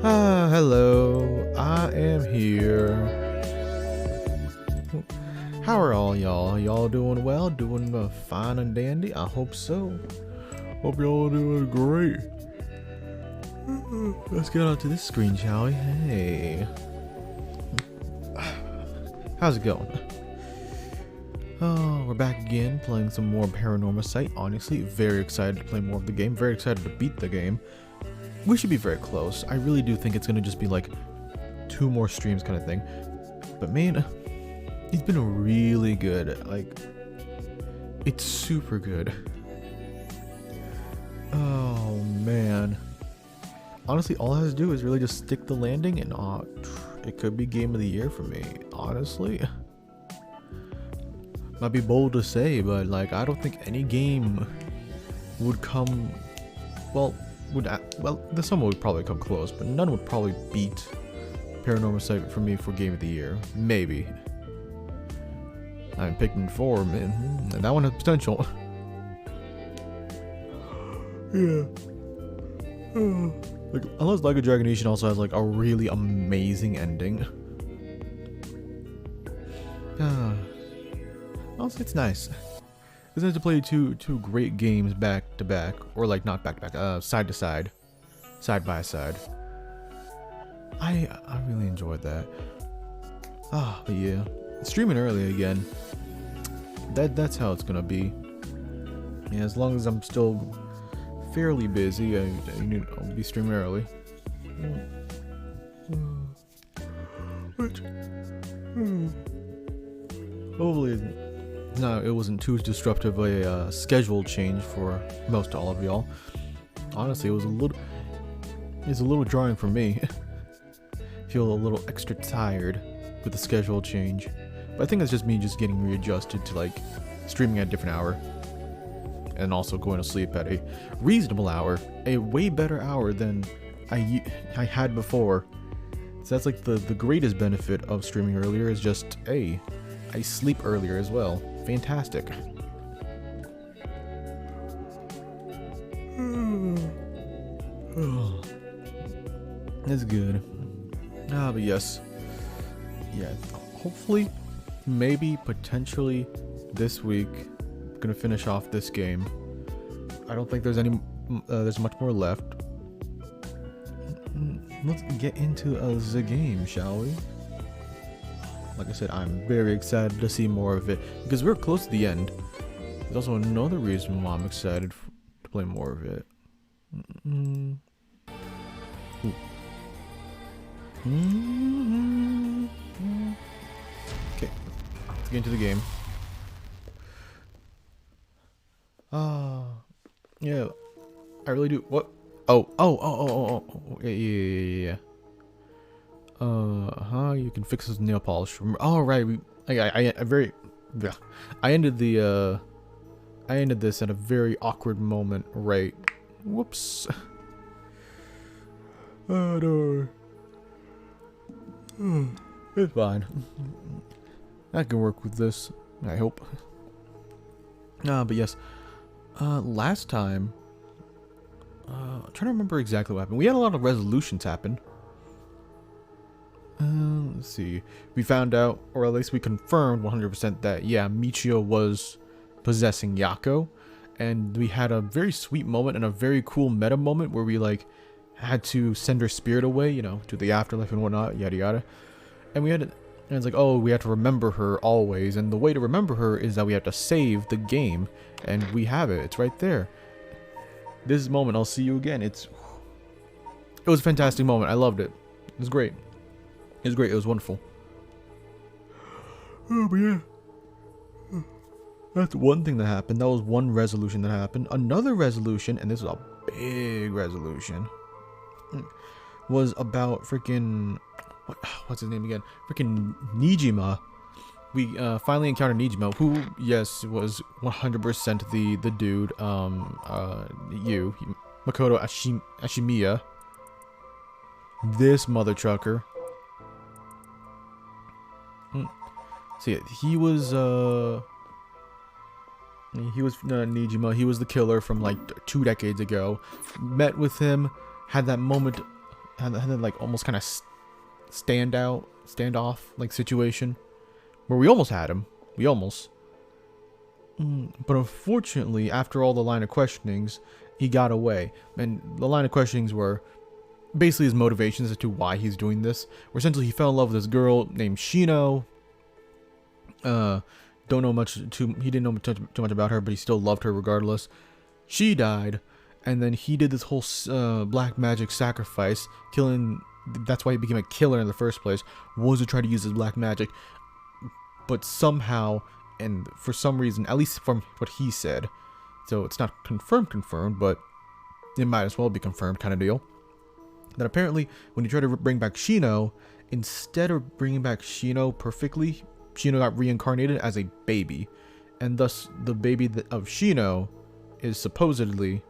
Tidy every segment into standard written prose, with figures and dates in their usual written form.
Hello, I am here. How are all y'all? Y'all doing well? Doing fine and dandy? I hope so. Hope y'all doing great. Let's get onto this screen, shall we? Hey. How's it going? Oh, we're back again, playing some more Paranormasight. Honestly, very excited to play more of the game. Very excited to beat the game. We should be very close. I really do think it's gonna just be like 2 more streams kind of thing. But man, it's been really good. Like, it's super good. Oh man. Honestly, all I have to do is really just stick the landing and it could be game of the year for me. Honestly. Might be bold to say, but like, I don't think any game would come, well, some would probably come close, but none would probably beat Paranormasight for me for game of the year. Maybe. I'm picking 4, man. And that one has potential. Yeah. Like, unless Like a Dragon Nation also has like a really amazing ending. Also, it's nice. It's nice to play two great games back to back, or like not back to back, side to side, side by side. I really enjoyed that. But yeah, streaming early again. That's how it's gonna be. Yeah, as long as I'm still fairly busy, I'll be streaming early. Hopefully, no, it wasn't too disruptive of a schedule change for most all of y'all. Honestly, it's a little jarring for me. Feel a little extra tired with the schedule change, but I think it's just me just getting readjusted to like streaming at a different hour, and also going to sleep at a reasonable hour, a way better hour than I had before. So that's like the greatest benefit of streaming earlier is just I sleep earlier as well. Fantastic. That's good. But yes. Yeah, hopefully, maybe, potentially, this week, I'm gonna finish off this game. I don't think there's there's much more left. Let's get into the game, shall we? Like I said, I'm very excited to see more of it, because we're close to the end. There's also another reason why I'm excited to play more of it. Okay, let's get into the game. Yeah, I really do. What? Oh, yeah. You can fix this nail polish. Oh, right. I ended this at a very awkward moment, right? Whoops. Oh, no. It's fine. I can work with this, I hope. But yes. Last time, I'm trying to remember exactly what happened. We had a lot of resolutions happen. Let's see. We found out, or at least we confirmed 100% that, yeah, Michio was possessing Yako. And we had a very sweet moment and a very cool meta moment where we, like, had to send her spirit away, you know, to the afterlife and whatnot, yada yada. And it's like, oh, we have to remember her always. And the way to remember her is that we have to save the game. And we have it. It's right there. This moment, I'll see you again. It was a fantastic moment. I loved it. It was great. It was great. It was wonderful. Oh, but yeah. That's one thing that happened. That was one resolution that happened. Another resolution, and this was a big resolution, was about freaking... What's his name again? Freaking Nijima. We finally encountered Nijima, who, yes, was 100% the dude, Makoto Ashimiya. This mother trucker. So yeah, he was Nijima. He was the killer from like 2 decades ago. Met with him, had that moment and then like almost kind of standoff like situation where we almost had him. We almost. But unfortunately, after all the line of questionings, he got away. And the line of questionings were basically his motivations as to why he's doing this. Where essentially he fell in love with this girl named Shino. Don't know much. He didn't know too much about her, but he still loved her regardless. She died, and then he did this whole black magic sacrifice, killing. That's why he became a killer in the first place. Was to try to use his black magic, but somehow, and for some reason, at least from what he said, so it's not confirmed, but it might as well be confirmed, kind of deal. That apparently, when he tried to bring back Shino, instead of bringing back Shino perfectly, Shino got reincarnated as a baby, and thus the baby of Shino is supposedly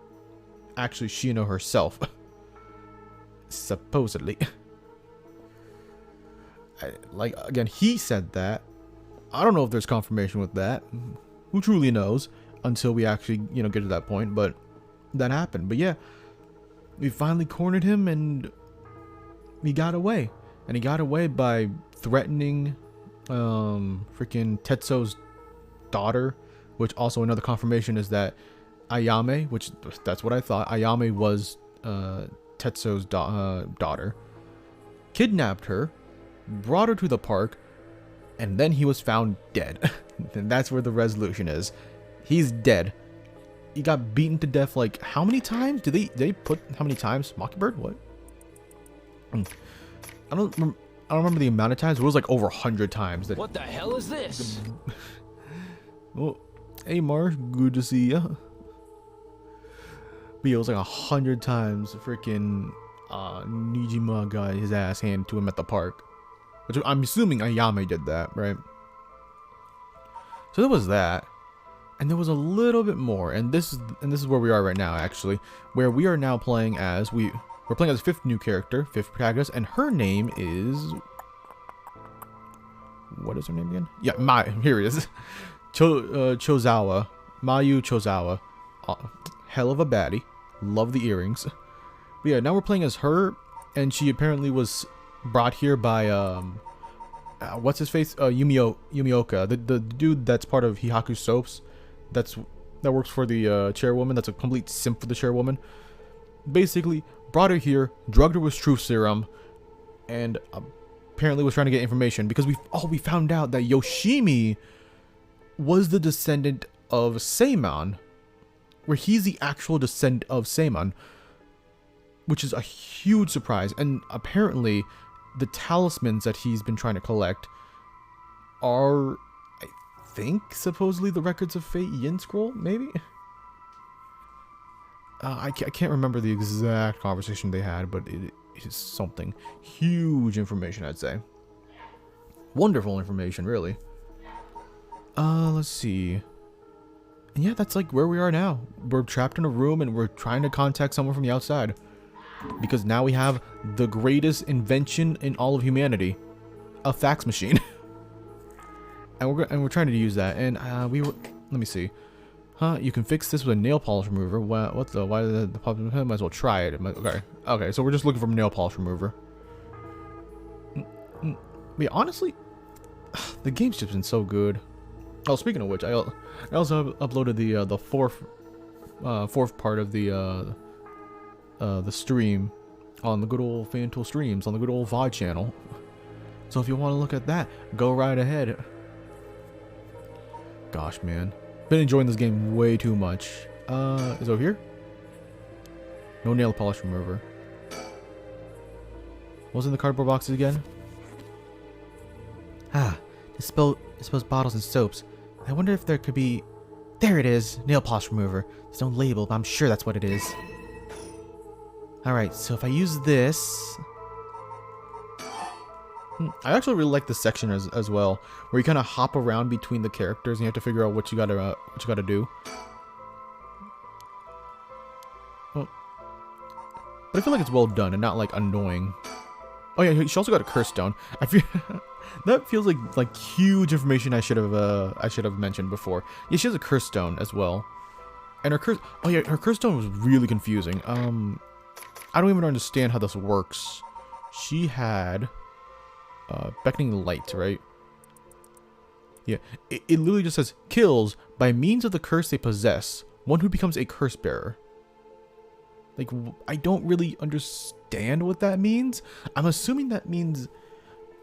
actually Shino herself. Supposedly. Like, again, he said that. I don't know if there's confirmation with that. Who truly knows until we actually, get to that point, but that happened. But yeah, we finally cornered him and he got away. And he got away by threatening freaking Tetsuo's daughter, which also another confirmation is that Ayame, which that's what I thought, Ayame was Tetsuo's daughter, kidnapped her, brought her to the park, and then he was found dead. And that's where the resolution is. He's dead. He got beaten to death like how many times? Did they put how many times? Mockingbird? What? I don't remember the amount of times. It was like over 100 times. What the hell is this? Well, hey Marsh, good to see ya. But yeah, it was like 100 times freaking Nijima got his ass handed to him at the park. Which I'm assuming Ayame did that, right? So there was that. And there was a little bit more. And this is where we are right now, actually. Where we are now playing as we're playing as the fifth new character, fifth protagonist, and her name is, what is her name again? Yeah, here it is. Chozawa. Mayu Chozawa. Hell of a baddie. Love the earrings. But yeah, now we're playing as her, and she apparently was brought here by what's his face? Yumioka, the dude that's part of Hihaku Soaps, that works for the chairwoman. That's a complete simp for the chairwoman. Basically, brought her here, drugged her with truth serum, and apparently was trying to get information because we found out that Yoshimi was the descendant of Seimon, where he's the actual descendant of Seimon, which is a huge surprise. And apparently, the talismans that he's been trying to collect are, I think, supposedly the Records of Fate Yin Scroll, maybe? I can't remember the exact conversation they had, but it is something. Huge information, I'd say. Wonderful information, really. Let's see. And yeah, that's like where we are now. We're trapped in a room and we're trying to contact someone from the outside. Because now we have the greatest invention in all of humanity. A fax machine. and we're trying to use that. And let me see. Huh? You can fix this with a nail polish remover. Why the might as well try it. Okay, so we're just looking for a nail polish remover. Yeah, honestly, the game's just been so good. Oh, speaking of which, I also uploaded the fourth part of the stream on the good old Fantool Streams on the good old VOD channel. So if you want to look at that, go right ahead. Gosh, man, been enjoying this game way too much. Is it over here? No nail polish remover. What's in the cardboard boxes again? Dispose bottles and soaps. I wonder if there could be... There it is! Nail polish remover. There's no label, but I'm sure that's what it is. Alright, so if I use this... I actually really like this section as well, where you kind of hop around between the characters and you have to figure out what you gotta do. Well, but I feel like it's well done and not like annoying. Oh yeah, she also got a curse stone. I feel that feels like huge information I should have mentioned before. Yeah, she has a curse stone as well, and her curse. Oh yeah, her curse stone was really confusing. I don't even understand how this works. She had beckoning light, right? Yeah, it literally just says kills by means of the curse they possess. One who becomes a curse bearer. Like, I don't really understand what that means. I'm assuming that means,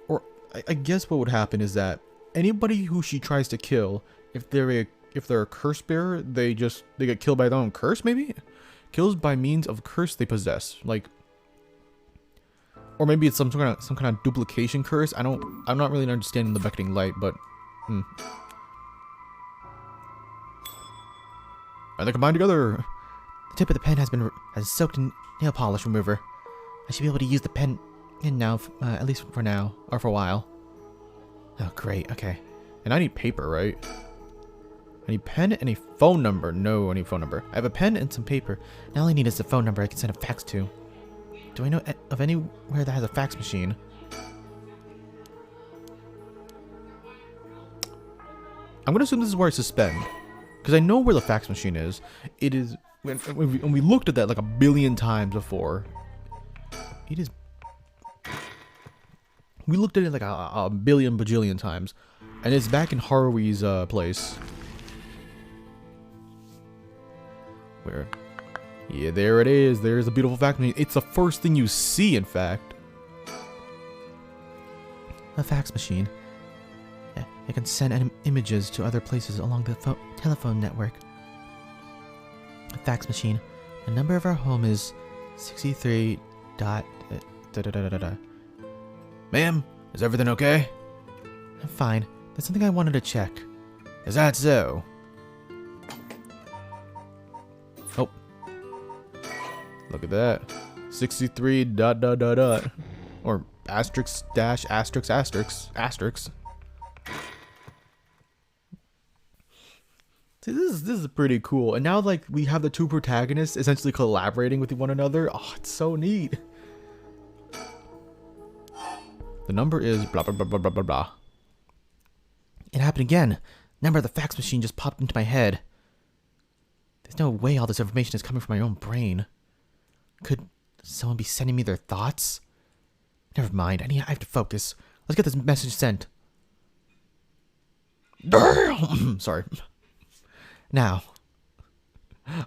or I guess what would happen is that anybody who she tries to kill, if they're a curse bearer, they get killed by their own curse, maybe? Kills by means of curse they possess. Like, or maybe it's some kind of duplication curse. I'm not really understanding the beckoning light, but and they combine together. The tip of the pen has soaked in nail polish remover. I should be able to use the pen in now, at least for now, or for a while. Oh, great. Okay. And I need paper, right? I need pen and a phone number. No, I need phone number. I have a pen and some paper. Now all I need is the phone number I can send a fax to. Do I know of anywhere that has a fax machine? I'm gonna assume this is where I suspend, because I know where the fax machine is. It is when we looked at that like a billion times before. It is. We looked at it like a billion bajillion times, and it's back in Harui's place. Where? Yeah, there it is. There's a beautiful fax machine. It's the first thing you see, in fact. A fax machine. It can send images to other places along the telephone network. A fax machine. The number of our home is 63 dot... Ma'am, is everything okay? I'm fine. There's something I wanted to check. Is that so? Oh. Look at that. 63 dot dot dot dot. Or asterisk dash asterisk asterisk asterisk. See, this is pretty cool. And now, like, we have the two protagonists essentially collaborating with one another. Oh, it's so neat. The number is blah, blah, blah, blah, blah, blah, blah. It happened again. Number of the fax machine just popped into my head. There's no way all this information is coming from my own brain. Could someone be sending me their thoughts? Never mind. I have to focus. Let's get this message sent. Sorry. Now.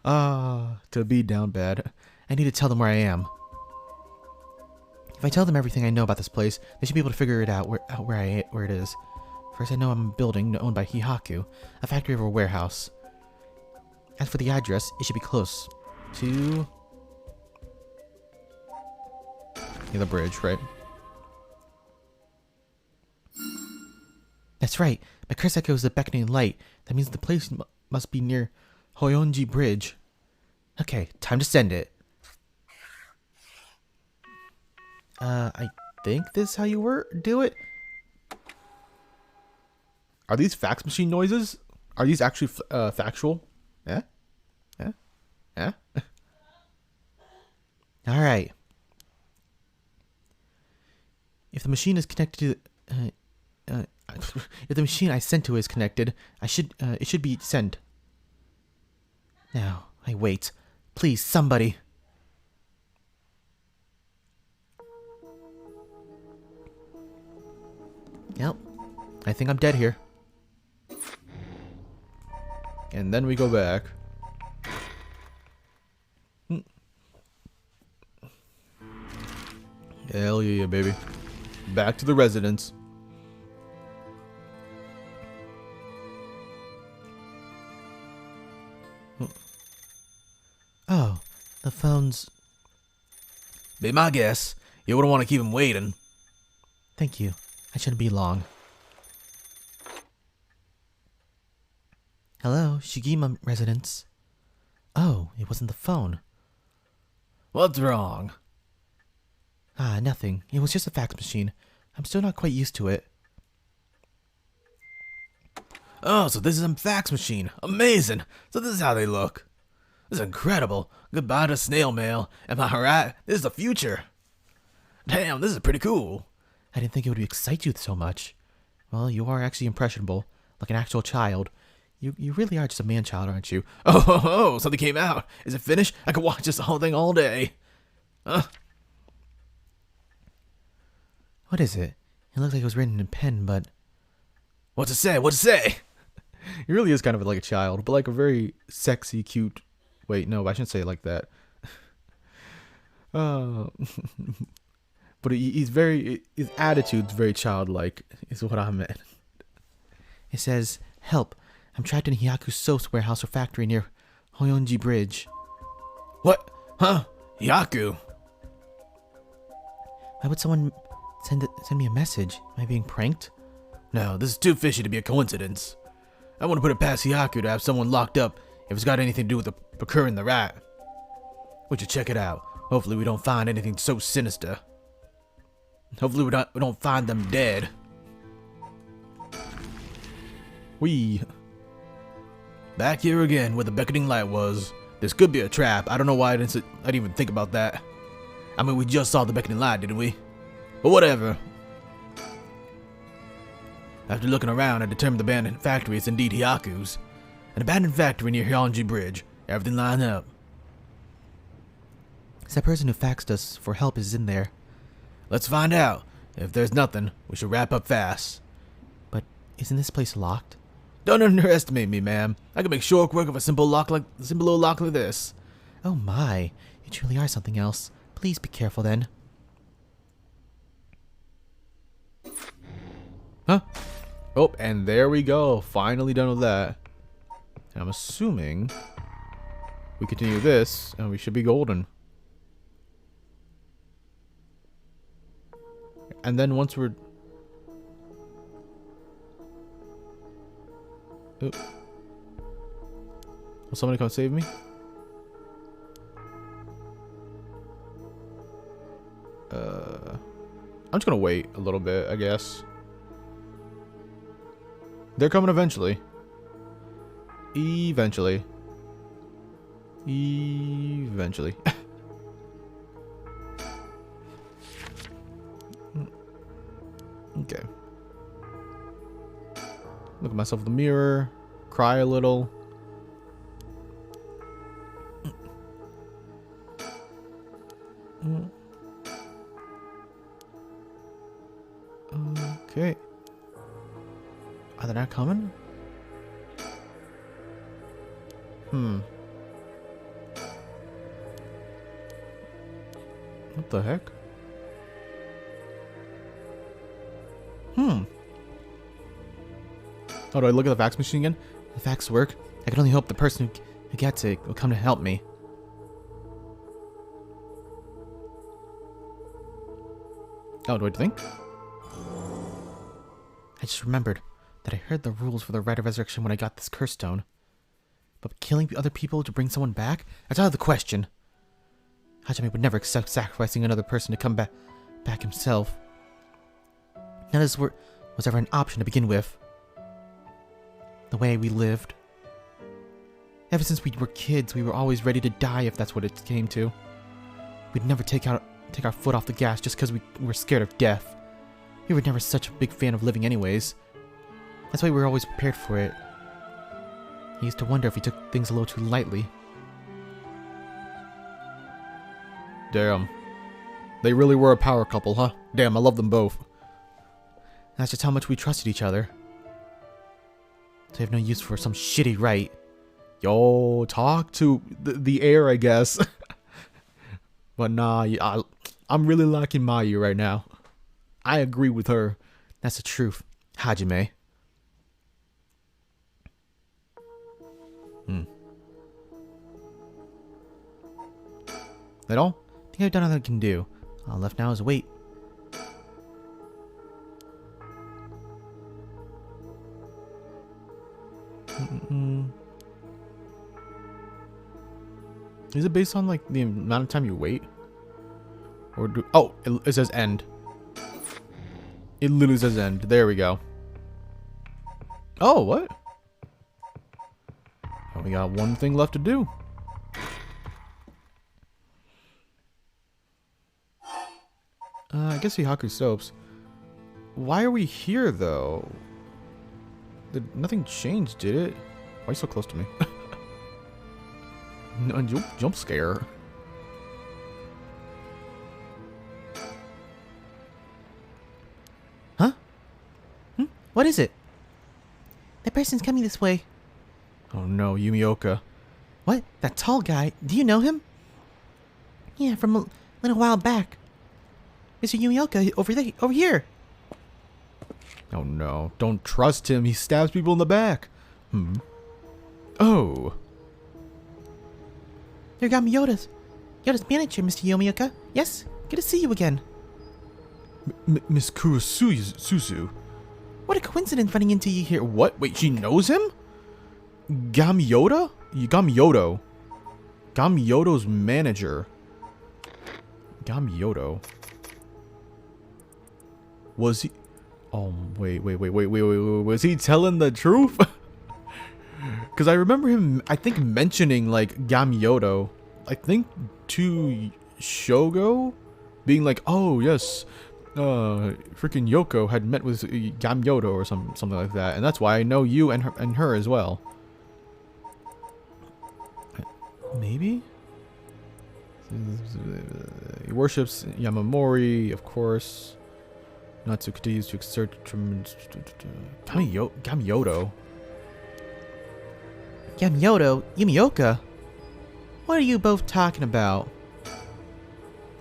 To be down bad. I need to tell them where I am. If I tell them everything I know about this place, they should be able to figure it out where it is. First, I know I'm a building owned by Hihaku, a factory or a warehouse. As for the address, it should be close to... Yeah, the bridge, right? That's right. My curse echoes the beckoning light. That means the place must be near Hoyonji Bridge. Okay, time to send it. I think this is how you do it. Are these fax machine noises? Are these actually factual? Yeah? Yeah? Yeah? Alright. If the machine is connected to... if the machine I sent to is connected, it should be sent. Now, I wait. Please, somebody. Yep. I think I'm dead here. And then we go back. Hell yeah, baby. Back to the residence. Oh, the phone's... Be my guess. You wouldn't want to keep him waiting. Thank you. I shouldn't be long. Hello, Shigima residence. Oh, it wasn't the phone. What's wrong? Ah, nothing. It was just a fax machine. I'm still not quite used to it. Oh, so this is a fax machine. Amazing. So this is how they look. This is incredible. Goodbye to snail mail. Am I right? This is the future. Damn, this is pretty cool. I didn't think it would excite you so much. Well, you are actually impressionable, like an actual child. You really are just a man-child, aren't you? Oh, something came out. Is it finished? I could watch this whole thing all day. What is it? It looked like it was written in pen, but... What's it say? What's it say? He really is kind of like a child, but like a very sexy, cute... Wait, no, I shouldn't say it like that. But he's very... His attitude's very childlike, is what I meant. It says, "Help. I'm trapped in Hyaku's soap's warehouse or factory near Hoyonji Bridge." What? Huh? Hyaku? Why would someone send me a message? Am I being pranked? No, this is too fishy to be a coincidence. I want to put it past Hyaku to have someone locked up if it's got anything to do with procuring the rat. We should check it out. Hopefully we don't find anything so sinister. Hopefully we don't find them dead. Back here again where the beckoning light was. This could be a trap. I don't know why I didn't even think about that. I mean, we just saw the beckoning light, didn't we? But whatever. After looking around, I determined the abandoned factory is indeed Hyaku's. An abandoned factory near Hyonji Bridge. Everything lined up. So that person who faxed us for help is in there. Let's find out. If there's nothing, we should wrap up fast. But isn't this place locked? Don't underestimate me, ma'am. I can make short work of a simple little lock like this. Oh my, you truly are something else. Please be careful then. Huh? Oh, and there we go. Finally done with that. And I'm assuming we continue this, and we should be golden. And then once we're... Oh. Will somebody come save me? I'm just gonna wait a little bit, I guess. They're coming eventually. Eventually. Okay. Look at myself in the mirror. Cry a little. Okay. Are they not coming? What the heck? Oh, do I look at the fax machine again? The fax work? I can only hope the person who gets it will come to help me. Oh, do I think? I just remembered that I heard the rules for the Rite of Resurrection when I got this curse stone. But killing other people to bring someone back? That's out of the question. Hajime would never accept sacrificing another person to come back himself. None of this was ever an option to begin with. The way we lived. Ever since we were kids, we were always ready to die if that's what it came to. We'd never take our foot off the gas just because we were scared of death. We were never such a big fan of living anyways. That's why we were always prepared for it. I used to wonder if we took things a little too lightly. Damn. They really were a power couple, huh? Damn, I love them both. That's just how much we trusted each other. So I have no use for some shitty right. Yo, talk to the air, I guess. But nah, I'm really liking Mayu right now. I agree with her. That's the truth, Hajime. That all? I think I've done all I can do. All left now is wait. Is it based on like the amount of time you wait? Or do... Oh, it says end. It literally says end. There we go. Oh, what? We got one thing left to do. I guess Hyaku soaps. Why are we here, though? Nothing changed, did it? Why are you so close to me? No, jump scare. What is it? That person's coming this way. Oh no, Yumioka. What? That tall guy? Do you know him? Yeah, from a little while back. Mr. Yumioka, over here. Oh no, don't trust him. He stabs people in the back. Oh. You're Yoda's manager, Mr. Yumioka. Yes? Good to see you again. Miss Suzu. What a coincidence running into you here. What? Wait, she knows him? Gamyoda? Gamyodo. Gamyodo's manager. Gamyodo. Was he... Oh, wait. Was he telling the truth? Because I remember him, I think, mentioning, like, Gamyodo. I think to Shogo being like, oh, yes, freaking Yoko had met with Gamyodo or something like that. And that's why I know you and her as well. Maybe? He worships Yamamori, of course. Natsu continues to exert tremendous... Gamyodo? Gamyodo? Yumioka? What are you both talking about?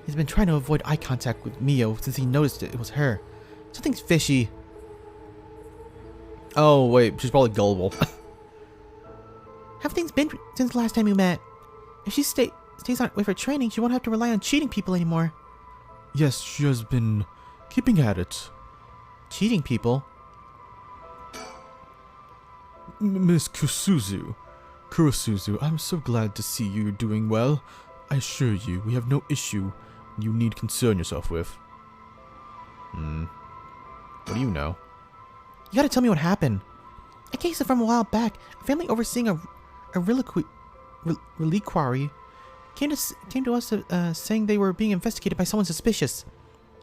He's been trying to avoid eye contact with Mio since he noticed it was her. Something's fishy. Oh, wait, she's probably gullible. How have things been since the last time you met? If she stays on with her training, she won't have to rely on cheating people anymore. Yes, she has been keeping at it. Cheating people? Miss Kusuzu, I'm so glad to see you doing well. I assure you, we have no issue you need concern yourself with. What do you know? You gotta tell me what happened. A case from a while back, a family overseeing a reliquary came to us saying they were being investigated by someone suspicious.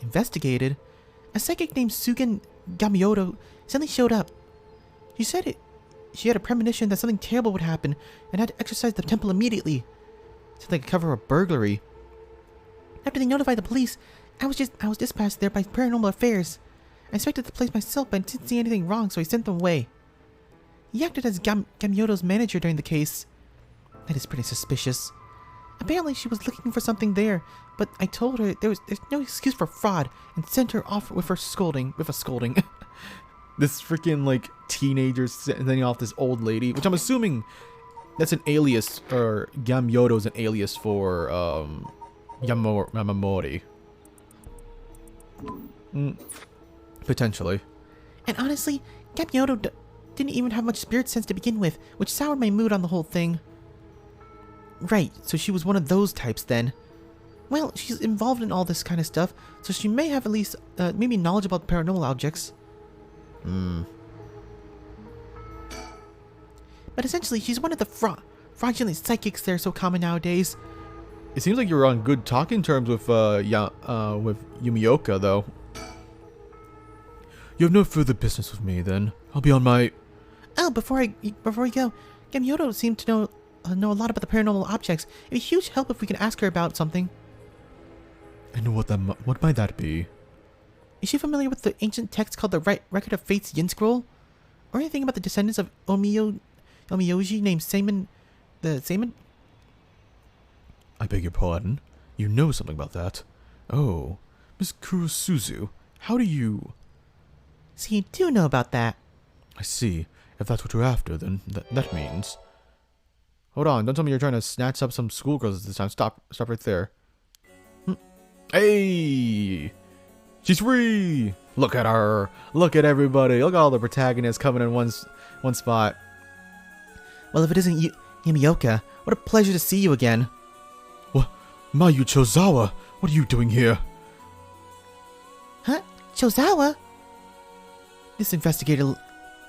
Investigated? A psychic named Sugen Gamyodo suddenly showed up. She said she had a premonition that something terrible would happen and had to exorcise the temple immediately, so they could cover a burglary. After they notified the police, I was dispatched there by Paranormal Affairs. I inspected the place myself, but didn't see anything wrong, so I sent them away. He acted as Gamyodo's manager during the case. That is pretty suspicious. Apparently, she was looking for something there, but I told her there's no excuse for fraud and sent her off with a scolding. This freaking, like, teenager sending off this old lady, which I'm assuming that's an alias, or Gamyodo's an alias for, Yamamori. Potentially. And honestly, Gamyodo didn't even have much spirit sense to begin with, which soured my mood on the whole thing. Right, so she was one of those types then. Well, she's involved in all this kind of stuff, so she may have at least, maybe knowledge about paranormal objects. But essentially, she's one of the fraudulent psychics that are so common nowadays. It seems like you're on good talking terms with Yumioka, though. You have no further business with me, then. I'll be on my... Oh, before we go, Gamyodo seemed to know a lot about the paranormal objects. It'd be a huge help if we could ask her about something. I know what might that be? Is she familiar with the ancient text called the Record of Fate's Yin Scroll? Or anything about the descendants of Omiyoji named Seimon the Seimon? I beg your pardon? You know something about that? Oh, Miss Kurosuzu, how do you... So you do know about that. I see. If that's what you're after, then that means... Hold on, don't tell me you're trying to snatch up some schoolgirls this time. Stop right there. Hey! She's free! Look at her! Look at everybody! Look at all the protagonists coming in one spot. Well, if it isn't Yumioka, what a pleasure to see you again. What? Mayu Chozawa! What are you doing here? Huh? Chozawa? This investigator...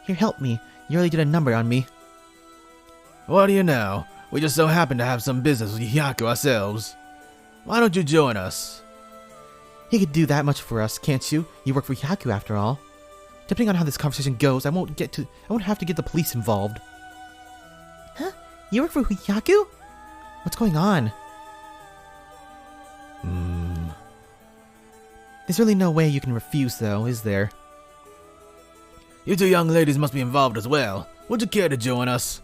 Here, help me. You really did a number on me. What do you know? We just so happen to have some business with Hyaku ourselves. Why don't you join us? You could do that much for us, can't you? You work for Hyaku after all. Depending on how this conversation goes, I won't have to get the police involved. Huh? You work for Hyaku? What's going on? There's really no way you can refuse, though, is there? You two young ladies must be involved as well. Would you care to join us?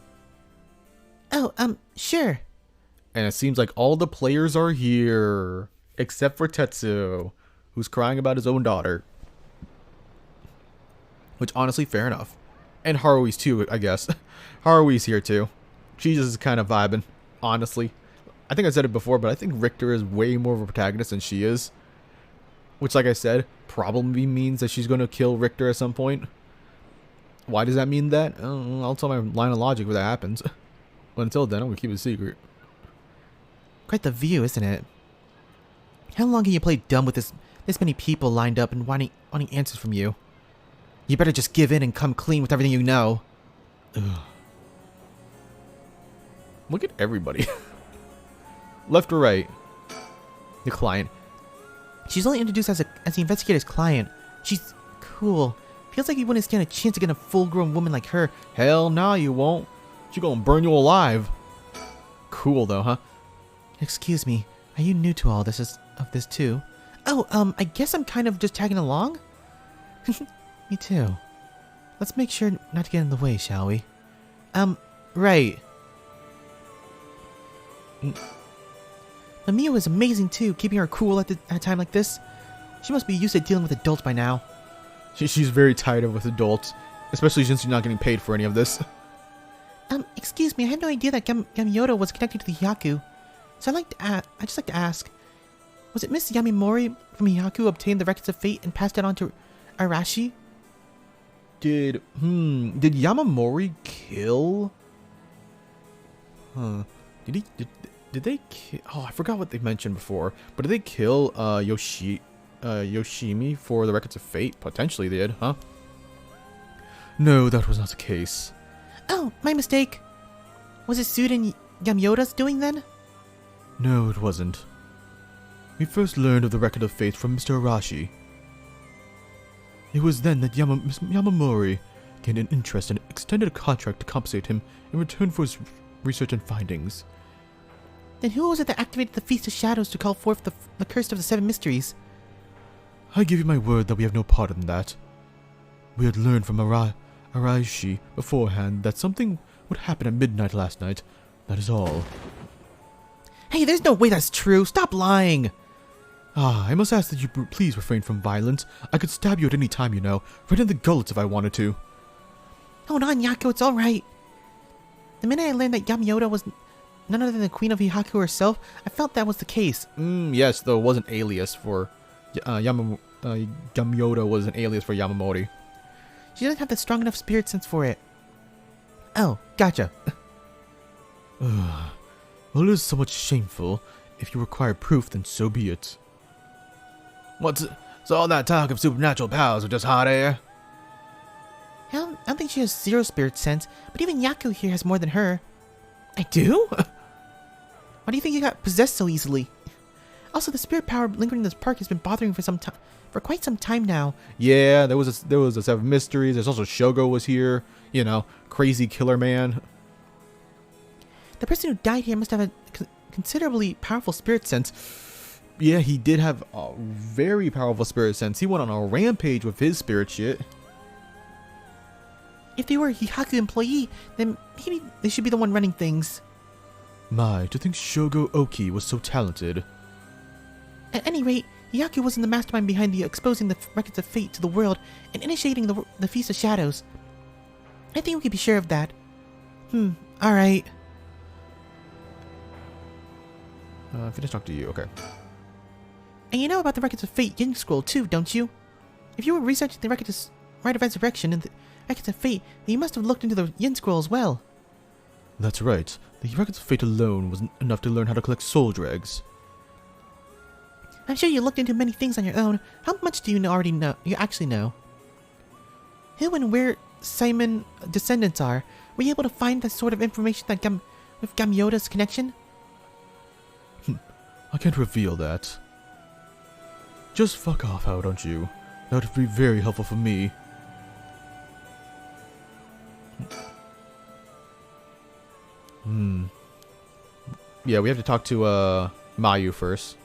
Oh, sure. And it seems like all the players are here, except for Tetsu, who's crying about his own daughter. Which, honestly, fair enough. And Harui's too, I guess. Harui's here too. She's just kind of vibing, honestly. I think I said it before, but I think Richter is way more of a protagonist than she is. Which, like I said, probably means that she's going to kill Richter at some point. Why does that mean that? I'll tell my line of logic when that happens. But until then, I'm going to keep it a secret. Quite the view, isn't it? How long can you play dumb with this many people lined up and wanting answers from you? You better just give in and come clean with everything you know. Ugh. Look at everybody. Left or right? The client. She's only introduced as the investigator's client. She's cool. Feels like you wouldn't stand a chance to get a full-grown woman like her. Hell no, you won't. She's gonna burn you alive. Cool though, huh? Excuse me. Are you new to all this too? Oh, I guess I'm kind of just tagging along? Me too. Let's make sure not to get in the way, shall we? Right. Mamiya is amazing too, keeping her cool at a time like this. She must be used to dealing with adults by now. She's very tired with adults, especially since she's not getting paid for any of this. Excuse me, I had no idea that Yamioto was connected to the Hyaku. So I'd just like to ask, was it Miss Yamimori from Hyaku who obtained the records of fate and passed it on to Arashi? Did Yamamori kill? Huh. Did they kill? Oh, I forgot what they mentioned before. But did they kill Yoshimi for the records of fate? Potentially they did, huh? No, that was not the case. Oh, my mistake. Was it Suden Yamiota's doing then? No, it wasn't. We first learned of the record of fate from Mr. Arashi. It was then that Yamamori gained an interest and extended a contract to compensate him in return for his research and findings. Then who was it that activated the Feast of Shadows to call forth the Curse of the Seven Mysteries? I give you my word that we have no part in that. We had learned from Arashi beforehand that something would happen at midnight last night. That is all. Hey, there's no way that's true. Stop lying. I must ask that you please refrain from violence. I could stab you at any time, you know, right in the gullets if I wanted to. Hold on, Yako, it's alright. The minute I learned that Yamioto was none other than the Queen of Hyaku herself, I felt that was the case. Yes, though it was an alias for... Yamioto was an alias for Yamamori. She doesn't have the strong enough spirit sense for it. Oh, gotcha. Well, it is somewhat shameful. If you require proof, then so be it. So all that talk of supernatural powers are just hot air? I don't think she has zero spirit sense, but even Yaku here has more than her. I do? Why do you think you got possessed so easily? Also, the spirit power lingering in this park has been bothering for quite some time now. Yeah, there was a Seven Mysteries. There's also Shogo was here. You know, crazy killer man. The person who died here must have a considerably powerful spirit sense. Yeah, he did have a very powerful spirit sense. He went on a rampage with his spirit shit. If they were a Hyaku employee, then maybe they should be the one running things. My, to think Shogo Oki was so talented. At any rate, Hyaku wasn't the mastermind behind the exposing the records of fate to the world and initiating the Feast of Shadows. I think we can be sure of that. Alright. I finished talking to you, okay. And you know about the Records of Fate Yin Scroll too, don't you? If you were researching the Records of Rite of Resurrection and the Records of Fate, then you must have looked into the Yin Scroll as well. That's right. The Records of Fate alone wasn't enough to learn how to collect soldier eggs. I'm sure you looked into many things on your own. How much do you actually know? Who and where Simon descendants are? Were you able to find the sort of information that with Gamiota's connection? I can't reveal that. Just fuck off, how don't you? That would be very helpful for me. Yeah, we have to talk to Mayu first.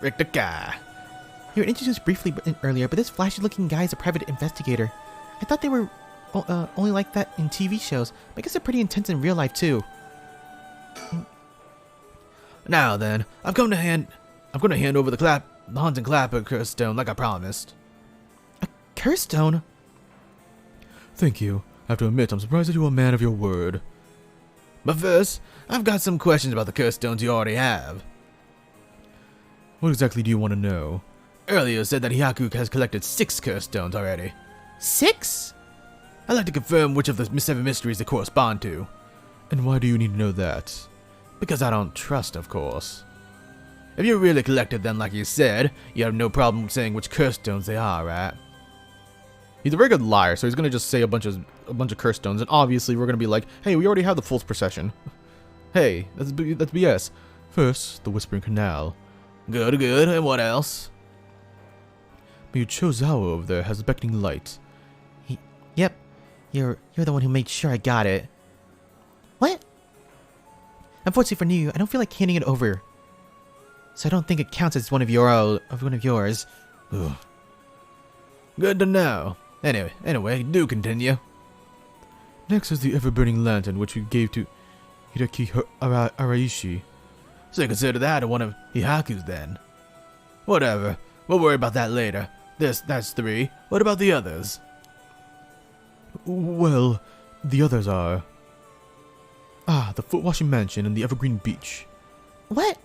Rick the guy. You were introduced briefly earlier, but this flashy-looking guy is a private investigator. I thought they were only like that in TV shows, but I guess they're pretty intense in real life too. Now then, I'm going to hand over the Hans and Clapper curse stone like I promised. A curse stone? Thank you. I have to admit, I'm surprised that you are a man of your word. But first, I've got some questions about the curse stones you already have. What exactly do you want to know? Earlier you said that Hyaku has collected 6 curse stones already. 6? I'd like to confirm which of the 7 mysteries they correspond to. And why do you need to know that? Because I don't trust, of course. If you really collected them like you said, you have no problem saying which curse stones they are, right? He's a very good liar, so he's gonna just say a bunch of curse stones, and obviously we're gonna be like, hey, we already have the Fool's Procession. Hey, that's BS. First, the Whispering Canal. Good, and what else? Miuchozawa over there has a beckoning light. Yep, you're the one who made sure I got it. What? Unfortunately for you, I don't feel like handing it over, so I don't think it counts as one of yours. Ugh. Good to know. Anyway, do continue. Next is the ever-burning lantern, which we gave to Hiraki Araishi. So you consider that one of Hihaku's then? Whatever. We'll worry about that later. That's 3. What about the others? Well, the others are... the Foot-Washing Mansion and the Evergreen Beach. What?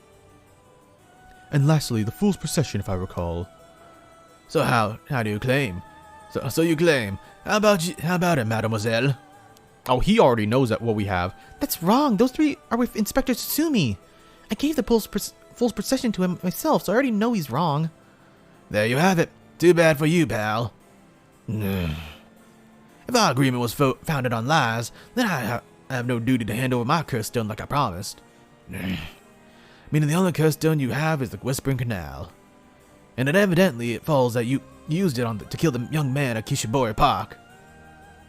And lastly, the Fool's Procession, if I recall. So how do you claim? So you claim. How about it, mademoiselle? Oh, he already knows that what we have. That's wrong. Those 3 are with Inspector Tsutsumi. I gave the Fool's Procession to him myself, so I already know he's wrong. There you have it. Too bad for you, pal. If our agreement was founded on lies, then I have no duty to hand over my curse stone like I promised. Meaning the only curse stone you have is the Whispering Canal. And evidently it follows that you used it to kill the young man at Kishibori Park.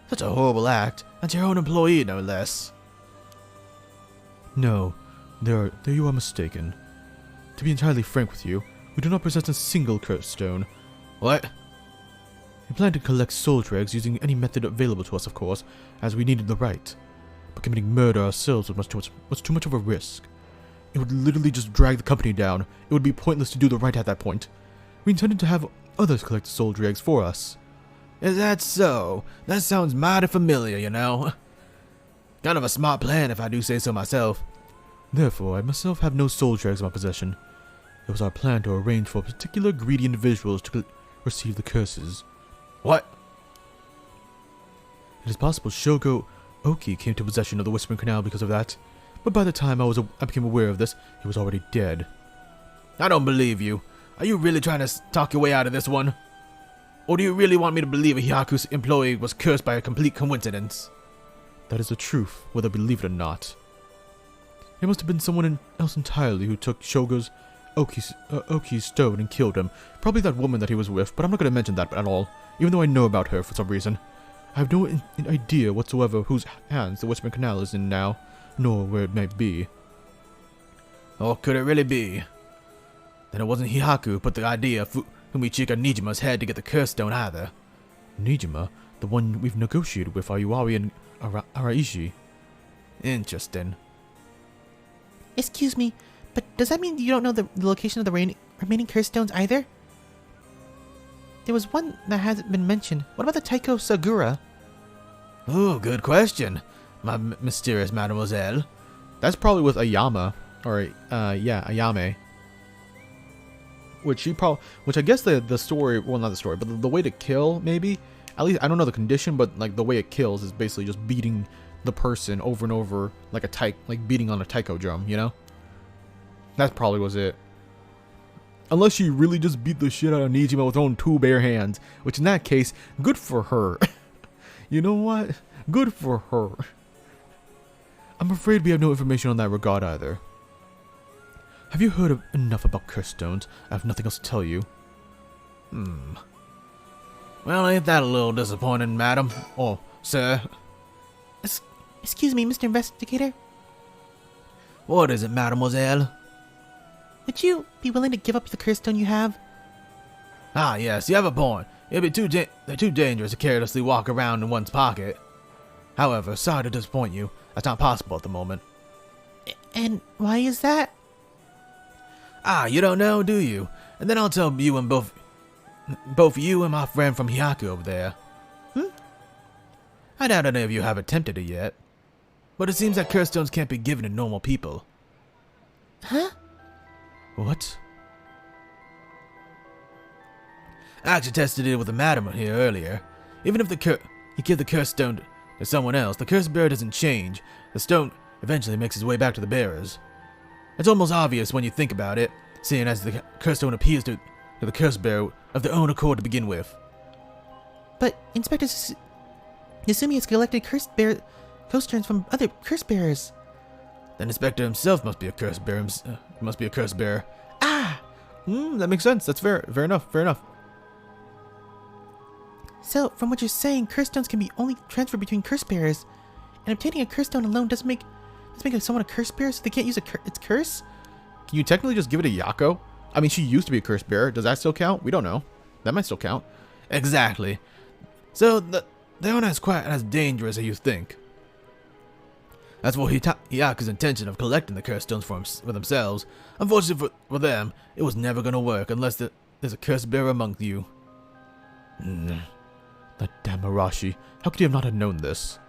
Such a horrible act, and your own employee no less. No, there you are mistaken. To be entirely frank with you, we do not possess a single curse stone. What? We plan to collect soul dregs using any method available to us, of course, as we needed the right. But committing murder ourselves was too much of a risk. It would literally just drag the company down. It would be pointless to do the right at that point. We intended to have others collect the soul dregs for us. Is that so? That sounds mighty familiar, you know. Kind of a smart plan if I do say so myself. Therefore, I myself have no soul dregs in my possession. It was our plan to arrange for particular greedy individuals to receive the curses. What? It is possible Shogo Oki came to possession of the Whispering Canal because of that, but by the time I became aware of this, he was already dead. I don't believe you. Are you really trying to talk your way out of this one? Or do you really want me to believe a Hyaku's employee was cursed by a complete coincidence? That is the truth, whether I believe it or not. It must have been someone else entirely who took Shogo's Oki's stone and killed him. Probably that woman that he was with, but I'm not going to mention that at all, even though I know about her for some reason. I have no idea whatsoever whose hands the Whispering Canal is in now, nor where it might be. Or could it really be? Then it wasn't Hihaku who put the idea of Fumichika Nijima's head to get the curse stone either. Nijima? The one we've negotiated with Ayuari and Araishi? Interesting. Excuse me, but does that mean you don't know the location of the remaining curse stones either? There was one that hasn't been mentioned. What about the Taiko Sagura? Oh, good question, my mysterious mademoiselle. That's probably with Ayama, or Ayame. Which I guess the story, well, not the story, but the way to kill, maybe. At least I don't know the condition, but like the way it kills is basically just beating the person over and over like beating on a taiko drum, you know? That probably was it. Unless she really just beat the shit out of Nijima with her own 2 bare hands, which in that case, good for her. You know what? Good for her. I'm afraid we have no information on that regard either. Have you heard enough about curse stones? I have nothing else to tell you. Well, ain't that a little disappointing, madam? Or, sir? Excuse me, Mr. Investigator? What is it, mademoiselle? Would you be willing to give up the curse stone you have? Ah, yes, you have a point. they're too dangerous to carelessly walk around in one's pocket. However, sorry to disappoint you, that's not possible at the moment. And why is that? Ah, you don't know, do you? And then I'll tell you and both you and my friend from Hyaku over there. I doubt any of you have attempted it yet. But it seems that curse stones can't be given to normal people. Huh? What? I actually tested it with a madam here earlier. Even if you give the curse stone to someone else, the curse bearer doesn't change. The stone eventually makes its way back to the bearers. It's almost obvious when you think about it, seeing as the curse stone appears to the curse bearer of their own accord to begin with. But Inspector Yasumi has collected ghost stones from other curse bearers. Then Inspector himself must be a curse bearer. Ah! That makes sense. That's fair enough. So, from what you're saying, curse stones can be only transferred between curse bearers, and obtaining a curse stone alone doesn't make someone a curse bearer, so they can't use its curse? Can you technically just give it to Yako? I mean, she used to be a curse bearer. Does that still count? We don't know. That might still count. Exactly. So, they aren't as quite as dangerous as you think. As for Hyaku's intention of collecting the curse stones for themselves, unfortunately for them, it was never going to work unless there's a curse bearer among you. That damn Arashi. How could you have not have known this?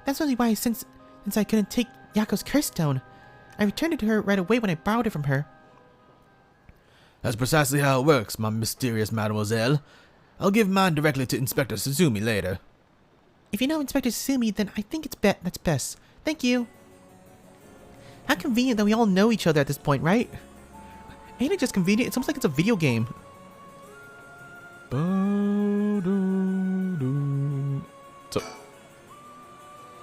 That's only why, since I couldn't take Yako's curse stone, I returned it to her right away when I borrowed it from her. That's precisely how it works, my mysterious mademoiselle. I'll give mine directly to Inspector Suzumi later. If you know Inspector Suzumi, then I think that's best. Thank you. How convenient that we all know each other at this point, right? Ain't it just convenient? It's almost like it's a video game. So,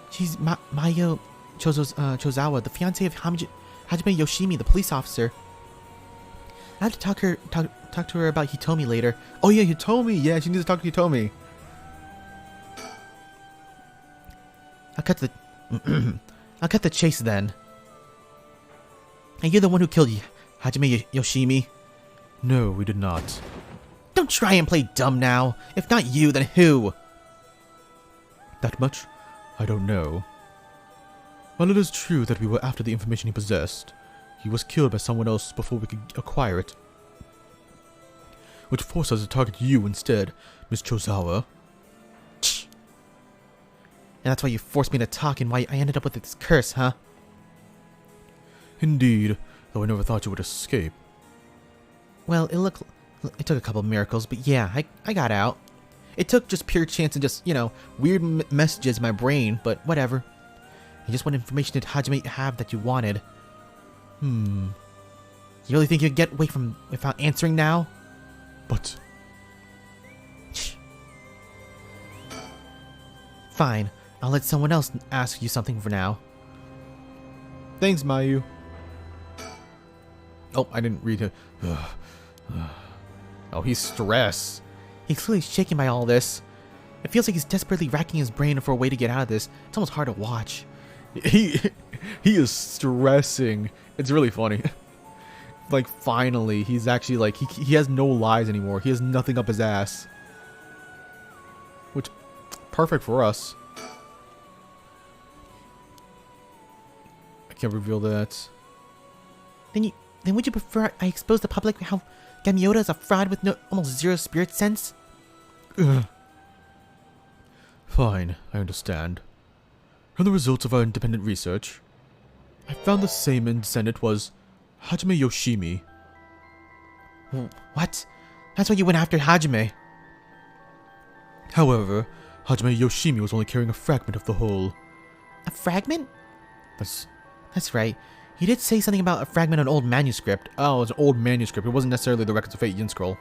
she's Mayo Chozawa, the fiancée of Hajime Yoshimi, the police officer. I have to talk to her about Hitomi later. Oh yeah, Hitomi. Yeah, she needs to talk to Hitomi. I'll cut the chase then. And you're the one who killed Hajime Yoshimi? No, we did not. Don't try and play dumb now. If not you, then who? That much? I don't know. While it is true that we were after the information he possessed, he was killed by someone else before we could acquire it, which forced us to target you instead, Miss Chozawa. And that's why you forced me to talk and why I ended up with this curse, huh? Indeed, though I never thought you would escape. Well, it took a couple of miracles, but yeah, I got out. It took just pure chance and just, weird messages in my brain, but whatever. I just want information that Hajime have that you wanted. You really think you'd get away without answering now? But... Fine, I'll let someone else ask you something for now. Thanks, Mayu. Oh, I didn't read it. Oh, he's stressed. He's clearly shaken by all this. It feels like he's desperately racking his brain for a way to get out of this. It's almost hard to watch. He is stressing. It's really funny. Like, finally, he's actually like, he has no lies anymore. He has nothing up his ass. Which, perfect for us. I can't reveal that. Then would you prefer I expose the public how Gamioda is a fraud with almost zero spirit sense? Ugh. Fine, I understand. From the results of our independent research, I found the same descendant was Hajime Yoshimi. What? That's why you went after Hajime. However, Hajime Yoshimi was only carrying a fragment of the whole. A fragment? That's right. He did say something about a fragment of an old manuscript. Oh, it's an old manuscript. It wasn't necessarily the Records of Fate Yin Scroll.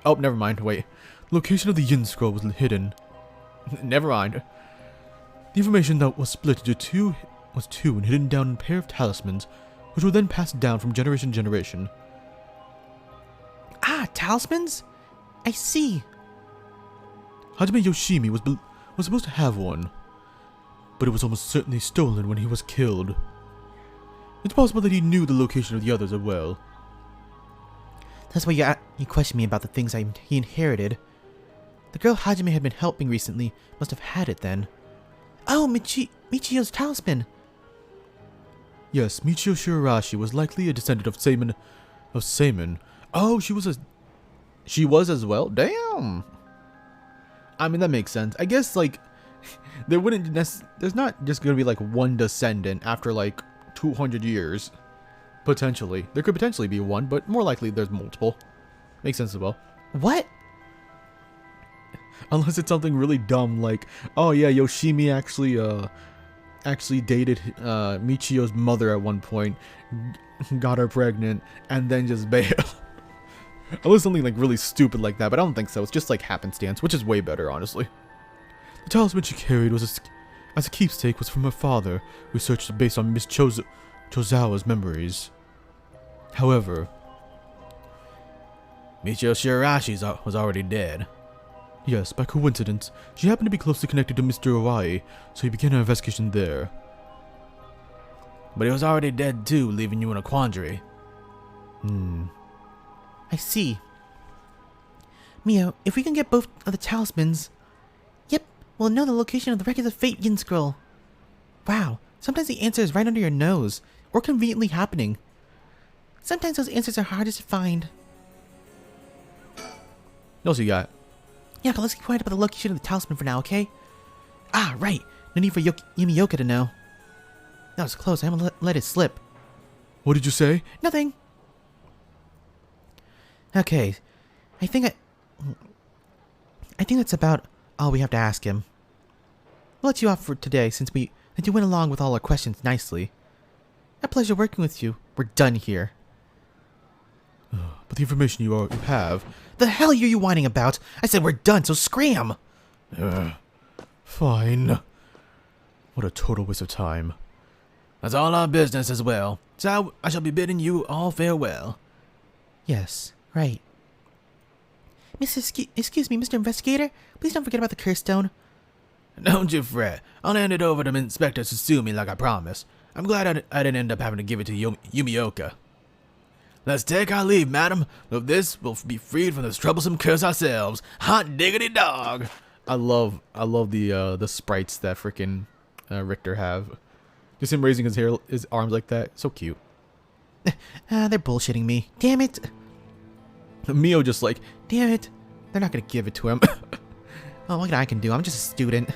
Oh, never mind. Wait. The location of the Yin Scroll was hidden. Never mind. The information that was split into two was two and hidden down in a pair of talismans, which were then passed down from generation to generation. Ah, talismans? I see. Hajime Yoshimi was supposed to have one, but it was almost certainly stolen when he was killed. It's possible that he knew the location of the others as well. That's why you questioned me about the things he inherited. The girl Hajime had been helping recently must have had it then. Oh, Michio's talisman! Yes, Michio Shirarashi was likely a descendant of Seimon. Oh, she was as well? Damn! I mean, that makes sense. I guess, like, there's not just gonna be, like, one descendant after, like, 200 years. Potentially. There could potentially be one, but more likely there's multiple. Makes sense as well. What? Unless it's something really dumb, like, oh yeah, Yoshimi actually dated Michio's mother at one point, got her pregnant, and then just bailed. Unless something like really stupid like that, but I don't think so. It's just like happenstance, which is way better, honestly. The talisman she carried as a keepsake was from her father, researched based on Miss Chozawa's memories. However, Michio Shirarashi was already dead. Yes, by coincidence, she happened to be closely connected to Mr. Owai, so he began an investigation there. But he was already dead too, leaving you in a quandary. I see. Mio, if we can get both of the talismans... Yep, we'll know the location of the wreck of the Fate Yin Scroll. Wow, sometimes the answer is right under your nose, or conveniently happening. Sometimes those answers are hardest to find. What else you got? Yeah, but let's keep quiet about the location of the talisman for now, okay? Ah, right. No need for Yumioka to know. That was close. I haven't let it slip. What did you say? Nothing. Okay. I think that's about all we have to ask him. We'll let you off for today since you went along with all our questions nicely. A pleasure working with you. We're done here. But the information you have... The hell are you whining about? I said we're done, so scram! Fine. What a total waste of time. That's all our business as well. So I shall be bidding you all farewell. Yes, right. Excuse me, Mr. Investigator. Please don't forget about the curse stone. Don't you fret. I'll hand it over to Inspector Susumi like I promised. I'm glad I didn't end up having to give it to Yumioka. Let's take our leave, madam. With this, we'll be freed from this troublesome curse ourselves. Hot diggity dog! I love the sprites that frickin' Richter have. Just him raising his arms like that, so cute. They're bullshitting me. Damn it! Mio just like, damn it! They're not gonna give it to him. Oh, what I can do? I'm just a student.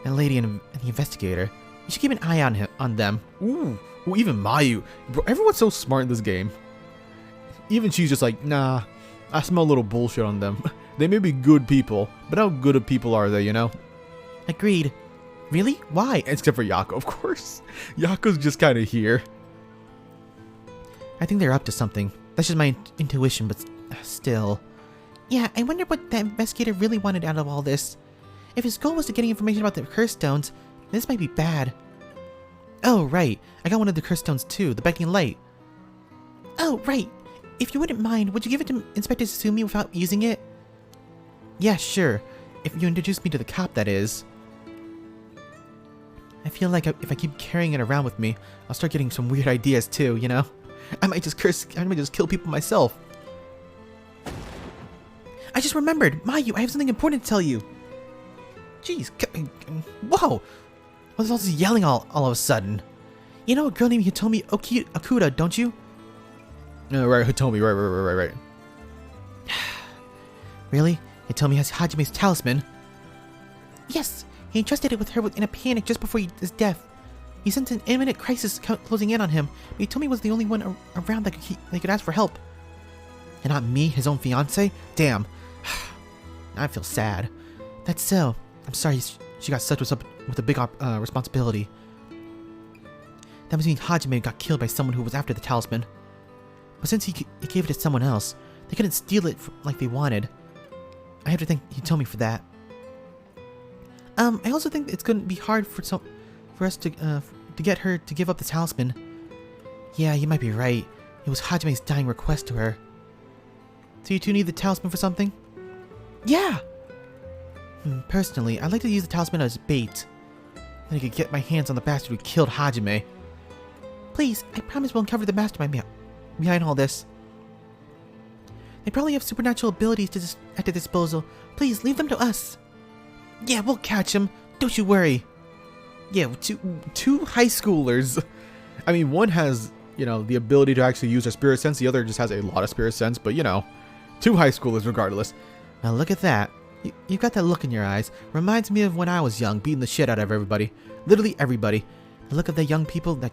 And lady and the investigator. You should keep an eye on them. Ooh, even Mayu. Bro, everyone's so smart in this game. Even she's just like, nah, I smell a little bullshit on them. They may be good people, but how good of people are they, you know? Agreed. Really? Why? Except for Yako, of course. Yako's just kind of here. I think they're up to something. That's just my intuition, but still. Yeah, I wonder what the investigator really wanted out of all this. If his goal was to getting information about the curse stones, this might be bad. Oh, right. I got one of the curse stones too, the beckoning light. Oh, right. If you wouldn't mind, would you give it to Inspector Susumi without using it? Yeah, sure. If you introduce me to the cop, that is. I feel like if I keep carrying it around with me, I'll start getting some weird ideas too, you know? I might just kill people myself. I just remembered! Mayu, I have something important to tell you! Jeez, whoa! What's all this yelling all of a sudden? You know a girl named Hitomi Okuda, don't you? Right, Hitomi, right. Really? Hitomi has Hajime's talisman? Yes! He entrusted it with her in a panic just before his death. He sensed an imminent crisis closing in on him, but Hitomi was the only one around that could ask for help. And not me, his own fiancé? Damn. Now I feel sad. That's so. I'm sorry she got such with a big responsibility. That must mean Hajime got killed by someone who was after the talisman. But since he gave it to someone else, they couldn't steal it like they wanted. I have to thank Hitomi for that. I also think it's going to be hard for us to get her to give up the talisman. Yeah, you might be right. It was Hajime's dying request to her. So you two need the talisman for something? Yeah! Personally, I'd like to use the talisman as bait. Then I could get my hands on the bastard who killed Hajime. Please, I promise we'll uncover the mastermind behind all this. They probably have supernatural abilities at their disposal. Please, leave them to us. Yeah, we'll catch them. Don't you worry. Yeah, two high schoolers. I mean, one has, you know, the ability to actually use their spirit sense. The other just has a lot of spirit sense. But, you know, two high schoolers regardless. Now look at that. You got that look in your eyes. Reminds me of when I was young, beating the shit out of everybody. Literally everybody. The look of the young people that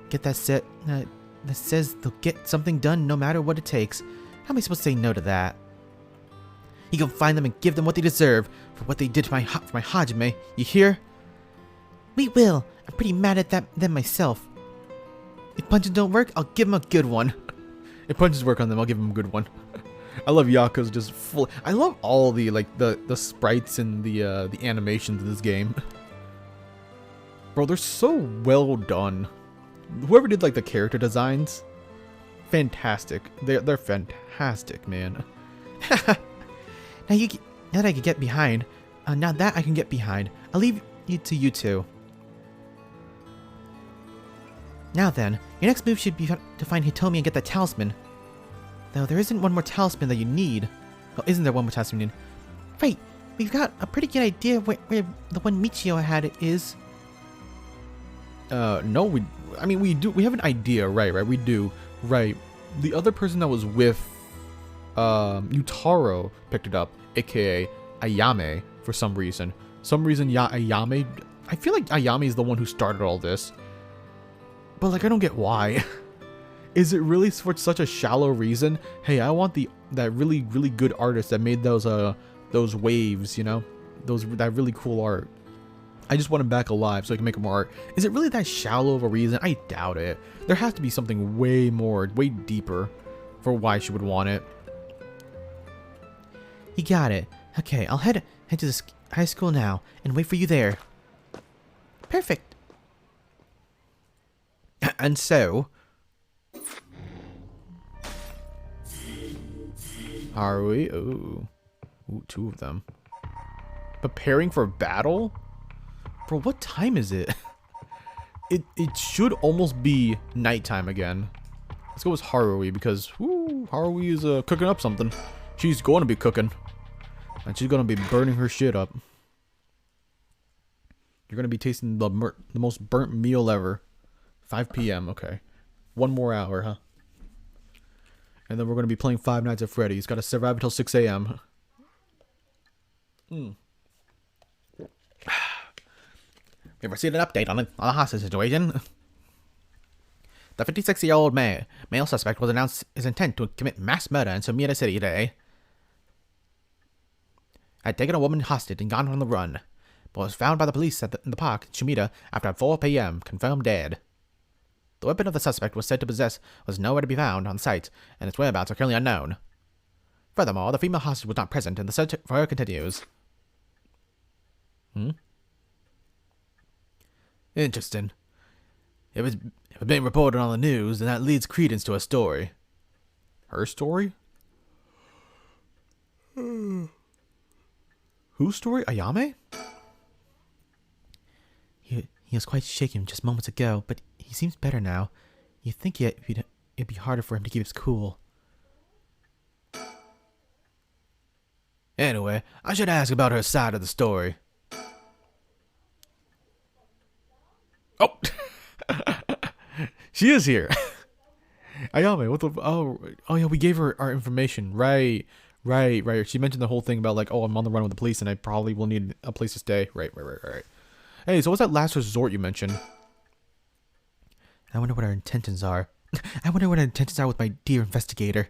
get that says they'll get something done no matter what it takes. How am I supposed to say no to that? You can find them and give them what they deserve for what they did to my Hajime. You hear? We will. I'm pretty mad at them myself. If punches don't work, I'll give them a good one. If punches work on them, I'll give them a good one. I love Yako's just full. I love all the the sprites and the animations in this game. Bro, they're so well done. Whoever did like the character designs, fantastic. They're fantastic, man. Now that I can get behind, I'll leave you to you two. Now then, your next move should be to find Hitomi and get that talisman. Though there isn't one more talisman that you need. Oh, isn't there one more talisman you need? Right, we've got a pretty good idea where the one Michio had is. No, we have an idea, right, we do, right. The other person that was with, Yutaro picked it up, aka Ayame, for some reason. Ayame, I feel like Ayame is the one who started all this. But, like, I don't get why. Is it really for such a shallow reason? Hey, I want that really, really good artist that made those waves, you know? That really cool art. I just want him back alive so I can make more art. Is it really that shallow of a reason? I doubt it. There has to be something way deeper for why she would want it. You got it. Okay, I'll head to this high school now and wait for you there. Perfect. And so, are we? Ooh, two of them. Preparing for battle? Bro, what time is it? It should almost be nighttime again. Let's go with Harui because Harui is cooking up something. She's going to be cooking. And she's going to be burning her shit up. You're going to be tasting the most burnt meal ever. 5 p.m. Okay. One more hour, huh? And then we're going to be playing Five Nights at Freddy's. Got to survive until 6 a.m. We have received an update on the hostage situation. The 56-year-old male suspect was announced his intent to commit mass murder in Sumida City today. Had taken a woman hostage and gone on the run, but was found by the police in the park in Sumida after 4 p.m. confirmed dead. The weapon of the suspect was said to possess was nowhere to be found on site, and its whereabouts are currently unknown. Furthermore, the female hostage was not present, and the search for her continues. Interesting. If it's being reported on the news, then that leads credence to her story. Her story? Whose story? Ayame? He was quite shaken just moments ago, but he seems better now. You'd think it'd be harder for him to keep his cool. Anyway, I should ask about her side of the story. Oh! She is here. Ayame, what the... Oh, yeah, we gave her our information. Right. She mentioned the whole thing about, like, oh, I'm on the run with the police and I probably will need a place to stay. Right. Hey, so what's that last resort you mentioned? I wonder what our intentions are. I wonder what our intentions are with my dear investigator.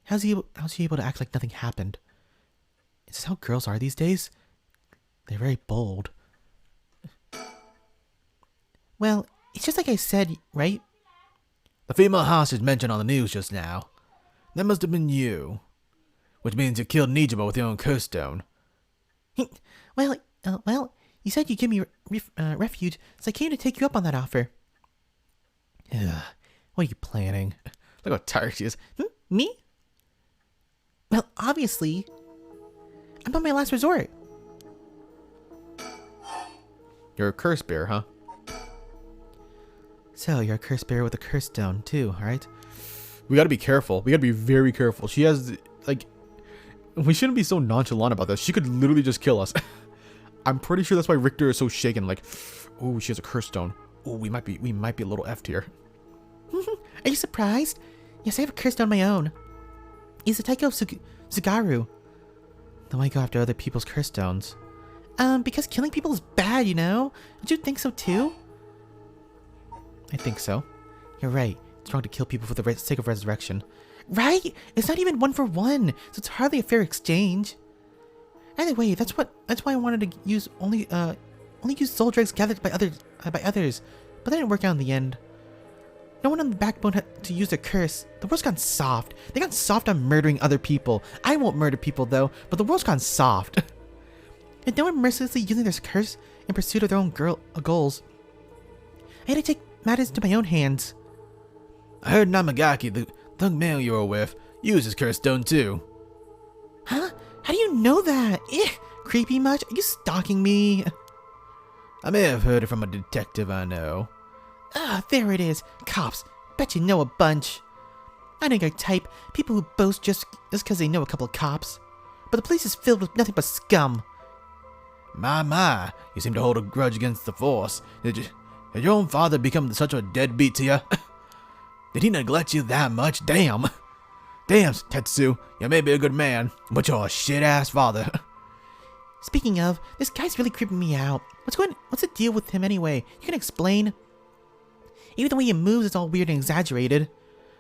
How's she able to act like nothing happened? Is this how girls are these days? They're very bold. Well, it's just like I said, right? The female hostage mentioned on the news just now. That must have been you. Which means you killed Nijima with your own curse stone. Well, you said you'd give me refuge, so I came to take you up on that offer. What are you planning? Look how tired she is. Me? Well, obviously. I'm on my last resort. You're a curse bear, huh? So, you're a curse bear with a curse stone, too, alright? We gotta be careful. We gotta be very careful. She has, like... We shouldn't be so nonchalant about this. She could literally just kill us. I'm pretty sure that's why Richter is so shaken. Like, oh, she has a curse stone. Oh, we might be a little effed here. Are you surprised? Yes, I have a curse stone of my own. It's the Taiko Sugaru. Then why go after other people's curse stones? Because killing people is bad, you know? Don't you think so too? I think so. You're right. It's wrong to kill people for the sake of resurrection. Right? It's not even 1 for 1, so it's hardly a fair exchange. Either way, that's why I wanted to use only use soul dregs gathered by others, but that didn't work out in the end. No one on the backbone had to use their curse. The world's gone soft. They got soft on murdering other people. I won't murder people though, but the world's gone soft. And no one mercilessly using their curse in pursuit of their own goals. I had to take matters into my own hands. I heard Namagaki, the young male you were with, used his curse stone too. Huh? How do you know that? Creepy much? Are you stalking me? I may have heard it from a detective I know. Ah, there it is. Cops. Bet you know a bunch. I know your type. People who boast just because they know a couple of cops. But the place is filled with nothing but scum. My, you seem to hold a grudge against the force. Did your own father become such a deadbeat to you? Did he neglect you that much? Damn, Tetsu, you may be a good man, but you're a shit-ass father. Speaking of, this guy's really creeping me out. What's the deal with him anyway? You can explain? Even the way he moves is all weird and exaggerated.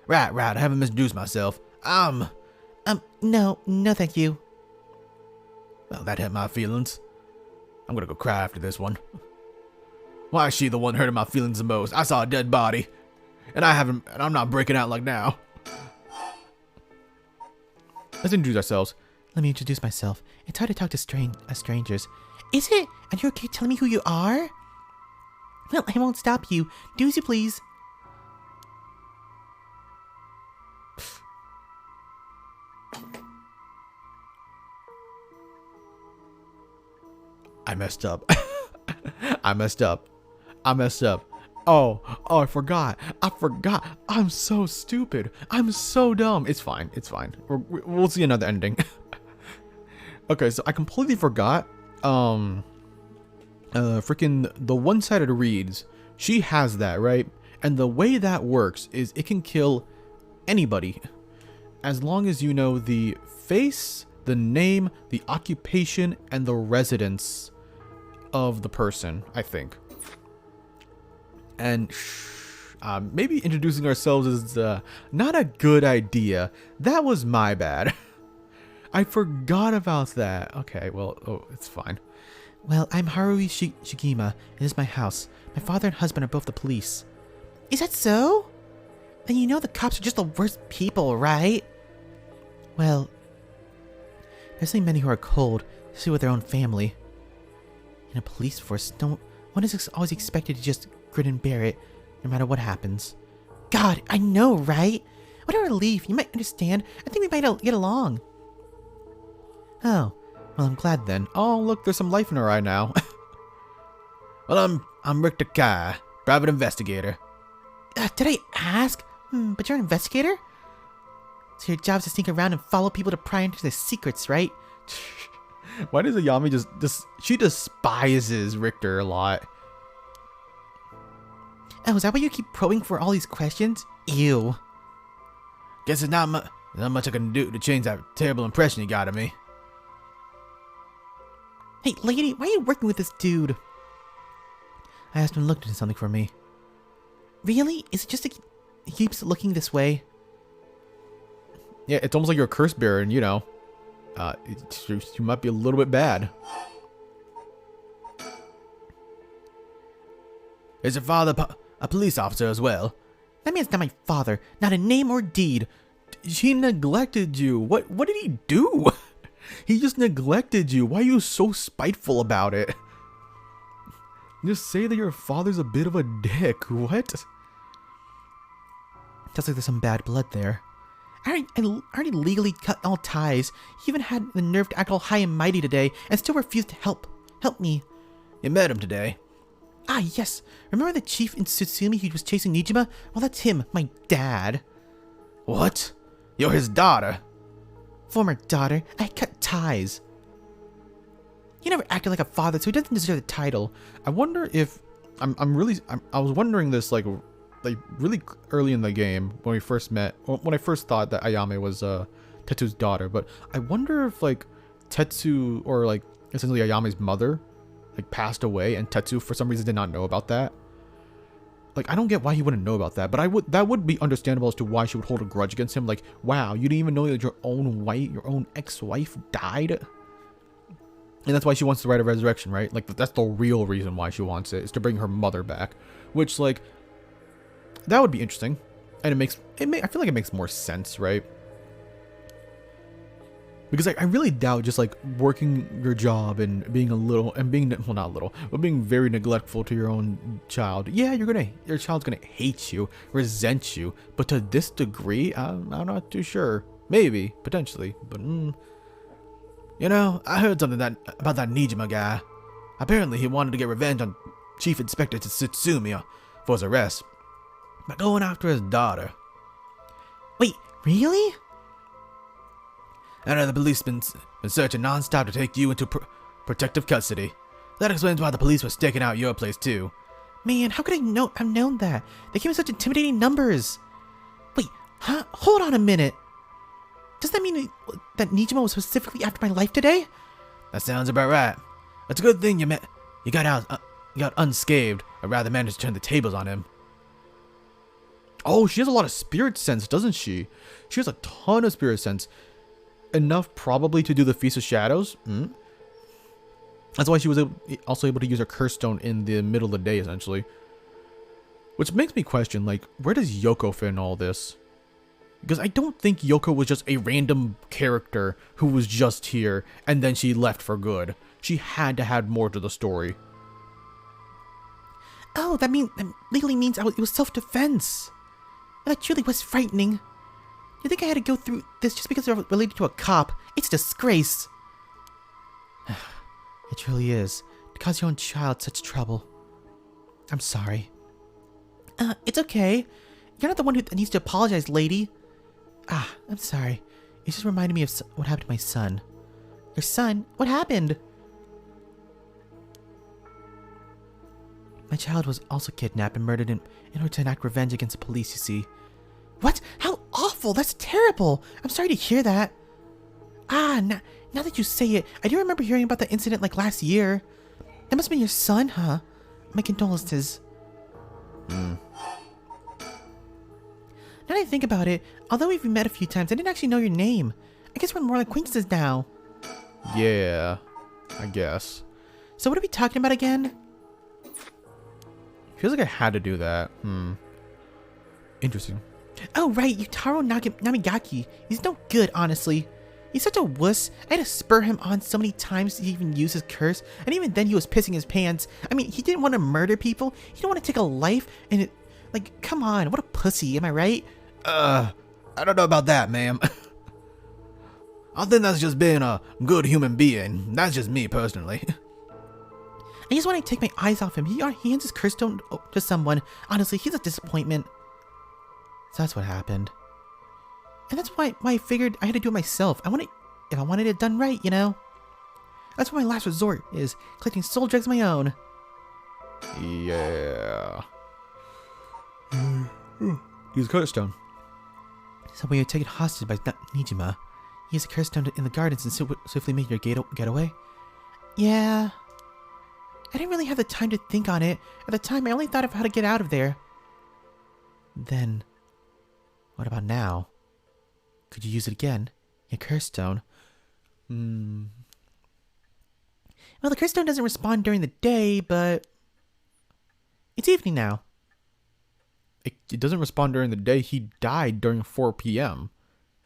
Right, I haven't introduced myself. No, thank you. Well, that hurt my feelings. I'm gonna go cry after this one. Why is she the one hurting my feelings the most? I saw a dead body. And I'm not breaking out like now. Let's introduce ourselves. Let me introduce myself. It's hard to talk to strangers. Is it? Are you okay telling me who you are? Well, I won't stop you. Do as you please. I messed up. I messed up. Oh, I forgot. I'm so stupid. I'm so dumb. It's fine. We'll see another ending. Okay, so I completely forgot. Freaking the one-sided reads. She has that, right? And the way that works is it can kill anybody. As long as you know the face, the name, the occupation, and the residence of the person, I think. And maybe introducing ourselves is not a good idea. That was my bad. I forgot about that. Okay, well, it's fine. Well, I'm Harui Shigima, and this is my house. My father and husband are both the police. Is that so? Then you know the cops are just the worst people, right? Well, there's so many who are cold, especially with their own family. In a police force, one is always expected to just grin and bear it, no matter what happens. God, I know, right? What a relief. You might understand. I think we might get along. Oh, well, I'm glad then. Oh, look, there's some life in her eye now. Well, I'm Rick Takai, private investigator. Did I ask? But you're an investigator? So your job's to sneak around and follow people to pry into their secrets, right? Why does Ayami just she despises Richter a lot? Oh, is that why you keep probing for all these questions? Ew. Guess there's not much I can do to change that terrible impression you got of me. Hey, lady, why are you working with this dude? I asked him to look into something for me. Really? Is it just that he keeps looking this way? Yeah, it's almost like you're a curse bearer, and you know, you might be a little bit bad. Is your father a police officer as well? That man's not my father, not a name or deed. He neglected you. What did he do? He just neglected you. Why are you so spiteful about it? Just say that your father's a bit of a dick. What? Sounds like there's some bad blood there. I already legally cut all ties. He even had the nerve to act all high and mighty today and still refused to help me. You met him today. Ah, yes. Remember the chief in Tsutsumi who was chasing Nijima? Well, that's him, my dad. What? You're his daughter. Former daughter. I cut ties. He never acted like a father, so he doesn't deserve the title. I wonder if I was wondering this like really early in the game when we first met, when I first thought that Ayame was Tetsu's daughter, but I wonder if like Tetsu, or like essentially Ayame's mother, like passed away and Tetsu for some reason did not know about that. Like, I don't get why he wouldn't know about that, but that would be understandable as to why she would hold a grudge against him. Like, wow, you didn't even know that your own ex-wife died? And that's why she wants the right of resurrection, right? Like, that's the real reason why she wants it, is to bring her mother back. Which, like, that would be interesting. And I feel like it makes more sense, right? Because like, I really doubt just like working your job and being well, not a little, but being very neglectful to your own child. Yeah, your child's gonna hate you, resent you, but to this degree, I'm not too sure. Maybe, potentially, but You know, I heard something about that Nijima guy. Apparently he wanted to get revenge on Chief Inspector Tsutsumi for his arrest by going after his daughter. Wait, really? I know the police been searching non-stop to take you into protective custody. That explains why the police were staking out your place too. Man, how could I've known that? They came in such intimidating numbers. Wait, huh? Hold on a minute. Does that mean that Nijima was specifically after my life today? That sounds about right. It's a good thing you got unscathed, or rather managed to turn the tables on him. oh, she has a lot of spirit sense, doesn't she? She has a ton of spirit sense. Enough probably to do the Feast of Shadows. That's why she was also able to use her curse stone in the middle of the day, essentially. Which makes me question, like, where does Yoko fit in all this? Because I don't think Yoko was just a random character who was just here and then she left for good. She had to have more to the story. Oh, that legally means it was self-defense. Well, that truly was frightening. You think I had to go through this just because they're related to a cop? It's a disgrace. It truly is. To cause your own child such trouble. I'm sorry. It's okay. You're not the one who needs to apologize, lady. I'm sorry. It just reminded me of what happened to my son. Your son? What happened? My child was also kidnapped and murdered in order to enact revenge against the police, you see. What? How awful! That's terrible! I'm sorry to hear that. Now that you say it, I do remember hearing about that incident like last year. That must have been your son, huh? My condolences. Now that I think about it, although we've met a few times, I didn't actually know your name. I guess we're more like acquaintances now. Yeah, I guess. So what are we talking about again? Feels like I had to do that. Interesting. Oh, right, Yutaro Namigaki. He's no good, honestly. He's such a wuss. I had to spur him on so many times to even use his curse, and even then he was pissing his pants. I mean, he didn't want to murder people. He didn't want to take a life, and like, come on, what a pussy, am I right? I don't know about that, ma'am. I think that's just being a good human being. That's just me, personally. I just want to take my eyes off him. He hands his curse stone to someone. Honestly, he's a disappointment. So that's what happened. And that's why I figured I had to do it myself. If I wanted it done right, you know? That's what my last resort is, collecting soul dregs of my own. Yeah. Use a curse stone. So when you're taken hostage by Nijima, he used a curse stone in the gardens and swiftly made your getaway? Yeah. I didn't really have the time to think on it. At the time, I only thought of how to get out of there. Then, what about now? Could you use it again? Your curse stone? Well, the curse stone doesn't respond during the day, but it's evening now. It doesn't respond during the day. He died during 4 p.m.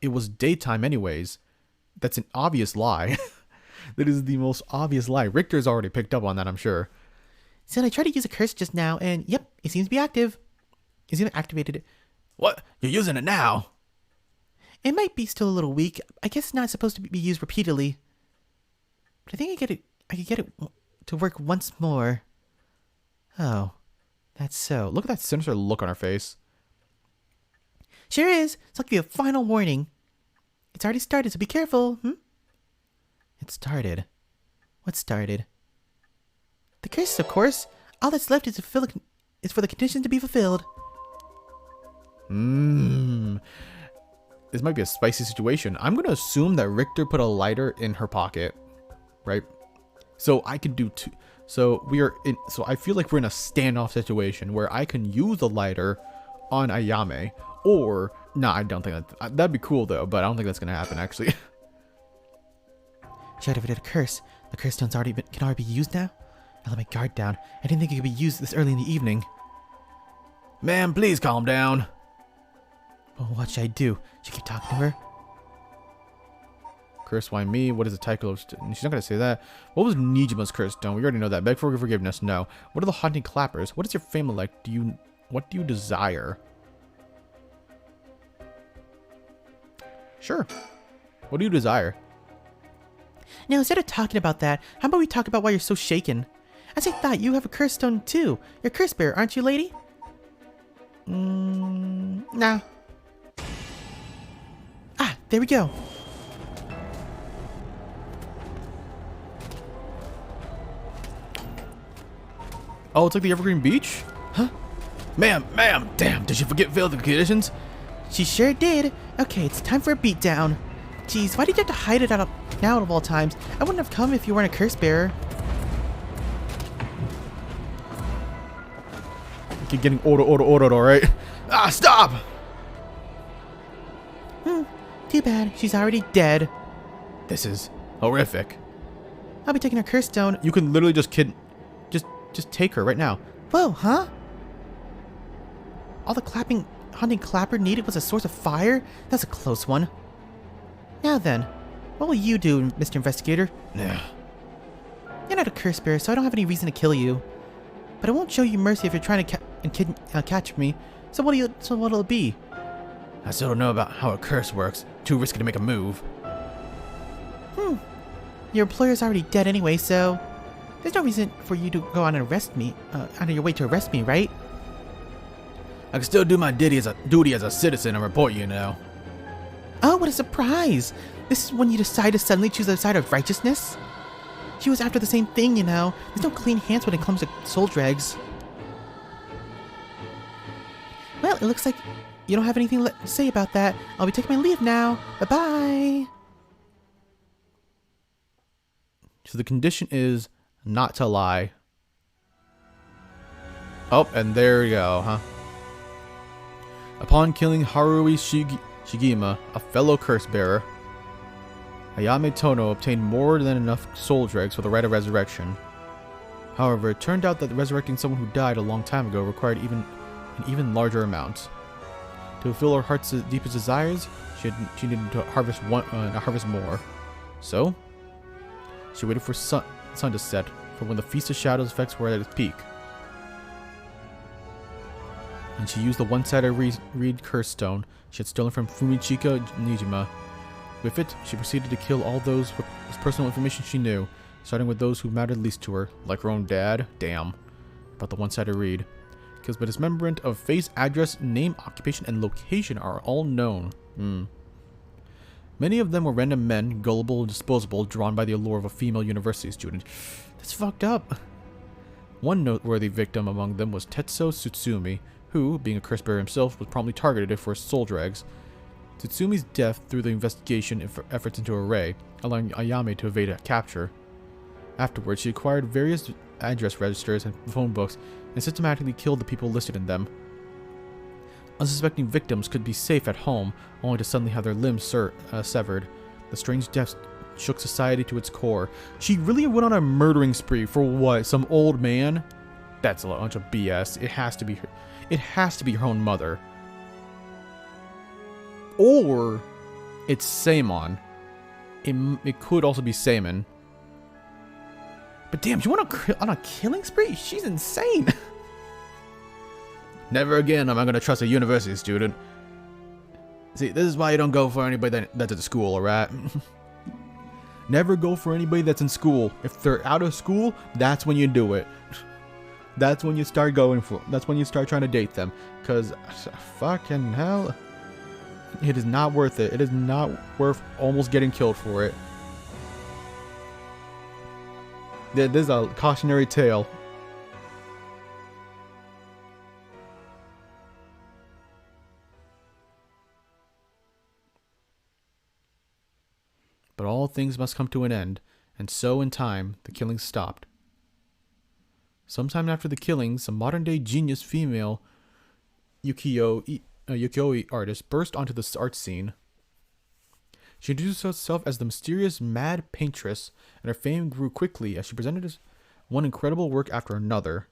It was daytime anyways. That's an obvious lie. That is the most obvious lie. Richter's already picked up on that, I'm sure. So I tried to use a curse just now, and yep, it seems to be active. It's even activated. What? You're using it now? It might be still a little weak. I guess it's not supposed to be used repeatedly. But I think I could get it to work once more. Oh, that's so. Look at that sinister look on her face. Sure is. So I'll give you a final warning. It's already started, so be careful. It started. What started? The curse, of course. All that's left is for the conditions to be fulfilled. This might be a spicy situation. I'm going to assume that Richter put a lighter in her pocket, right? So I could do two. So I feel like we're in a standoff situation where I can use the lighter on Ayame, or I don't think that'd be cool though, but I don't think that's going to happen actually. She activated a curse. The curse stones can already be used now? I let my guard down. I didn't think it could be used this early in the evening. Ma'am, please calm down. Well, what should I do? Should I keep talking to her? Curse, why me? What is the title of... She's not going to say that. What was Nijima's curse stone? We already know that. Beg for forgiveness? No. What are the haunting clappers? What is your family like? What do you desire? Sure. What do you desire? Now, instead of talking about that, how about we talk about why you're so shaken? As I thought, you have a curse stone too. You're a curse bearer, aren't you, lady? Nah. Ah, there we go. Oh, it's like the Evergreen Beach? Huh? Ma'am, damn, did you forget the conditions? She sure did. Okay, it's time for a beatdown. Jeez, why did you have to hide it now out of all times? I wouldn't have come if you weren't a curse bearer. Keep getting ordered, alright? Ah, stop! Too bad. She's already dead. This is horrific. I'll be taking her curse stone. You can literally just take her right now. Whoa, huh? All the haunting clapper needed was a source of fire? That's a close one. Now then, what will you do, Mr. Investigator? Yeah. You're not a curse bearer, so I don't have any reason to kill you. But I won't show you mercy if you're trying to catch me. So what'll it be? I still don't know about how a curse works. Too risky to make a move. Your employer's already dead anyway, so there's no reason for you to go on and arrest me, out of your way to arrest me, right? I can still do my duty as a citizen and report you now. Oh, what a surprise! This is when you decide to suddenly choose the side of righteousness? She was after the same thing, you know. There's no clean hands when it comes to soul dregs. Well, it looks like you don't have anything to say about that. I'll be taking my leave now. Bye-bye! So the condition is not to lie. Oh, and there you go, huh? Upon killing Harui Shigima, a fellow curse bearer, Ayame Tono obtained more than enough soul dregs for the right of resurrection. However, it turned out that resurrecting someone who died a long time ago required an even larger amount. To fulfill her heart's deepest desires, she needed to harvest more. So, she waited for sun to set, for when the Feast of Shadows effects were at its peak. And she used the one-sided reed curse stone she had stolen from Fumichika Nijima. With it, she proceeded to kill all those with personal information she knew, starting with those who mattered least to her, like her own dad. Damn. About the one-sided reed. Because but dismemberment of face, address, name, occupation, and location are all known. Many of them were random men, gullible and disposable, drawn by the allure of a female university student. That's fucked up. One noteworthy victim among them was Tetsuo Tsutsumi, who, being a curse bearer himself, was promptly targeted for his soul dregs. Tsutsumi's death threw the investigation efforts into array, allowing Ayame to evade capture. Afterwards, she acquired various address registers and phone books and systematically killed the people listed in them. Unsuspecting victims could be safe at home, only to suddenly have their limbs severed. The strange death shook society to its core. She really went on a murdering spree for what? Some old man? That's a bunch of BS. It has to be her. It has to be her own mother. Or it's Samon. It could also be Samon. But damn, you went on a killing spree? She's insane. Never again am I going to trust a university student. See, this is why you don't go for anybody that's at school, alright? Never go for anybody that's in school. If they're out of school, that's when you do it. That's when you start going for. That's when you start trying to date them. Cause fucking hell. It is not worth it. It is not worth almost getting killed for it. This is a cautionary tale. But all things must come to an end, and so in time the killings stopped. Sometime after the killings, a modern-day genius female ukiyo-e artist burst onto the art scene. She introduced herself as the mysterious Mad Paintress, and her fame grew quickly as she presented us one incredible work after another.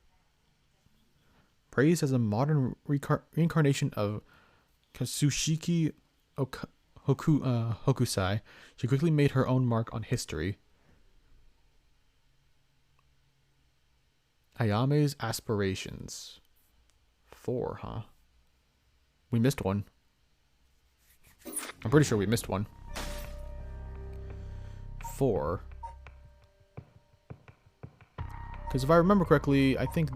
Praised as a modern reincarnation of Kazushiki Hokusai, she quickly made her own mark on history. Ayame's Aspirations. 4, huh? We missed one. I'm pretty sure we missed one. 4. Because if I remember correctly, I think...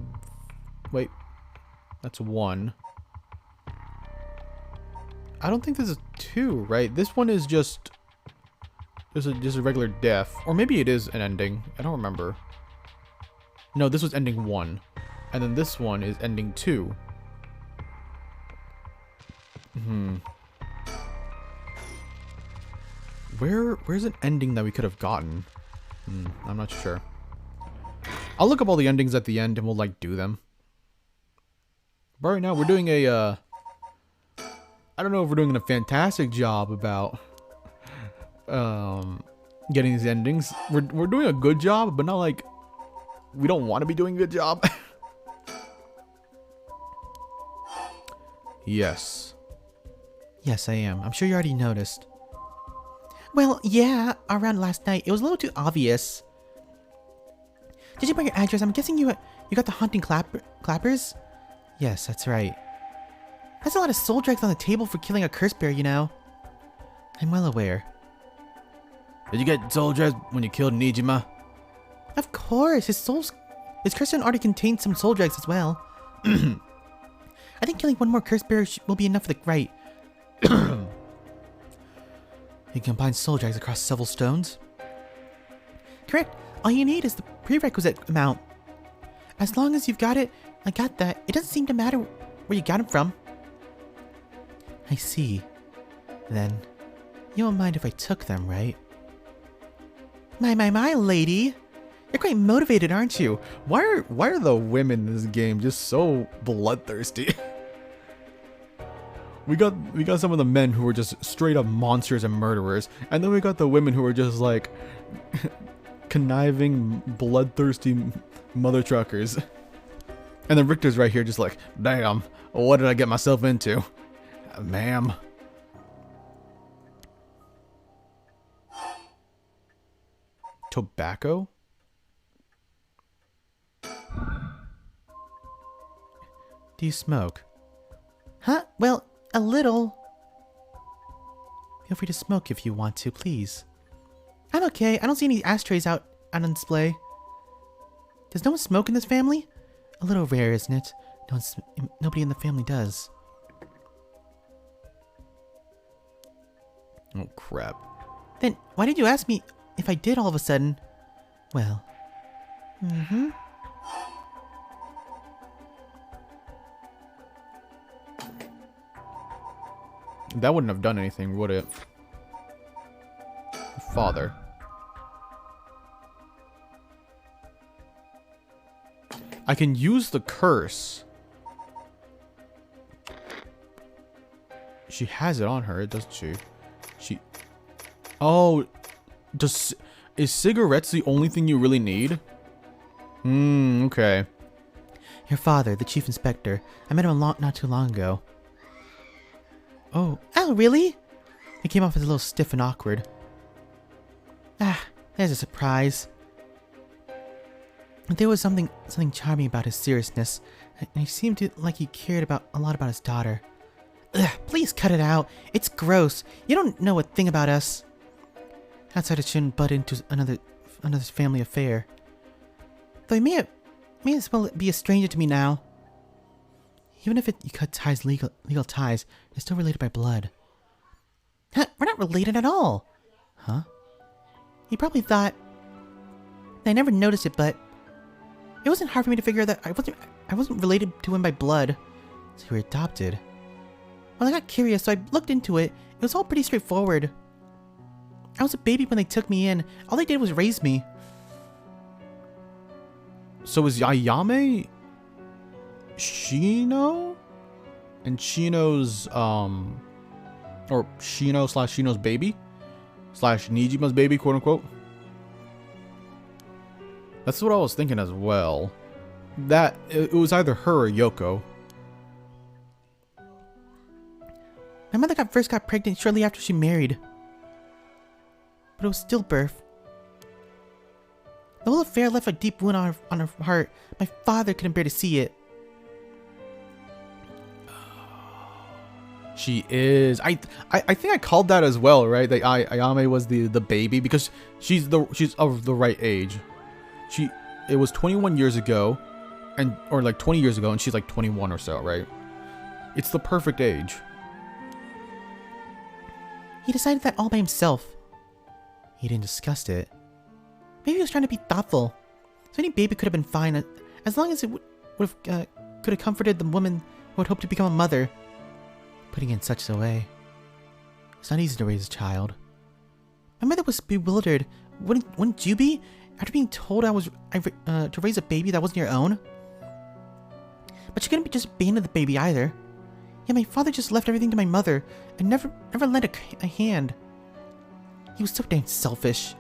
Wait. That's 1. I don't think this is 2, right? This one is just... just a regular death. Or maybe it is an ending. I don't remember. No, this was ending 1. And then this one is ending 2. Where's an ending that we could have gotten? I'm not sure. I'll look up all the endings at the end and we'll like do them. But right now we're doing a I don't know if we're doing a fantastic job about getting these endings. We're doing a good job, but not like we don't want to be doing a good job. Yes. Yes, I am. I'm sure you already noticed. Well, yeah, around last night, it was a little too obvious. Did you bring your address? I'm guessing you got the haunting clappers? Yes, that's right. That's a lot of soul dregs on the table for killing a curse bear, you know. I'm well aware. Did you get soul dregs when you killed Nijima? Of course, his curse already contains some soul dregs as well. I think killing one more curse bear will be enough for the right. You can combine soul drags across several stones. Correct. All you need is the prerequisite amount. As long as you've got it, I got that. It doesn't seem to matter where you got it from. I see. Then, you won't mind if I took them, right? My, lady. You're quite motivated, aren't you? Why are the women in this game just so bloodthirsty? We got some of the men who were just straight up monsters and murderers, and then we got the women who were just like conniving, bloodthirsty mother truckers. And then Richter's right here just like, damn, what did I get myself into? Ma'am. Tobacco? Do you smoke? Huh? Well, a little. Feel free to smoke if you want to, please. I'm okay. I don't see any ashtrays out on display. Does no one smoke in this family? A little rare, isn't it? Nobody in the family does. Oh, crap. Then why did you ask me if I did all of a sudden? Well, That wouldn't have done anything, would it? Father. I can use the curse. She has it on her, doesn't she? Oh, is cigarettes the only thing you really need? Okay. Your father, the chief inspector. I met him not too long ago. Oh, really? He came off as a little stiff and awkward. There's a surprise. There was something charming about his seriousness, and he seemed like he cared a lot about his daughter. Please cut it out. It's gross. You don't know a thing about us. Outsiders shouldn't butt into another's family affair. Though he may as well be a stranger to me now. Even if you cut ties, legal ties, they're still related by blood. We're not related at all. Huh? He probably thought I never noticed it, but it wasn't hard for me to figure that I wasn't related to him by blood. So we were adopted. Well, I got curious, so I looked into it. It was all pretty straightforward. I was a baby when they took me in. All they did was raise me. So is Ayame Shino? And Shino's, or Shino / Shino's baby? / Nijima's baby, quote unquote? That's what I was thinking as well. That, it was either her or Yoko. My mother first got pregnant shortly after she married. But it was stillbirth. The whole affair left a deep wound on her heart. My father couldn't bear to see it. She is. I think I called that as well, right? That Ayame was the baby because she's of the right age. It was 21 years ago, or like 20 years ago, and she's like 21 or so, right? It's the perfect age. He decided that all by himself. He didn't discuss it. Maybe he was trying to be thoughtful. So any baby could have been fine, as long as it could have comforted the woman who had hoped to become a mother. Putting it in such a way. It's not easy to raise a child. My mother was bewildered. Wouldn't you be? After being told to raise a baby that wasn't your own? But she couldn't just abandon the baby either. Yeah, my father just left everything to my mother and never lent a hand. He was so damn selfish.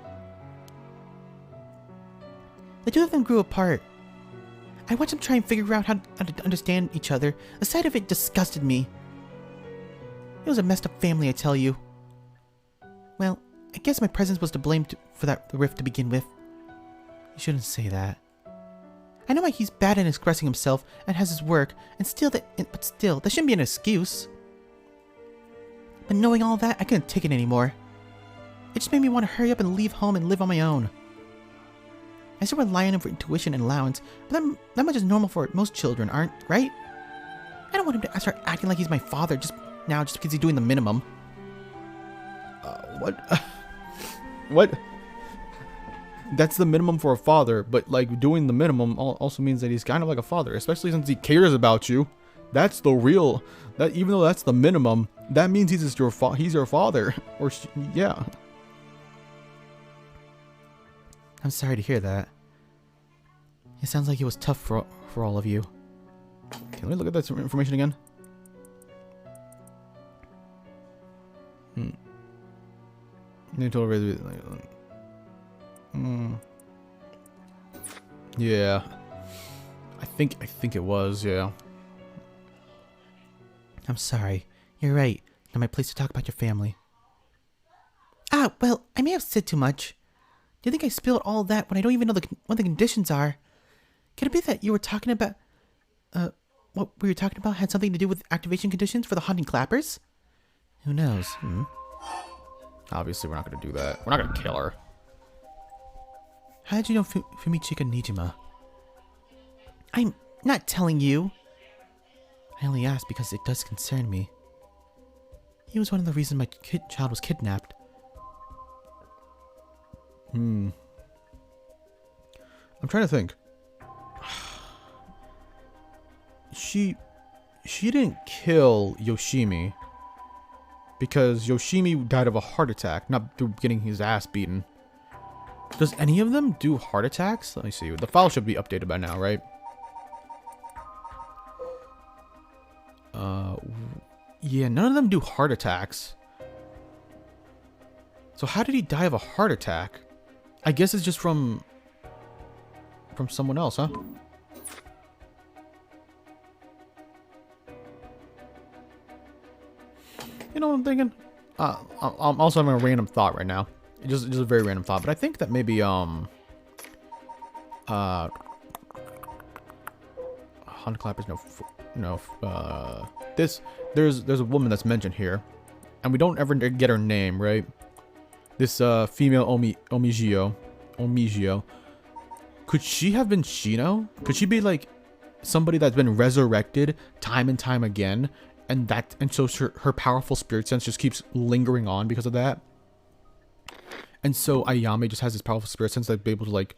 The two of them grew apart. I watched them try and figure out how to understand each other. The sight of it disgusted me. It was a messed up family, I tell you. Well, I guess my presence was to blame for that rift to begin with. You shouldn't say that. I know why he's bad at expressing himself and has his work, but still, that shouldn't be an excuse. But knowing all that, I couldn't take it anymore. It just made me want to hurry up and leave home and live on my own. I still rely on him for intuition and allowance, but that much is normal for most children, right? I don't want him to start acting like he's my father just because he's doing the minimum. What? What? That's the minimum for a father, but like doing the minimum also means that he's kind of like a father, especially since he cares about you. That's the real. That even though that's the minimum, that means he's your father, or yeah. I'm sorry to hear that. It sounds like it was tough for all of you. Can we look at that information again? Yeah. I think it was, yeah. I'm sorry. You're right. Not my place to talk about your family. Well, I may have said too much. Do you think I spilled all that when I don't even know what the conditions are? Could it be that you were talking about... what we were talking about had something to do with activation conditions for the haunting clappers? Who knows? Obviously, we're not going to do that. We're not going to kill her. How did you know Fumichika Nijima? I'm not telling you. I only asked because it does concern me. He was one of the reasons my child was kidnapped. I'm trying to think. She didn't kill Yoshimi because Yoshimi died of a heart attack, not through getting his ass beaten. Does any of them do heart attacks? Let me see. The file should be updated by now, right? Yeah, none of them do heart attacks. So how did he die of a heart attack? I guess it's just from someone else, huh? You know what I'm thinking? I'm also having a random thought right now. Just a very random thought, but I think that maybe Hunt Clappers, there's a woman that's mentioned here, and we don't ever get her name, right? This female Omigio. Could she have been Shino? Could she be like somebody that's been resurrected time and time again and so her powerful spirit sense just keeps lingering on because of that. And so Ayame just has this powerful spirit sense that be able to like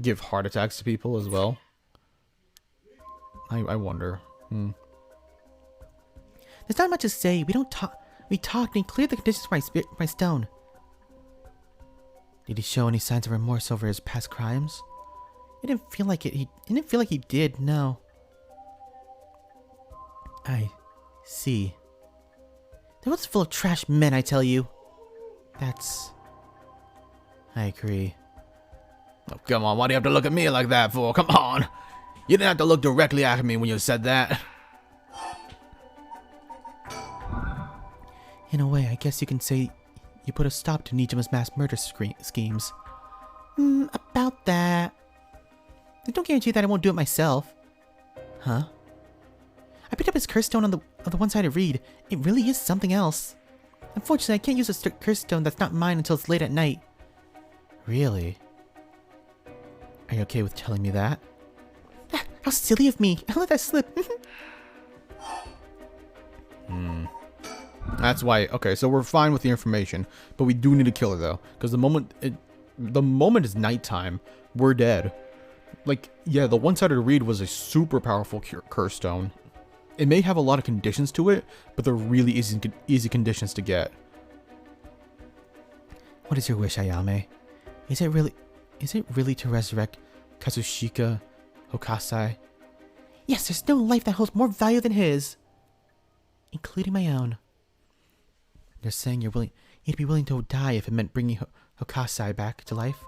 give heart attacks to people as well. I wonder. There's not much to say. We talked and he cleared the conditions for my stone. Did he show any signs of remorse over his past crimes? It didn't feel like it. He didn't feel like he did. No. I see. The world's full of trash men, I tell you. I agree. Oh, come on, why do you have to look at me like that for? Come on. You didn't have to look directly at me when you said that. In a way, I guess you can say you put a stop to Nijima's mass murder schemes. About that. I don't guarantee that I won't do it myself. Huh? I picked up his curse stone on the one-sided reed. It really is something else. Unfortunately, I can't use a curse stone that's not mine until it's late at night. Really? Are you okay with telling me that? How silly of me! I let that slip. That's why. Okay, so we're fine with the information, but we do need to kill her though, because the moment it's nighttime, we're dead. Like, yeah, the one-sided reed was a super powerful curse stone. It may have a lot of conditions to it, but they're really easy conditions to get. What is your wish, Ayame? Is it really to resurrect Kazushika Hokasai? Yes, there's no life that holds more value than his. Including my own. You're saying you'd be willing to die if it meant bringing Hokasai back to life?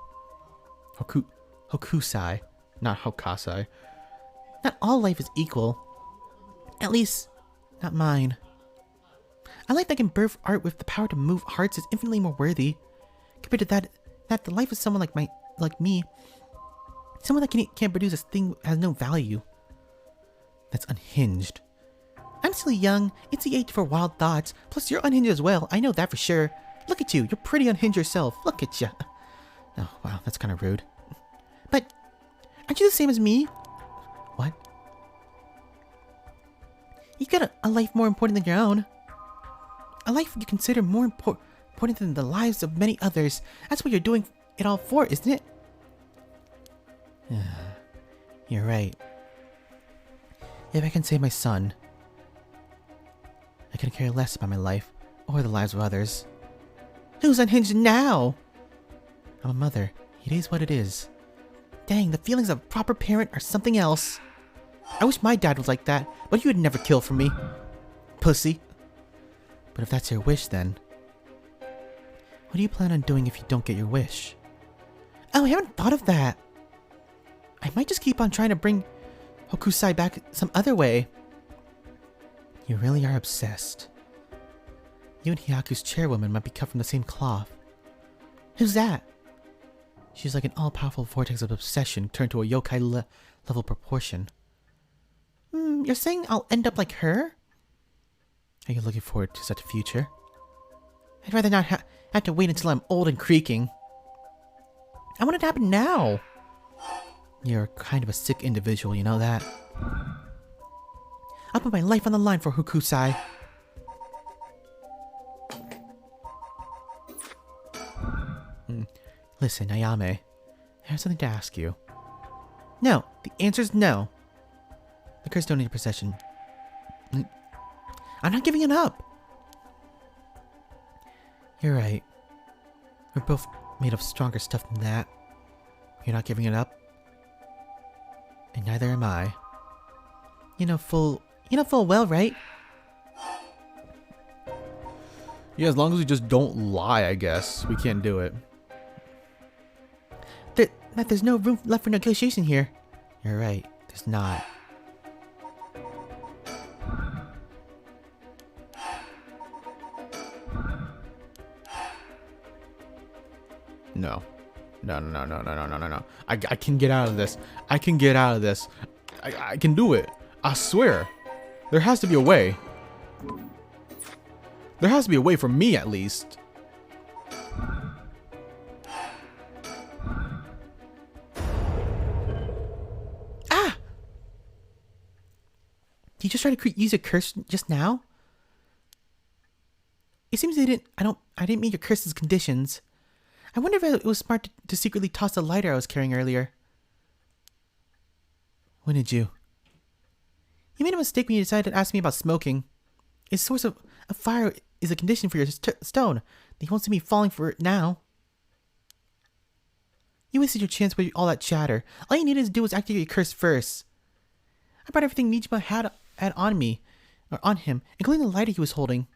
Hokusai, not Hokasai. Not all life is equal. At least, not mine. A life that can birth art with the power to move hearts is infinitely more worthy. Compared to that the life of someone like me, someone that can't produce a thing has no value. That's unhinged. I'm still young. It's the age for wild thoughts. Plus, you're unhinged as well. I know that for sure. Look at you. You're pretty unhinged yourself. Look at you. Oh, wow. That's kind of rude. But, aren't you the same as me? What? You've got a life more important than your own. A life you consider more important than the lives of many others. That's what you're doing it all for, isn't it? You're right. If I can save my son, I can care less about my life or the lives of others. Who's unhinged now? I'm a mother. It is what it is. Dang, the feelings of a proper parent are something else. I wish my dad was like that, but he would never kill for me. Pussy. But if that's your wish, then what do you plan on doing if you don't get your wish? Oh, I haven't thought of that. I might just keep on trying to bring Hokusai back some other way. You really are obsessed. You and Hyaku's chairwoman might be cut from the same cloth. Who's that? She's like an all-powerful vortex of obsession turned to a yokai level proportion. You're saying I'll end up like her? Are you looking forward to such a future? I'd rather not have to wait until I'm old and creaking. I want it to happen now. You're kind of a sick individual, you know that? I'll put my life on the line for Hokusai. Listen, Ayame, I have something to ask you. No, the answer's no. The curse don't need possession. I'm not giving it up. You're right. We're both made of stronger stuff than that. You're not giving it up? And neither am I. You know full well, right? Yeah, as long as we just don't lie, I guess. We can't do it. Matt, there's no room left for negotiation here. You're right. There's not. No. I can get out of this. I can get out of this. I can do it. I swear. There has to be a way. There has to be a way for me, at least. you just try to use a curse just now? It seems I didn't meet your curse's conditions. I wonder if it was smart to secretly toss the lighter I was carrying earlier. When did you? You made a mistake when you decided to ask me about smoking. A source of fire is a condition for your stone. You won't see me falling for it now. You wasted your chance with all that chatter. All you needed to do was activate your curse first. I brought everything Nijima had on me, or on him, including the lighter he was holding.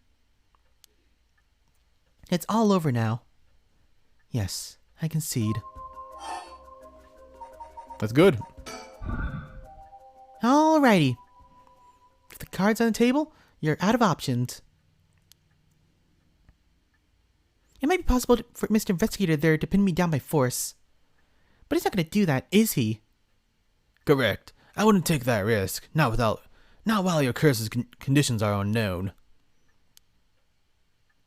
It's all over now. Yes, I concede. That's good. Alrighty. With the cards on the table, you're out of options. It might be possible for Mr. Investigator there to pin me down by force. But he's not going to do that, is he? Correct. I wouldn't take that risk. Not while your curse's conditions are unknown.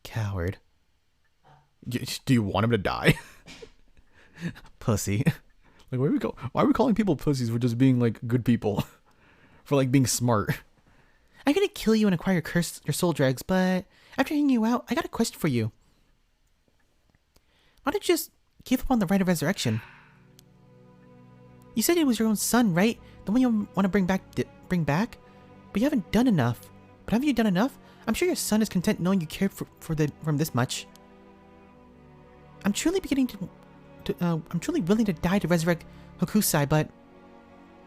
Coward. Do you want him to die? Pussy. Like, why are we calling people pussies for just being, like, good people? For, like, being smart. I'm going to kill you and acquire your soul dregs, but after hearing you out, I got a question for you. Why don't you just give up on the right of resurrection? You said it was your own son, right? The one you want to bring back? But you haven't done enough. But haven't you done enough? I'm sure your son is content knowing you cared for him this much. I'm truly I'm truly willing to die to resurrect Hokusai, but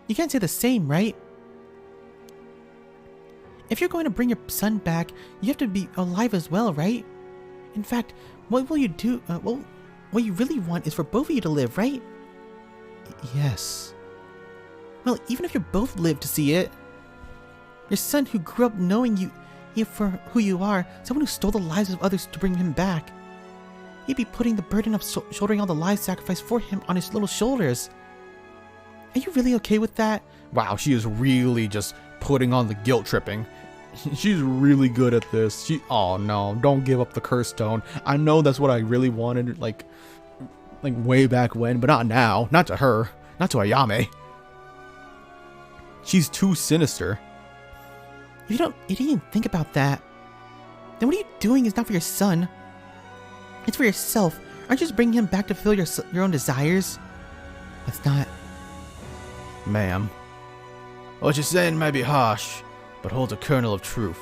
you can't say the same, right? If you're going to bring your son back, you have to be alive as well, right? In fact, what will you do? What you really want is for both of you to live, right? Yes. Well, even if you both live to see it, your son who grew up knowing you for who you are, someone who stole the lives of others to bring him back, he'd be putting the burden of shouldering all the lives sacrificed for him on his little shoulders. Are you really okay with that? Wow, she is really just putting on the guilt tripping. She's really good at this. Oh no, don't give up the curse stone. I know that's what I really wanted, like way back when, but not now. Not to her. Not to Ayame. She's too sinister. You didn't even think about that. Then what are you doing is not for your son. It's for yourself. Aren't you just bringing him back to fulfill your own desires? That's not... Ma'am, what you're saying might be harsh, but holds a kernel of truth.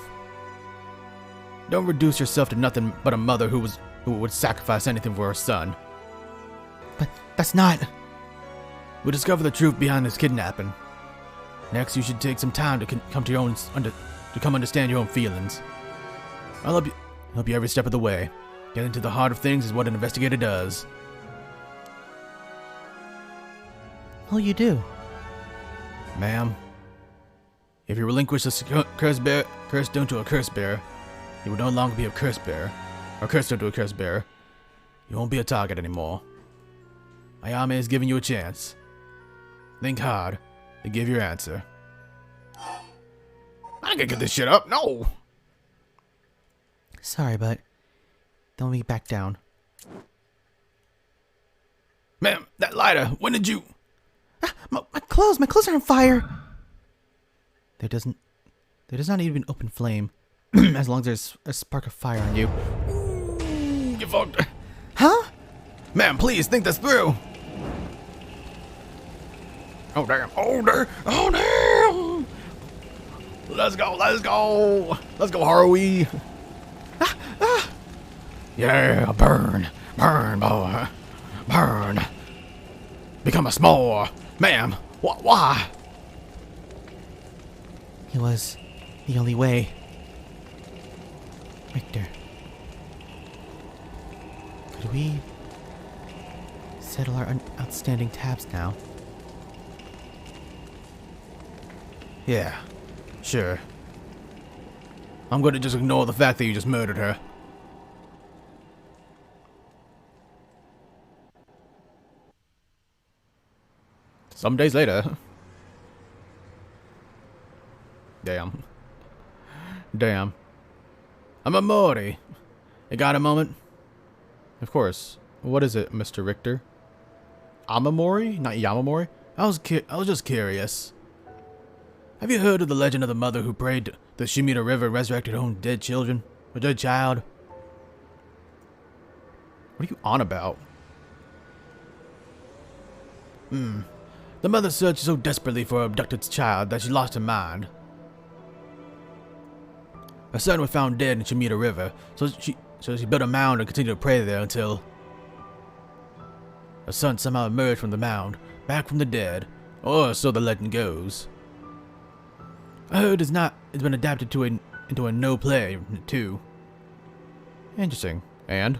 Don't reduce yourself to nothing but a mother who would sacrifice anything for her son. But that's not... We'll discover the truth behind this kidnapping. Next, you should take some time to come to your own understand your own feelings. I'll help you every step of the way. Getting to the heart of things is what an investigator does. Oh, you do? Ma'am, if you relinquish the curse stone to a curse bearer, you will no longer be a curse bearer, or curse stone to a curse bearer. You won't be a target anymore. Ayame is giving you a chance. Think hard, and give your answer. I can't get this shit up, no! Sorry, but don't let me back down. Ma'am, that lighter, when did you... My clothes are on fire! There does not need to be an open flame, as long as there's a spark of fire on you. Ooh, you fucked. Huh? Ma'am, please think this through. Oh damn! Oh damn! Oh damn! Let's go! Haruhi! Yeah, burn, boy, burn. Become a s'more, ma'am. Why? It was the only way. Victor, could we settle our outstanding tabs now? Yeah, sure. I'm going to just ignore the fact that you just murdered her. Some days later. Damn. I'm a Mori. You got a moment? Of course. What is it, Mr. Richter? Amamori? Not Yamamori? I was just curious. Have you heard of the legend of the mother who prayed to the Shimita River and resurrected her own dead children? Or dead child? What are you on about? The mother searched so desperately for her abducted child that she lost her mind. Her son was found dead in Shimita River, so she built a mound and continued to pray there until her son somehow emerged from the mound, back from the dead, or so the legend goes. I heard it's been adapted into a no play too. Interesting. And?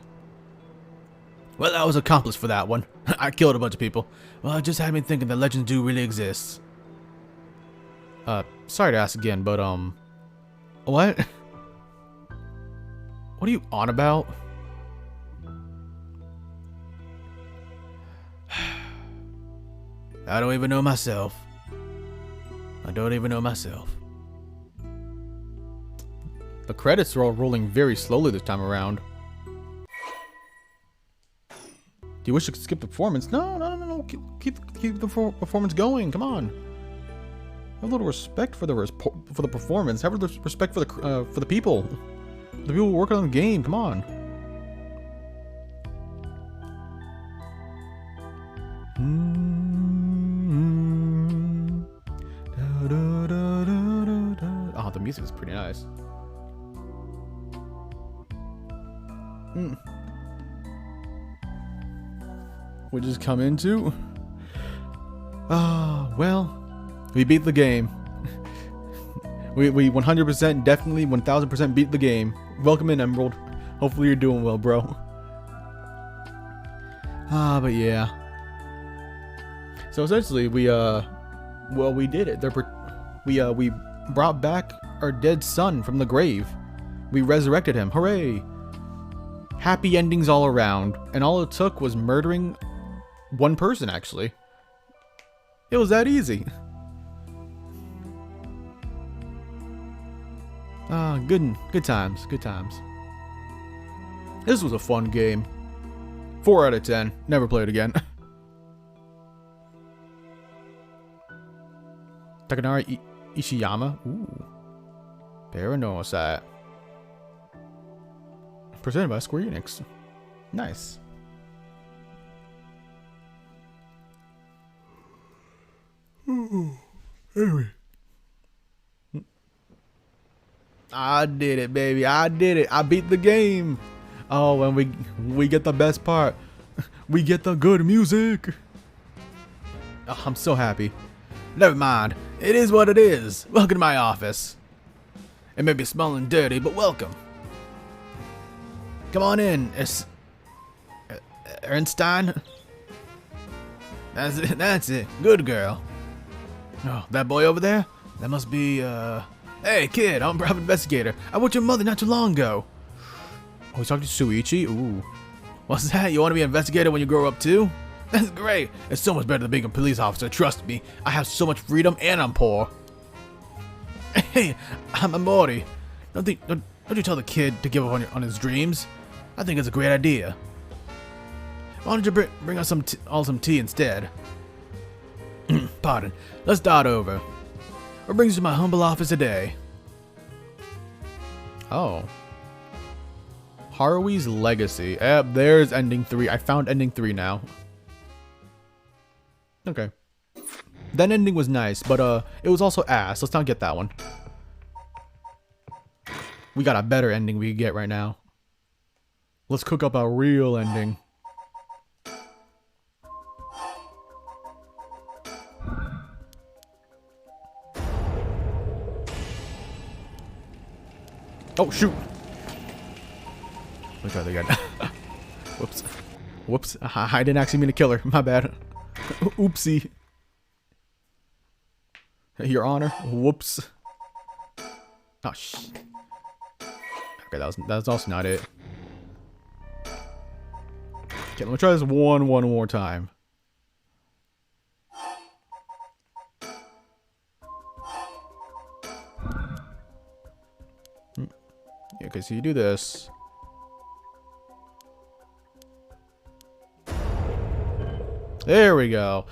Well, I was accomplished for that one. I killed a bunch of people. Well, it just had me thinking that legends do really exist. Sorry to ask again, but, what? What are you on about? I don't even know myself. The credits are all rolling very slowly this time around. Do you wish to skip the performance? No. Keep the performance going. Come on. Have a little respect for the performance. Have a little respect for the people. The people working on the game. Come on. Oh, the music is pretty nice. We just come into. Well, we beat the game. we 100% definitely 1000% beat the game. Welcome in, Emerald. Hopefully you're doing well, bro. But yeah. So essentially we did it. We brought back our dead son from the grave. We resurrected him. Hooray! Happy endings all around. And all it took was murdering one person, actually. It was that easy. Good times. This was a fun game. 4 out of 10. Never play it again. Takanari Ishiyama. Ooh. Paranormasight. Presented by Square Enix. Nice. Anyway. I did it, baby. I did it. I beat the game. Oh, and we get the best part. We get the good music. Oh, I'm so happy. Never mind. It is what it is. Welcome to my office. It may be smelling dirty, but welcome. Come on in, Ernstein. That's it. Good girl. Oh, that boy over there? That must be, Hey, kid, I'm a private investigator. I watched your mother not too long ago. Oh, he's talking to Suichi? Ooh. What's that? You want to be an investigator when you grow up, too? That's great. It's so much better than being a police officer. Trust me. I have so much freedom, and I'm poor. Hey, I'm Amori. Don't you tell the kid to give up on his dreams. I think it's a great idea. Why don't you bring us some tea instead? Pardon. Let's start over. What brings you to my humble office today? Oh. Harui's Legacy. Yep, there's ending 3. I found ending 3 now. Okay. That ending was nice, but it was also ass. Let's not get that one. We got a better ending we could get right now. Let's cook up a real ending. Oh, shoot. Let's try that again. Whoops. Whoops. I didn't actually mean to kill her. My bad. Oopsie. Your Honor. Whoops. Oh, okay, that was also not it. Okay, let me try this one more time. Okay, so you do this. There we go.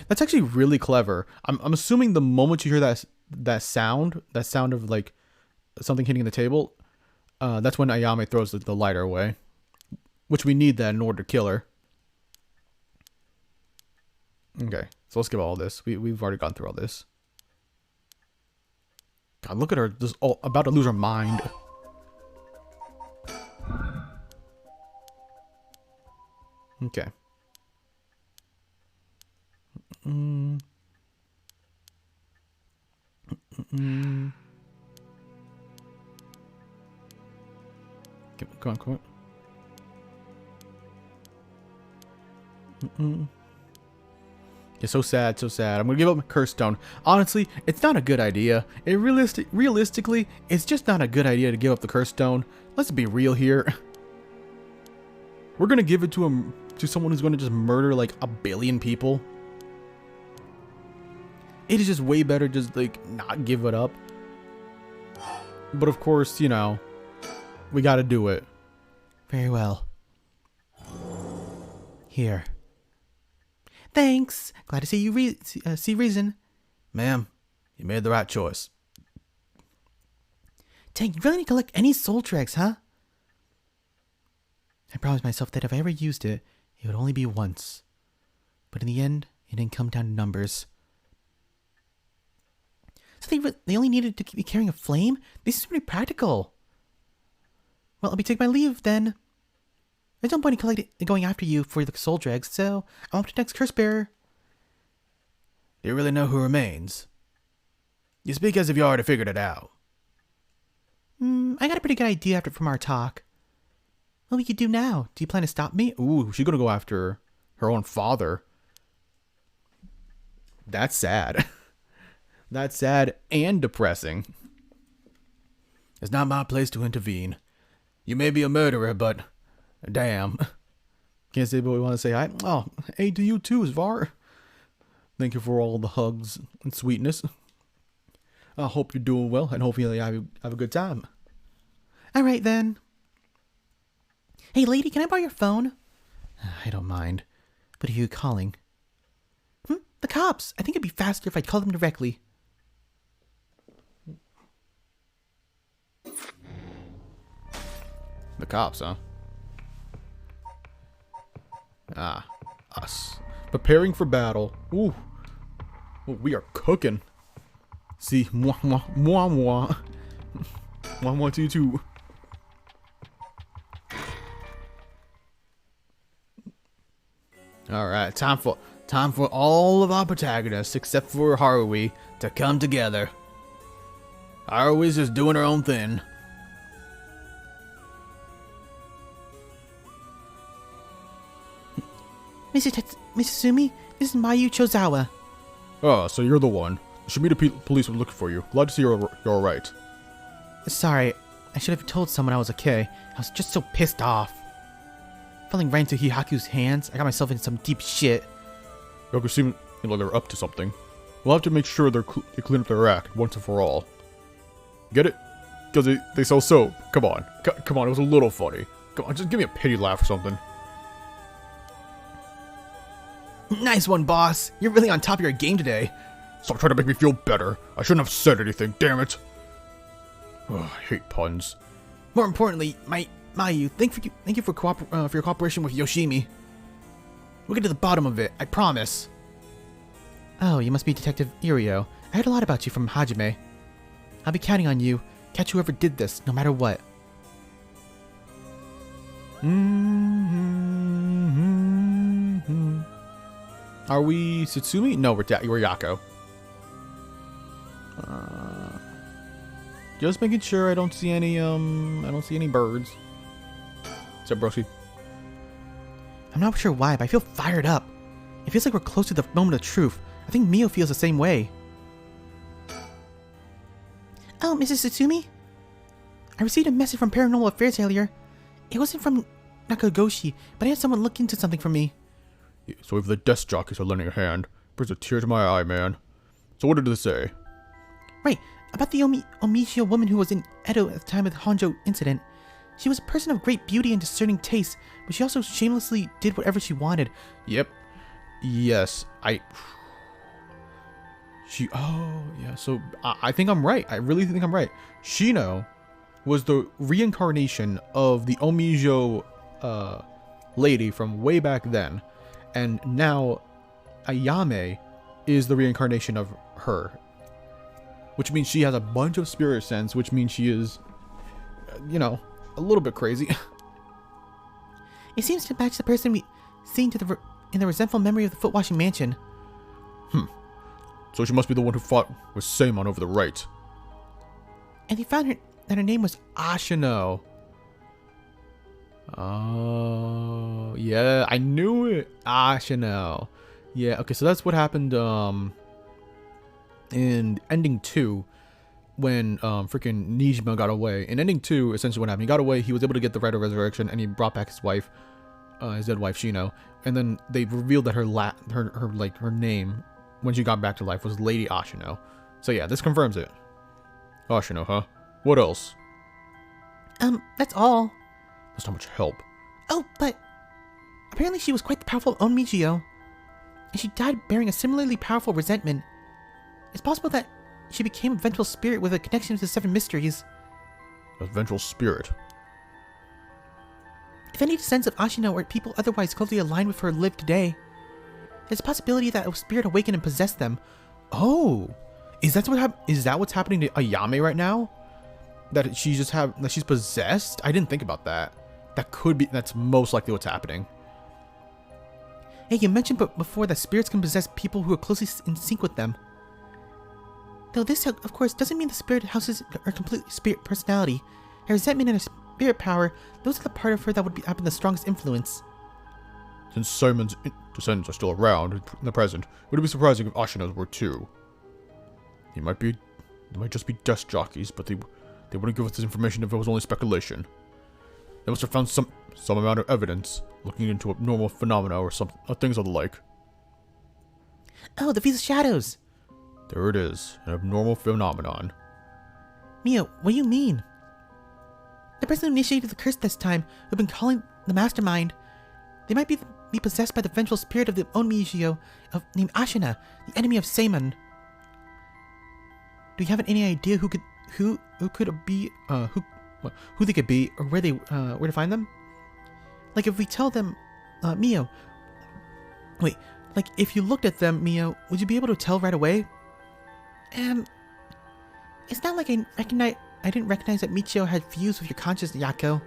That's actually really clever. I'm assuming the moment you hear that sound of like something hitting the table, that's when Ayame throws the lighter away, which we need that in order to kill her. Okay, so let's give all this. We've already gone through all this. God, look at her, just about to lose her mind. Okay. Come on. It's so sad, so sad. I'm gonna give up my curse stone. Honestly, it's not a good idea. Realistically, it's just not a good idea to give up the curse stone. Let's be real here. We're gonna give it to someone who's gonna just murder like a billion people. It is just way better just like not give it up. But of course, you know, we gotta do it. Very well. Here. Thanks. Glad to see you see reason. Ma'am, you made the right choice. Dang, you really didn't collect any soul dregs, huh? I promised myself that if I ever used it, it would only be once. But in the end, it didn't come down to numbers. So they only needed to be carrying a flame? This is pretty practical. Well, I'll be taking my leave then. There's no point in going after you for the soul dregs, so I'm up to next curse bearer. Do you really know who remains? You speak as if you already figured it out. I got a pretty good idea from our talk. What we could do now? Do you plan to stop me? Ooh, she's gonna go after her own father. That's sad. That's sad and depressing. It's not my place to intervene. You may be a murderer, but damn. Can't say what we want to say. Oh, hey to you too, Svar. Thank you for all the hugs and sweetness. I hope you're doing well and hopefully you have a good time. Alright then. Hey lady, can I borrow your phone? I don't mind. But who are you calling? The cops. I think it'd be faster if I called them directly. The cops, huh? Ah, us. Preparing for battle. Ooh. Oh, we are cooking. See, moi, moi, moi, moi. Moi, moi, two, two. Alright, time for all of our protagonists, except for Harui, to come together. Harui's just doing her own thing. Mrs. Sumi, this is Mayu Chozawa. Oh, so you're the one. Shimida police were looking for you. Glad to see you're alright. Sorry, I should have told someone I was okay. I was just so pissed off. Falling right into Hihaku's hands, I got myself in some deep shit. Yoku seem like they're up to something. We'll have to make sure they clean up their act once and for all. Get it? Because they sell soap. Come on. Come on, it was a little funny. Come on, just give me a pity laugh or something. Nice one, boss. You're really on top of your game today. Stop trying to make me feel better. I shouldn't have said anything, damn it. Ugh, I hate puns. More importantly, Mayu, thank you for your cooperation with Yoshimi. We'll get to the bottom of it, I promise. Oh, you must be Detective Irio. I heard a lot about you from Hajime. I'll be counting on you. Catch whoever did this, no matter what. Are we Satsumi? No, we're Yako. Just making sure I don't see any birds. What's up, broski? I'm not sure why, but I feel fired up. It feels like we're close to the moment of truth. I think Mio feels the same way. Oh, Mrs. Satsumi? I received a message from Paranormal Affairs earlier. It wasn't from Nakagoshi, but I had someone look into something for me. Yeah, so if the desk jockeys are lending a hand, brings a tear to my eye, man. So what did it say? Right, about the Omishio woman who was in Edo at the time of the Honjo incident. She was a person of great beauty and discerning taste, but she also shamelessly did whatever she wanted. Yep. Yes, Oh, yeah. So I think I'm right. I really think I'm right. Shino was the reincarnation of the Omijo lady from way back then. And now Ayame is the reincarnation of her. Which means she has a bunch of spirit sense, which means she is, you know, a little bit crazy. It seems to match the person we seen in the resentful memory of the foot washing mansion. So she must be the one who fought with Seimon over the right. And they found that her name was Ashino. Oh, yeah, I knew it. Ashino. Yeah, okay, so that's what happened in ending 2 when freaking Nijima got away. In ending 2, essentially what happened, he got away, he was able to get the right of resurrection, and he brought back his wife, his dead wife Shino, and then they revealed that her name when she got back to life was Lady Ashino. So yeah, this confirms it. Ashino, huh? What else? That's all. That's not much help. Oh, but apparently she was quite the powerful Onmijio, and she died bearing a similarly powerful resentment. It's possible that she became a vengeful spirit with a connection to the Seven Mysteries. A vengeful spirit? If any descendants of Ashino or people otherwise closely aligned with her live today, there's a possibility that a spirit awakened and possessed them. Oh, is that what's happening to Ayame right now? That she's possessed? I didn't think about that. That's most likely what's happening. Hey, you mentioned before that spirits can possess people who are closely in sync with them. Though this, of course, doesn't mean the spirit houses her complete spirit personality. Her resentment and her spirit power, those are the part of her that would have been the strongest influence. Since Simon's descendants are still around in the present, would it be surprising if Ashino's were too? They might just be dust jockeys, but they wouldn't give us this information if it was only speculation. They must have found some amount of evidence looking into abnormal phenomena or things of the like. Oh, the Visa Shadows! There it is, an abnormal phenomenon. Mio, what do you mean? The person who initiated the curse this time, who've been calling the mastermind, they might be possessed by the vengeful spirit of the Onmijio named Ashina, the enemy of Seimon. Do you have any idea who they could be, or where to find them? Like if we tell them, Mio. Wait, like if you looked at them, Mio, would you be able to tell right away? It's not like I didn't recognize that Michio had fused with your conscious, Yako.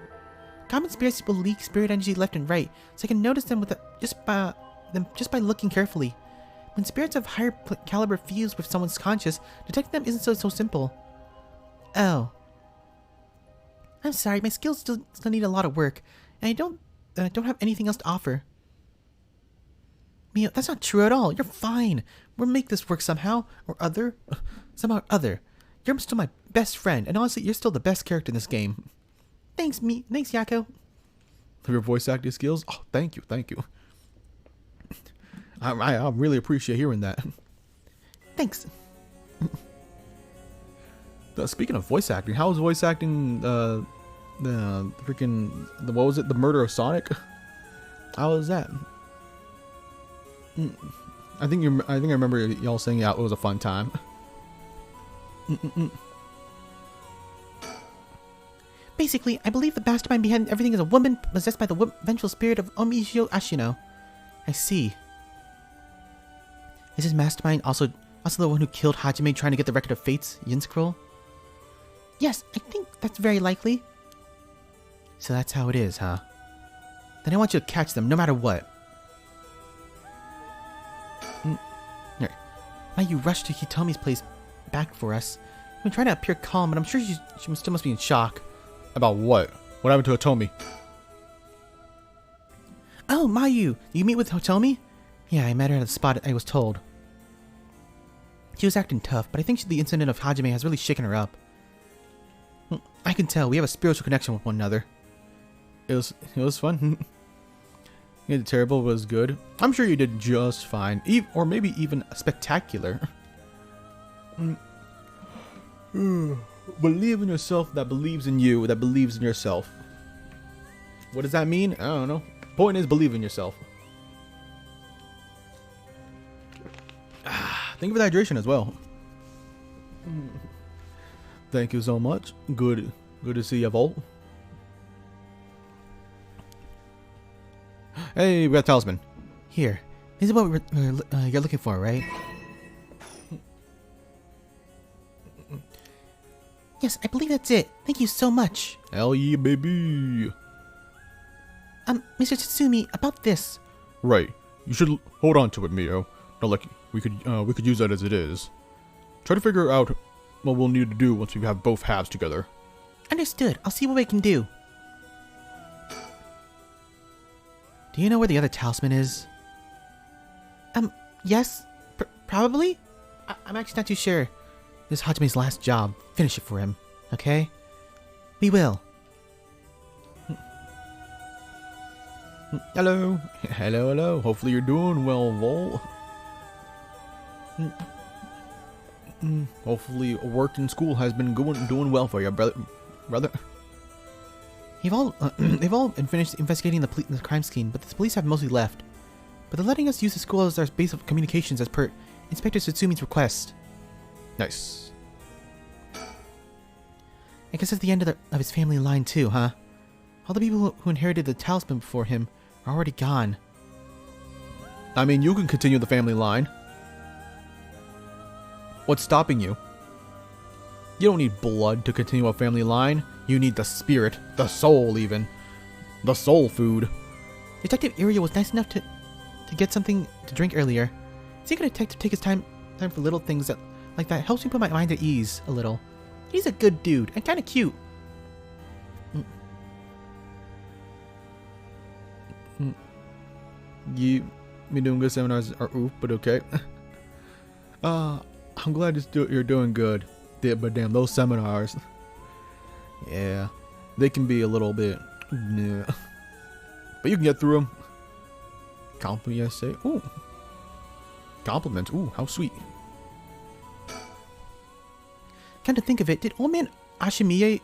Common spirits will leak spirit energy left and right, so I can notice them just by looking carefully. When spirits of higher caliber fuse with someone's conscious, detecting them isn't so simple. Oh. I'm sorry, my skills still need a lot of work, and I don't have anything else to offer. Mio, that's not true at all. You're fine. We'll make this work somehow or other. You're still my best friend, and honestly, you're still the best character in this game. Thanks, Yako. Your voice acting skills? Oh, thank you. I really appreciate hearing that. Thanks. Speaking of voice acting, how was voice acting what was it? The Murder of Sonic? How was that? I think I remember y'all saying, yeah, it was a fun time. Basically, I believe the mastermind behind everything is a woman possessed by the vengeful spirit of Omishio Ashino. I see. Is this mastermind also the one who killed Hajime trying to get the Record of Fates, Yin Scroll? Yes, I think that's very likely. So that's how it is, huh? Then I want you to catch them, no matter what. Mayu rushed to Hitomi's place back for us. I've been trying to appear calm, but I'm sure she still must be in shock. About what? What happened to Hitomi? Oh, Mayu! You meet with Hitomi? Yeah, I met her at the spot I was told. She was acting tough, but I think the incident of Hajime has really shaken her up. I can tell we have a spiritual connection with one another. It was fun. You did terrible, but it was good. I'm sure you did just fine, or maybe even spectacular. Believe in yourself that believes in you, that believes in yourself. What does that mean? I don't know. Point is, believe in yourself. Thank you for the hydration as well. Thank you so much. Good to see you, Volt. Hey, we got talisman. Here. This is what you're looking for, right? Yes, I believe that's it. Thank you so much. Hell yeah, baby. Mr. Tatsumi, about this. Right. You should hold on to it, Mio. Not like we could use that as it is. Try to figure out what we'll need to do once we have both halves together. Understood. I'll see what we can do. Do you know where the other talisman is? Yes. Probably? I'm actually not too sure. This is Hajime's last job. Finish it for him, okay? We will. Hello. Hello. Hopefully you're doing well, Vol. Hopefully work and school has been doing well for you, brother. They've all been finished investigating the crime scene, but the police have mostly left. But they're letting us use the school as our base of communications as per Inspector Satsumi's request. Nice. I guess that's the end of his family line too, huh? All the people who inherited the talisman before him are already gone. I mean, you can continue the family line. What's stopping you? You don't need blood to continue a family line. You need the spirit, the soul even. The soul food. Detective Iria was nice enough to get something to drink earlier. Seeing a detective take his time for little things like that helps me put my mind at ease a little. He's a good dude and kind of cute. You been doing good seminars are oof, but okay. I'm glad you're doing good. Yeah, but damn, those seminars. Yeah, they can be a little bit. Yeah. But you can get through them. Compliment, yes, say. Ooh. Compliments. Ooh, how sweet. Come to think of it, did old man Ashimiya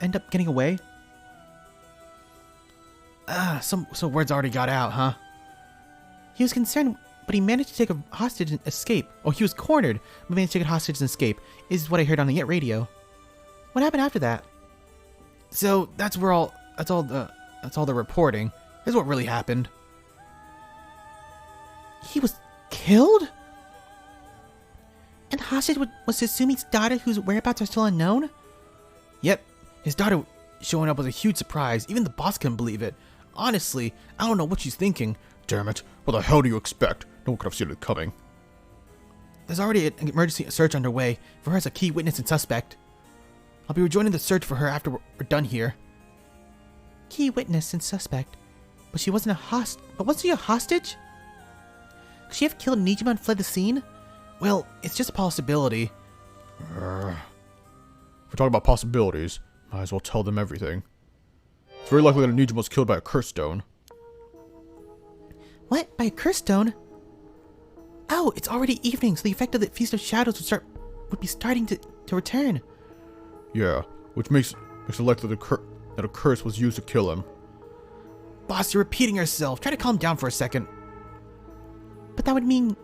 end up getting away? Some words already got out, huh? He was concerned, but he managed to take a hostage and escape. Oh, he was cornered, but managed to take a hostage and escape. Is what I heard on the radio. What happened after that? So that's all the reporting. Here's what really happened. He was killed? And the hostage was Susumi's daughter, whose whereabouts are still unknown? Yep, his daughter showing up was a huge surprise. Even the boss couldn't believe it. Honestly, I don't know what she's thinking. Damn it, what the hell do you expect? No one could have seen it coming. There's already an emergency search underway for her as a key witness and suspect. I'll be rejoining the search for her after we're done here. Key witness and suspect? But she wasn't wasn't she a hostage? Could she have killed Nijima and fled the scene? Well, it's just a possibility. If we're talking about possibilities, might as well tell them everything. It's very likely that Nijima was killed by a curse stone. What? By a curse stone? Oh, it's already evening, so the effect of the Feast of Shadows would be starting to return. Yeah, which makes it likely that a curse was used to kill him. Boss, you're repeating yourself. Try to calm down for a second. But that would mean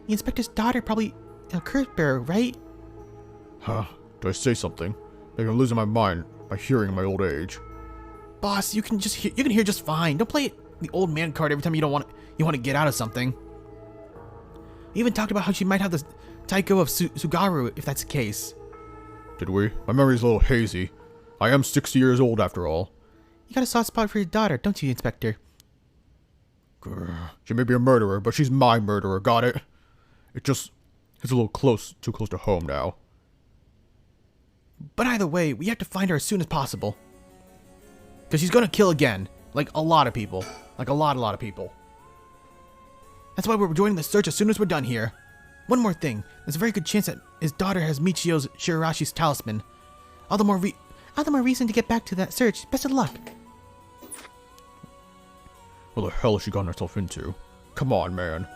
the inspector's daughter probably a curse bearer, right? Huh? Do I say something? Maybe I'm losing my mind by hearing in my old age. Boss, you can hear just fine. Don't play the old man card every time you want to get out of something. You even talked about how she might have the Taiko of Sugaru if that's the case. Did we? My memory's a little hazy. I am 60 years old after all. You got a soft spot for your daughter, don't you, Inspector? Grr. She may be a murderer, but she's my murderer, got it? It's a little too close to home now. But either way, we have to find her as soon as possible. Because she's gonna kill again. Like a lot of people. Like a lot of people. That's why we're joining the search as soon as we're done here. One more thing. There's a very good chance that his daughter has Michio's Shirarashi's talisman. All the more reason to get back to that search. Best of luck. What the hell has she gotten herself into? Come on, man.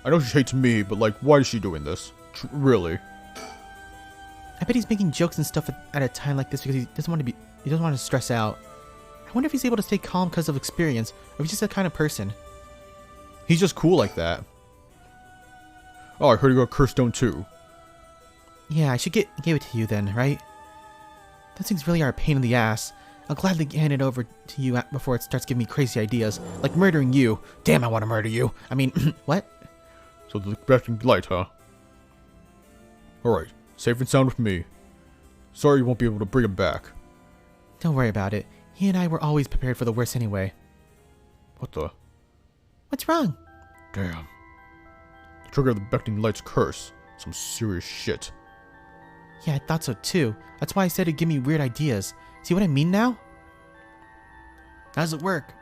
I know she hates me, but like, why is she doing this? Really? I bet he's making jokes and stuff at a time like this because he doesn't want to stress out. I wonder if he's able to stay calm because of experience, or if he's just that kind of person. He's just cool like that. Oh, I heard you got a curse stone too. Yeah, I should give it to you then, right? Those things really are a pain in the ass. I'll gladly hand it over to you before it starts giving me crazy ideas, like murdering you. Damn, I want to murder you. I mean, what? So the Beckoning Light, huh? Alright, safe and sound with me. Sorry you won't be able to bring him back. Don't worry about it. He and I were always prepared for the worst anyway. What the? What's wrong? Damn. The trigger of the Beckoning Light's curse. Some serious shit. Yeah, I thought so too. That's why I said it'd give me weird ideas. See what I mean now? How does it work?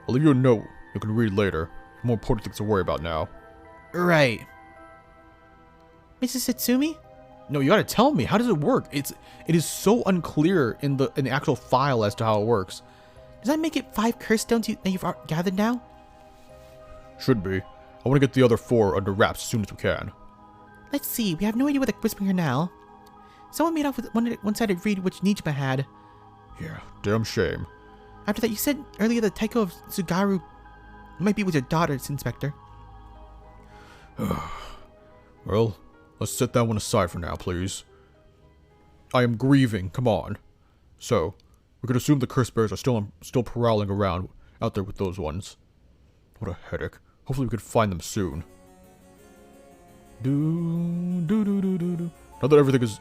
I'll leave you a note you can read later. More important things to worry about now. Right. Mrs. Satsumi? No, you gotta tell me. How does it work? It is so unclear in the actual file as to how it works. Does that make it 5 curse stones that you've gathered now? Should be. I want to get the other 4 under wraps as soon as we can. Let's see. We have no idea what the whispering are now. Someone made off with one-sided read which Nijima had. Yeah, damn shame. After that, you said earlier that Taiko of Tsugaru might be with your daughter, Inspector. Well, let's set that one aside for now, please. I am grieving, come on. So, we could assume the curse bears are still prowling around out there with those ones. What a headache. Hopefully we can find them soon. Now that everything is...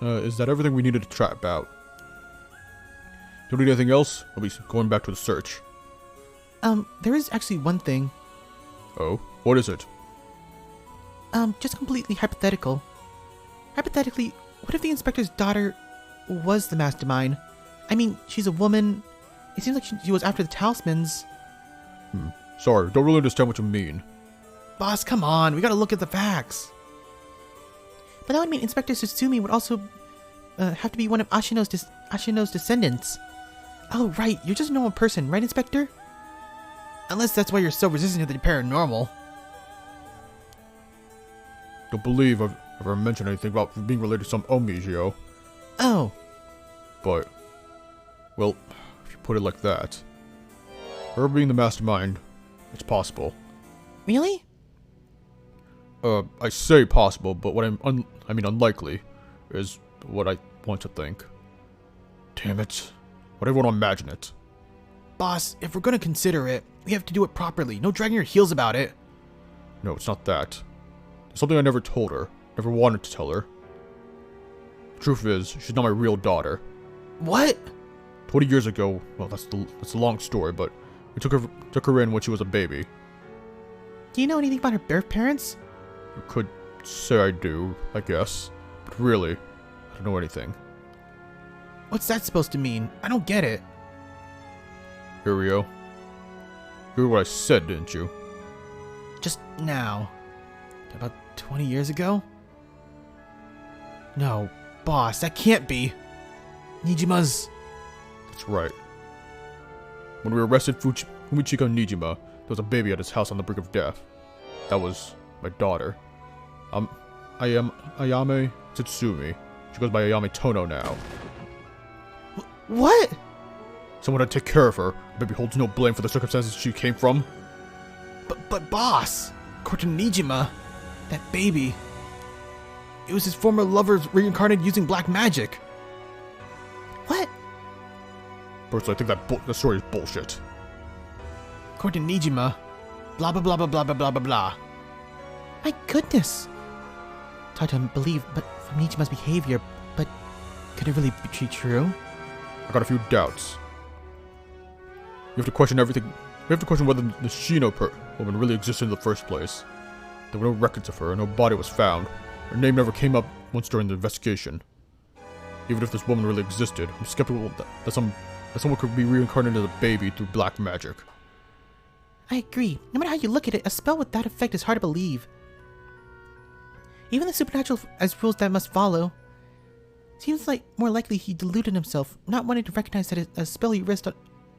is that everything we needed to chat about? Don't need anything else? I'll be going back to the search. There is actually one thing. Oh? What is it? Just completely hypothetical. Hypothetically, what if the inspector's daughter was the mastermind? I mean, she's a woman. It seems like she was after the talismans. Sorry, don't really understand what you mean. Boss, come on. We gotta look at the facts. But that would mean Inspector Sutsumi would also have to be one of Ashino's descendants. Oh, right. You're just a normal person, right, Inspector? Unless that's why you're so resistant to the paranormal. Don't believe I've ever mentioned anything about being related to some Omijio. Oh. But, well, if you put it like that, her being the mastermind, it's possible. Really? I say possible, but what I mean unlikely, is what I want to think. Damn it. Why do I want to imagine it? Boss, if we're gonna consider it, we have to do it properly. No dragging your heels about it. No, it's not that. There's something I never told her, never wanted to tell her. The truth is, she's not my real daughter. What? 20 years ago, well, that's a long story, but we took her in when she was a baby. Do you know anything about her birth parents? You could say I do, I guess. But really, I don't know anything. What's that supposed to mean? I don't get it. Irio, you heard what I said, didn't you? Just now. About 20 years ago? No, boss, that can't be. Nijima's... That's right. When we arrested Fumichika Nijima, there was a baby at his house on the brink of death. That was my daughter. I am Ayame Tsutsumi. She goes by Ayame Tono now. What? Someone had to take care of her. The baby holds no blame for the circumstances she came from. But boss, according to Nijima, that baby, it was his former lover reincarnated using black magic. What? Personally, I think that story is bullshit. According to Nijima, blah blah blah blah blah blah blah blah blah. My goodness. It's hard to believe, but from Nijima's behavior, but could it really be true? I got a few doubts. You have to question everything. You have to question whether the Shino woman really existed in the first place. There were no records of her, no body was found. Her name never came up once during the investigation. Even if this woman really existed, I'm skeptical that someone could be reincarnated as a baby through black magic. I agree. No matter how you look at it, a spell with that effect is hard to believe. Even the supernatural as rules that must follow. Seems like more likely he deluded himself, not wanting to recognize that a spell he risked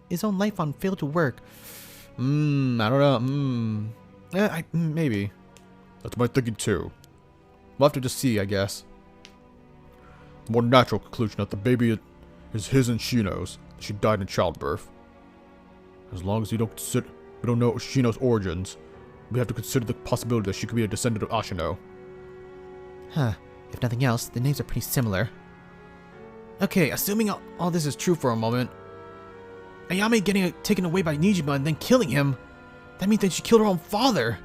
his own life on failed to work. I don't know. Maybe. That's my thinking too. We'll have to just see, I guess. The more natural conclusion that the baby is his and Shino's. That she died in childbirth. As long as we don't know Shino's origins, we have to consider the possibility that she could be a descendant of Ashino. Huh. If nothing else, the names are pretty similar. Okay, assuming all this is true for a moment, Ayame getting taken away by Nijima and then killing him, that means that she killed her own father.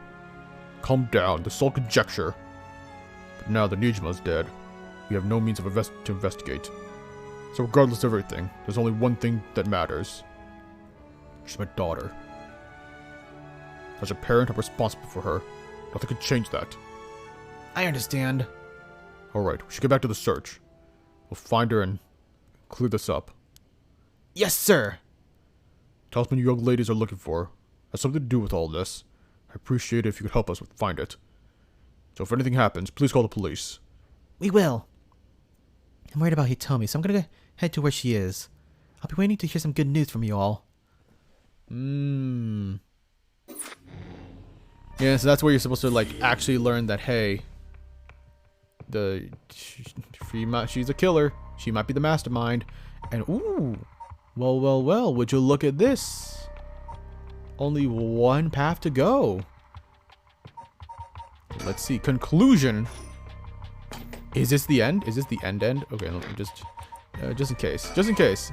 Calm down, this is all conjecture. But now that Nijima's dead, we have no means of to investigate. So regardless of everything, there's only one thing that matters. She's my daughter. As a parent, I'm responsible for her. Nothing could change that. I understand. Alright, we should get back to the search. We'll find her and clear this up. Yes, sir. Tell us what you young ladies are looking for. Has something to do with all this. I appreciate it if you could help us find it. So if anything happens, please call the police. We will. I'm worried about Hitomi, so I'm gonna head to where she is. I'll be waiting to hear some good news from you all. Yeah, so that's where you're supposed to, like, actually learn that, hey, she's a killer. She might be the mastermind. And, ooh, well, would you look at this? Only one path to go. Let's see. Conclusion. Is this the end? Is this the end? Okay, let me just in case. Just in case.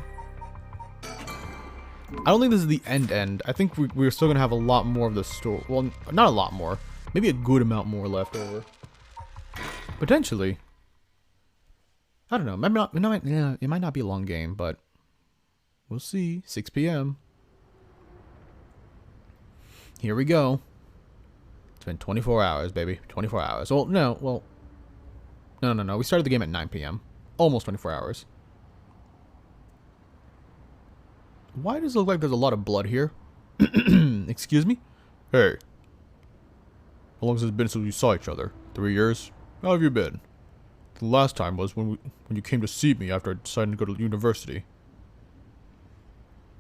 I don't think this is the end. I think we're still going to have a lot more of the story. Well, not a lot more. Maybe a good amount more left over. Potentially. I don't know. It might not be a long game, but we'll see. 6 p.m. Here we go. It's been 24 hours, baby. 24 hours. Well, no. We started the game at 9 p.m. Almost 24 hours. Why does it look like there's a lot of blood here? Excuse me? Hey. How long has it been since we saw each other? 3 years? How have you been? The last time was when you came to see me after I decided to go to university.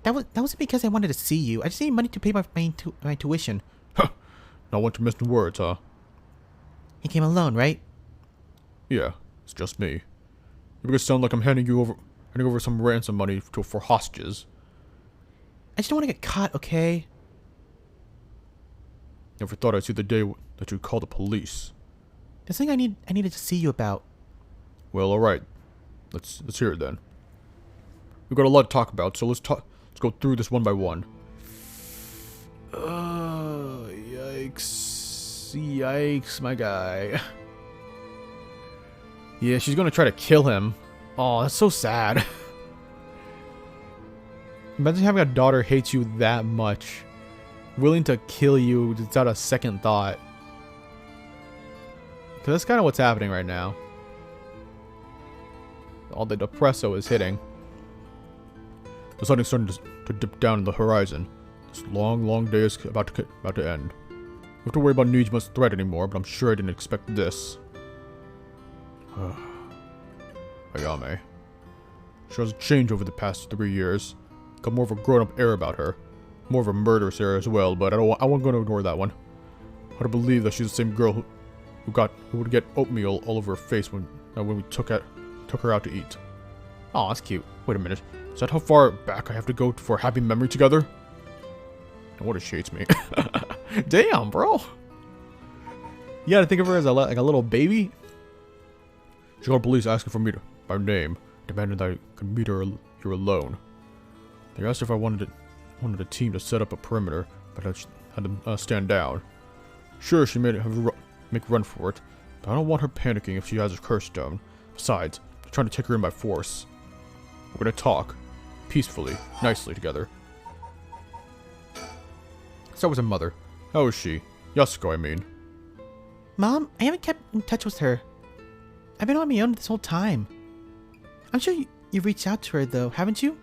That wasn't because I wanted to see you. I just needed money to pay my tuition. Huh. Not want to miss the words, huh? You came alone, right? Yeah, it's just me. You make it sound like I'm handing over some ransom money for hostages. I just don't want to get caught, okay? Never thought I'd see the day that you'd call the police. There's something I needed to see you about. Well, all right. Let's hear it then. We've got a lot to talk about, so let's go through this one by one. Yikes, my guy. Yeah, she's gonna try to kill him. Oh, that's so sad. Imagine having a daughter hate you that much. Willing to kill you without a second thought. Because that's kind of what's happening right now. All the depresso is hitting. The sun is starting to dip down in the horizon. This long day is about to end. We don't have to worry about Nijima's threat anymore, but I'm sure I didn't expect this. Ayame. She has changed over the past 3 years. Got more of a grown-up air about her. More of a murderous air as well, but I wasn't going to ignore that one. Hard to believe that she's the same girl who would get oatmeal all over her face when we took her out to eat. Oh, that's cute. Wait a minute. Is that how far back I have to go for a happy memory together? No wonder she hates me. Damn, bro. You gotta think of her as like a little baby. She called police asking for me by name, demanding that I could meet her here alone. They asked if I wanted a team to set up a perimeter, but I had to stand down. Sure, she made make run for it, but I don't want her panicking if she has a curse stone. Besides, they're trying to take her in by force. We're gonna talk, peacefully, nicely together. Start with her mother. How is she? Yasuko, I mean. Mom, I haven't kept in touch with her. I've been on my own this whole time. I'm sure you've reached out to her, though, haven't you?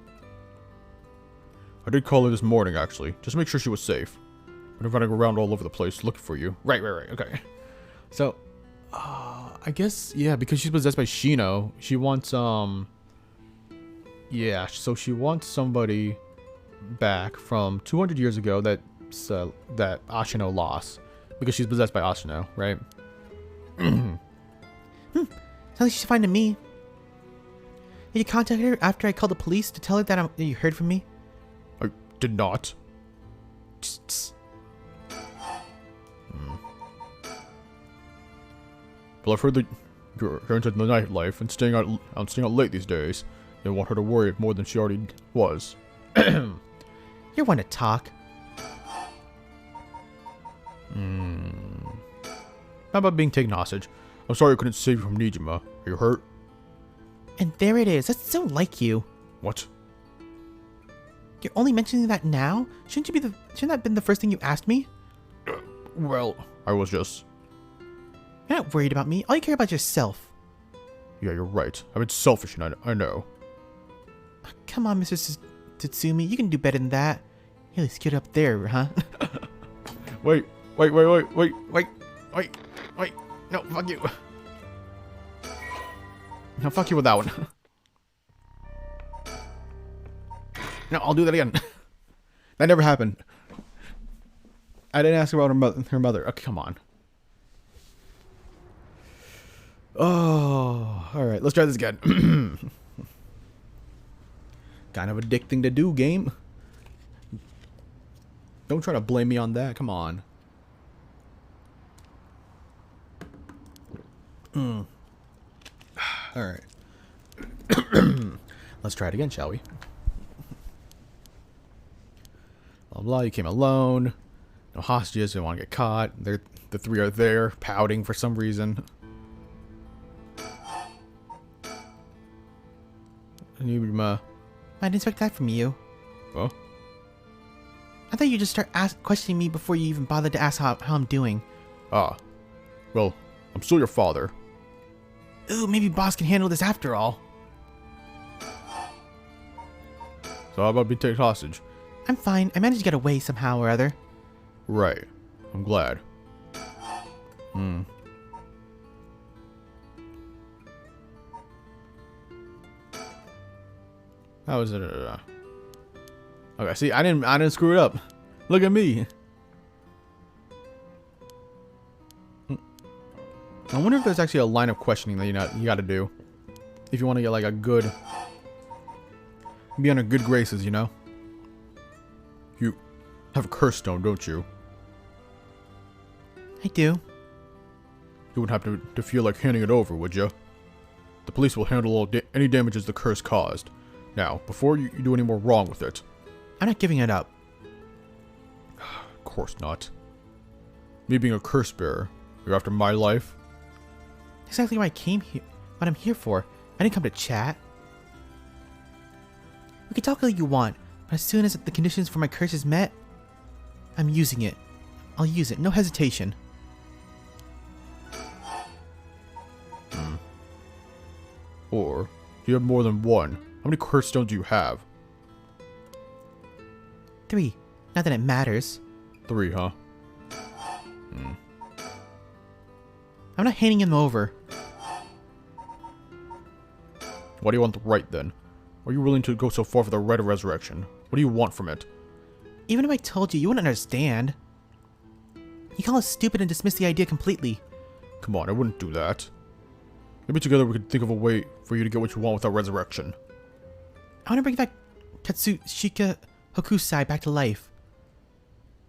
I did call her this morning, actually, just to make sure she was safe. I've been running around all over the place looking for you. Right, okay. So, I guess, yeah, because she's possessed by Shino, she wants, yeah, so she wants somebody back from 200 years ago that Ashino lost. Because she's possessed by Ashino, right? Sounds like she's finding me. Did you contact her after I called the police to tell her that you heard from me? I did not. Well, I've heard that you're into the nightlife and staying out late these days. You don't want her to worry more than she already was. You're one to talk. How about being taken hostage? I'm sorry I couldn't save you from Nijima. Are you hurt? And there it is. That's so like you. What? You're only mentioning that now? Shouldn't that have been the first thing you asked me? Well, I was just... You're not worried about me. All you care about is yourself. Yeah, you're right. I've been selfish, and I know. Come on, Mr. Tatsumi. You can do better than that. You really screwed up there, huh? Wait. No, fuck you. No, fuck you with that one. No, I'll do that again. That never happened. I didn't ask about her mother. Oh, come on. Oh, alright. Let's try this again. Kind of addicting to do, game. Don't try to blame me on that. Come on. Alright. Let's try it again, shall we? Blah blah, you came alone. No hostages, didn't want to get caught. The three are there, pouting for some reason. I didn't expect that from you. Huh? I thought you'd just start questioning me before you even bothered to ask how I'm doing. Ah. Well, I'm still your father. Ooh, maybe boss can handle this after all. So how about being taken hostage? I'm fine. I managed to get away somehow or other. Right. I'm glad. How is it? Okay, see, I didn't screw it up. Look at me. I wonder if there's actually a line of questioning that you got to do if you want to get like a good, be on a good graces, you know. You have a curse stone, don't you? I do. You wouldn't have to feel like handing it over, would you? The police will handle any damages the curse caused. Now, before you do any more wrong with it. I'm not giving it up. Of course not. Me being a curse bearer, you're after my life? Exactly why I came here. What I'm here for. I didn't come to chat. We can talk all you want, but as soon as the conditions for my curse is met, I'm using it. I'll use it, no hesitation. Or, do you have more than one? How many curse stones do you have? 3. Not that it matters. 3, huh? I'm not handing him over. Why do you want the right then? Are you willing to go so far for the right of resurrection? What do you want from it? Even if I told you, you wouldn't understand. You call us stupid and dismiss the idea completely. Come on, I wouldn't do that. Maybe together we could think of a way for you to get what you want without resurrection. I want to bring back Katsushika Hokusai back to life.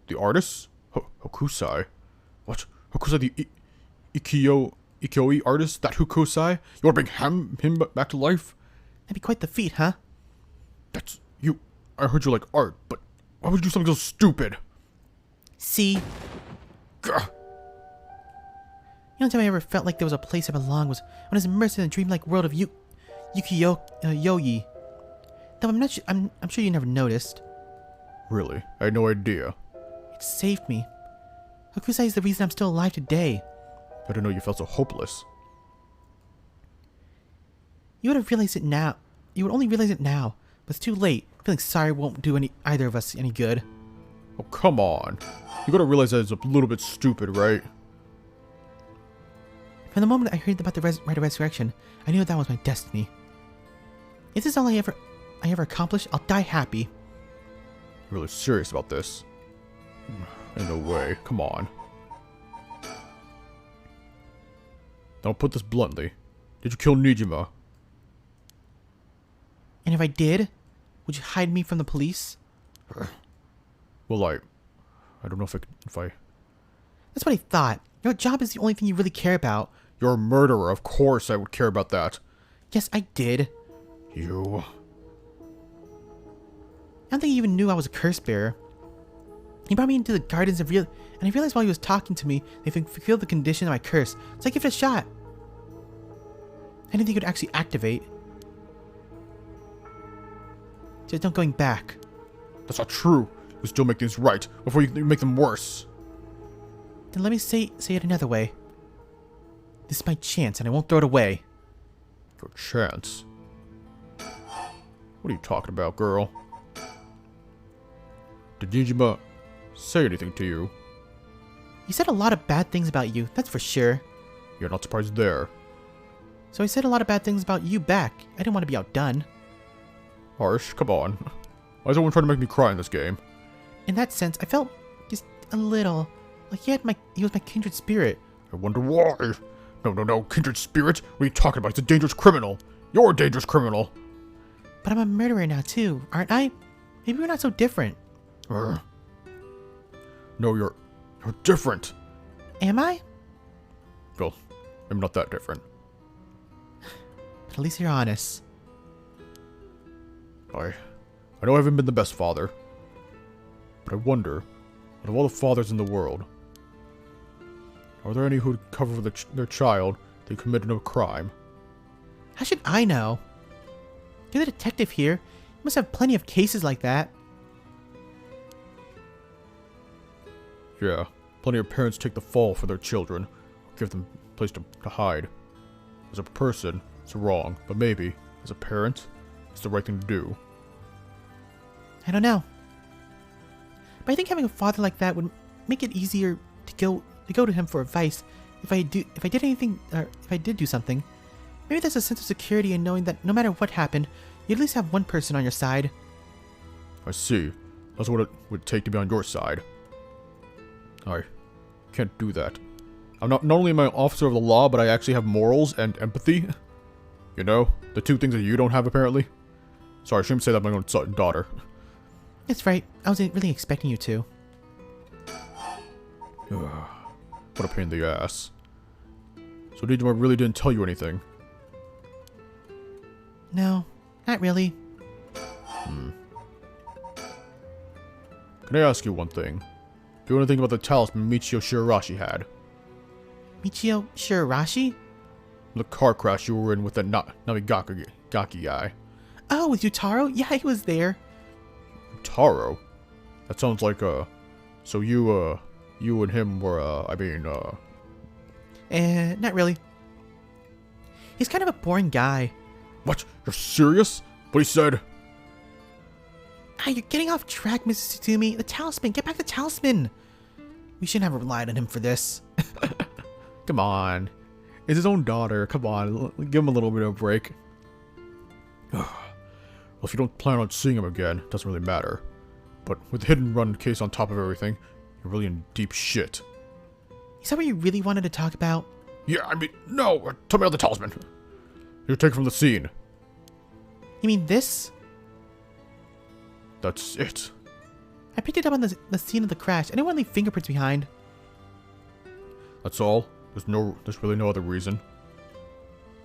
The artist? Hokusai? What? Hokusai the Ikoi artist? That Hokusai? You want to bring him back to life? That'd be quite the feat, huh? That's... you... I heard you like art, but why would you do something so stupid? See? Gah. The only time I ever felt like there was a place I belonged was when I was immersed in the dreamlike world of Yoyi. Though I'm sure you never noticed. Really? I had no idea. It saved me. Hokusai is the reason I'm still alive today. I didn't know you felt so hopeless. You would have realized it now. You would only realize it now, but it's too late. Feeling sorry won't do either of us any good. Oh, come on. You gotta realize that it's a little bit stupid, right? From the moment I heard about the right of resurrection, I knew that was my destiny. If this is all I ever accomplish, I'll die happy. You're really serious about this? In no way. Come on. Don't put this bluntly. Did you kill Nijima? And if I did, would you hide me from the police? Well, I don't know if I... That's what I thought. Your job is the only thing you really care about. You're a murderer. Of course I would care about that. Yes, I did. You... I don't think he even knew I was a curse bearer. He brought me into the gardens and I realized while he was talking to me, they fulfilled the condition of my curse, so I gave it a shot. I didn't think it would actually activate. Just don't going back. That's not true. You still make things right before you make them worse. Then let me say it another way. This is my chance, and I won't throw it away. Your chance? What are you talking about, girl? Did Nijima say anything to you? He said a lot of bad things about you, that's for sure. You're not surprised there. So he said a lot of bad things about you back. I didn't want to be outdone. Harsh, come on. Why is everyone trying to make me cry in this game? In that sense, I felt just a little like he was my kindred spirit. I wonder why. No, kindred spirit? What are you talking about? He's a dangerous criminal. You're a dangerous criminal. But I'm a murderer now too, aren't I? Maybe we're not so different. No, you're different. Am I? Well, I'm not that different. But at least you're honest. I know I haven't been the best father, but I wonder, out of all the fathers in the world, are there any who'd cover for their child they committed a crime? How should I know? You're the detective here. You must have plenty of cases like that. Yeah, plenty of parents take the fall for their children, give them a place to hide. As a person, it's wrong, but maybe, as a parent, it's the right thing to do. I don't know. But I think having a father like that would make it easier to go to him for advice if I did do something. Maybe there's a sense of security in knowing that no matter what happened, you at least have one person on your side. I see. That's what it would take to be on your side. I can't do that. I'm not only am I an officer of the law, but I actually have morals and empathy. You know, the two things that you don't have apparently. Sorry, I shouldn't say that about my own son, daughter. That's right. I wasn't really expecting you to. What a pain in the ass. So Nijima really didn't tell you anything? No, not really. Can I ask you one thing? Do you want to think about the talisman Michio Shirarashi had? Michio Shirarashi? The car crash you were in with that Namigaki guy. Oh, with Yutaro? Yeah, he was there. Taro? That sounds like, so you and him were, not really. He's kind of a boring guy. What? You're serious? But he said... Ah, you're getting off track, Mrs. Tsutumi. The talisman. Get back the talisman. We shouldn't have relied on him for this. Come on. It's his own daughter. Come on. Give him a little bit of a break. Well, if you don't plan on seeing him again, it doesn't really matter. But with the hidden run case on top of everything, you're really in deep shit. Is that what you really wanted to talk about? Yeah, no. Tell me about the talisman. You're taken from the scene. You mean this? That's it. I picked it up on the scene of the crash. I didn't want to leave fingerprints behind. That's all? There's really no other reason?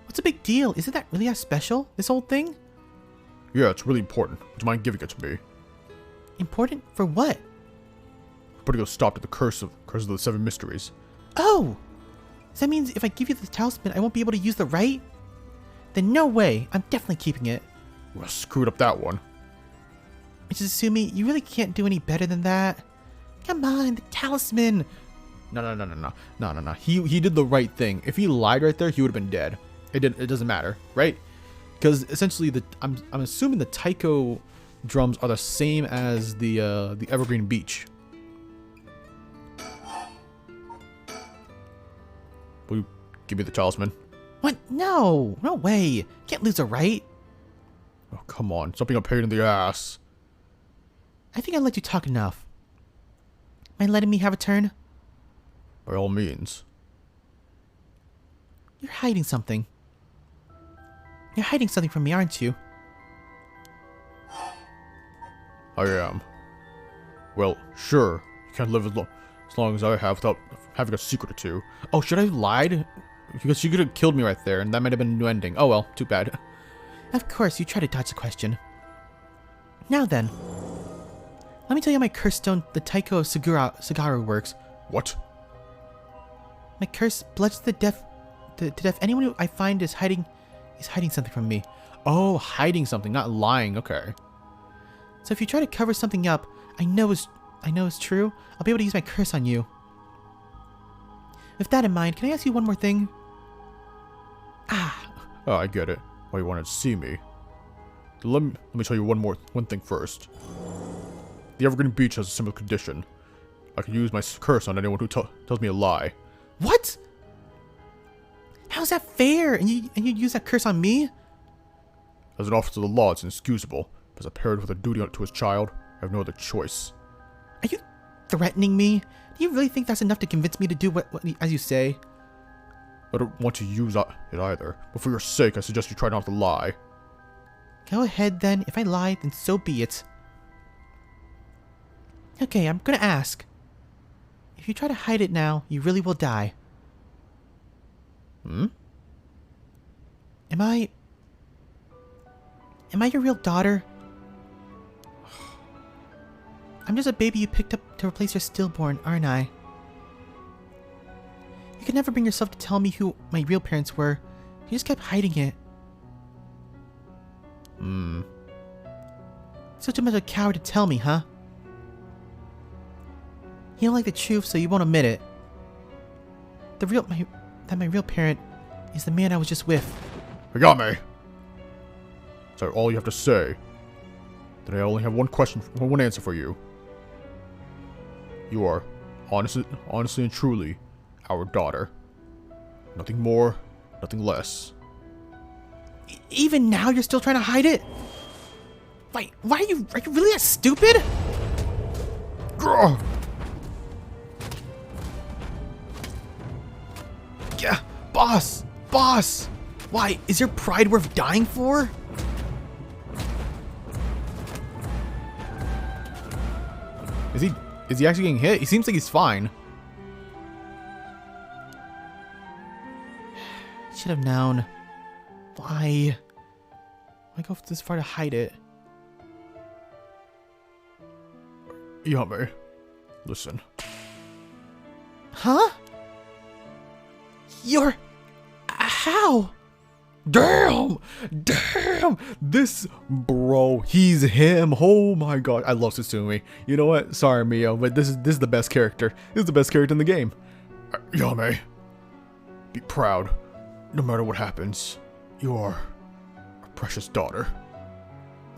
What's the big deal? Isn't that really as special, this whole thing? Yeah, it's really important. Would you mind giving it to me? Important? For what? Putting a stop to the curse of the 7 mysteries. Oh! So that means if I give you the talisman, I won't be able to use the right? Then no way. I'm definitely keeping it. Well, screwed up that one. Mrs. Asumi, you really can't do any better than that. Come on, the talisman. No. He did the right thing. If he lied right there, he would have been dead. It doesn't matter, right? Because essentially, I'm assuming the taiko drums are the same as the Evergreen Beach. Will you give me the talisman? What? No way. Can't lose a right. Oh, come on. Stop being a pain in the ass. I think I let you talk enough. Mind letting me have a turn? By all means. You're hiding something. You're hiding something from me, aren't you? I am. Well, sure. You can't live as long as I have without having a secret or two. Oh, should I have lied? Because she could have killed me right there, and that might have been a new ending. Oh well, too bad. Of course, you try to dodge the question. Now then, let me tell you how my curse stone, the Taiko of Sagaru, works. What? My curse bludgeons to death anyone who I find is hiding something from me. Oh, hiding something, not lying. Okay. So if you try to cover something up, I know is true, I'll be able to use my curse on you. With that in mind, can I ask you one more thing? Oh, I get it. Why you wanted to see me. Let me tell you one thing first. The Evergreen Beach has a simple condition. I can use my curse on anyone who tells me a lie. What? How's that fair? And you use that curse on me? As an officer of the law, it's inexcusable. But as a parent with a duty to his child, I have no other choice. Are you threatening me? Do you really think that's enough to convince me to do what as you say? I don't want to use it either, but for your sake, I suggest you try not to lie. Go ahead then. If I lie, then so be it. Okay, I'm gonna ask. If you try to hide it now, you really will die. Hmm? Am I your real daughter? I'm just a baby you picked up to replace your stillborn, aren't I? You could never bring yourself to tell me who my real parents were. You just kept hiding it. So too much of a coward to tell me, huh? You don't like the truth, so you won't admit it. My real parent is the man I was just with. Higame! Is that all you have to say? Then I only have one answer for you. You are, honestly and truly, our daughter. Nothing more, nothing less. Even now you're still trying to hide it? Why are you really that stupid? Grr! Yeah, boss! Why, is your pride worth dying for? Is he actually getting hit? He seems like he's fine. Should have known. Why go this far to hide it? Yame, listen. Huh? You're... How? Damn! This bro, he's him. Oh my god, I love Sutsumi. You know what? Sorry, Mio, but this is the best character. This is the best character in the game. Yame, be proud. No matter what happens, you are a precious daughter.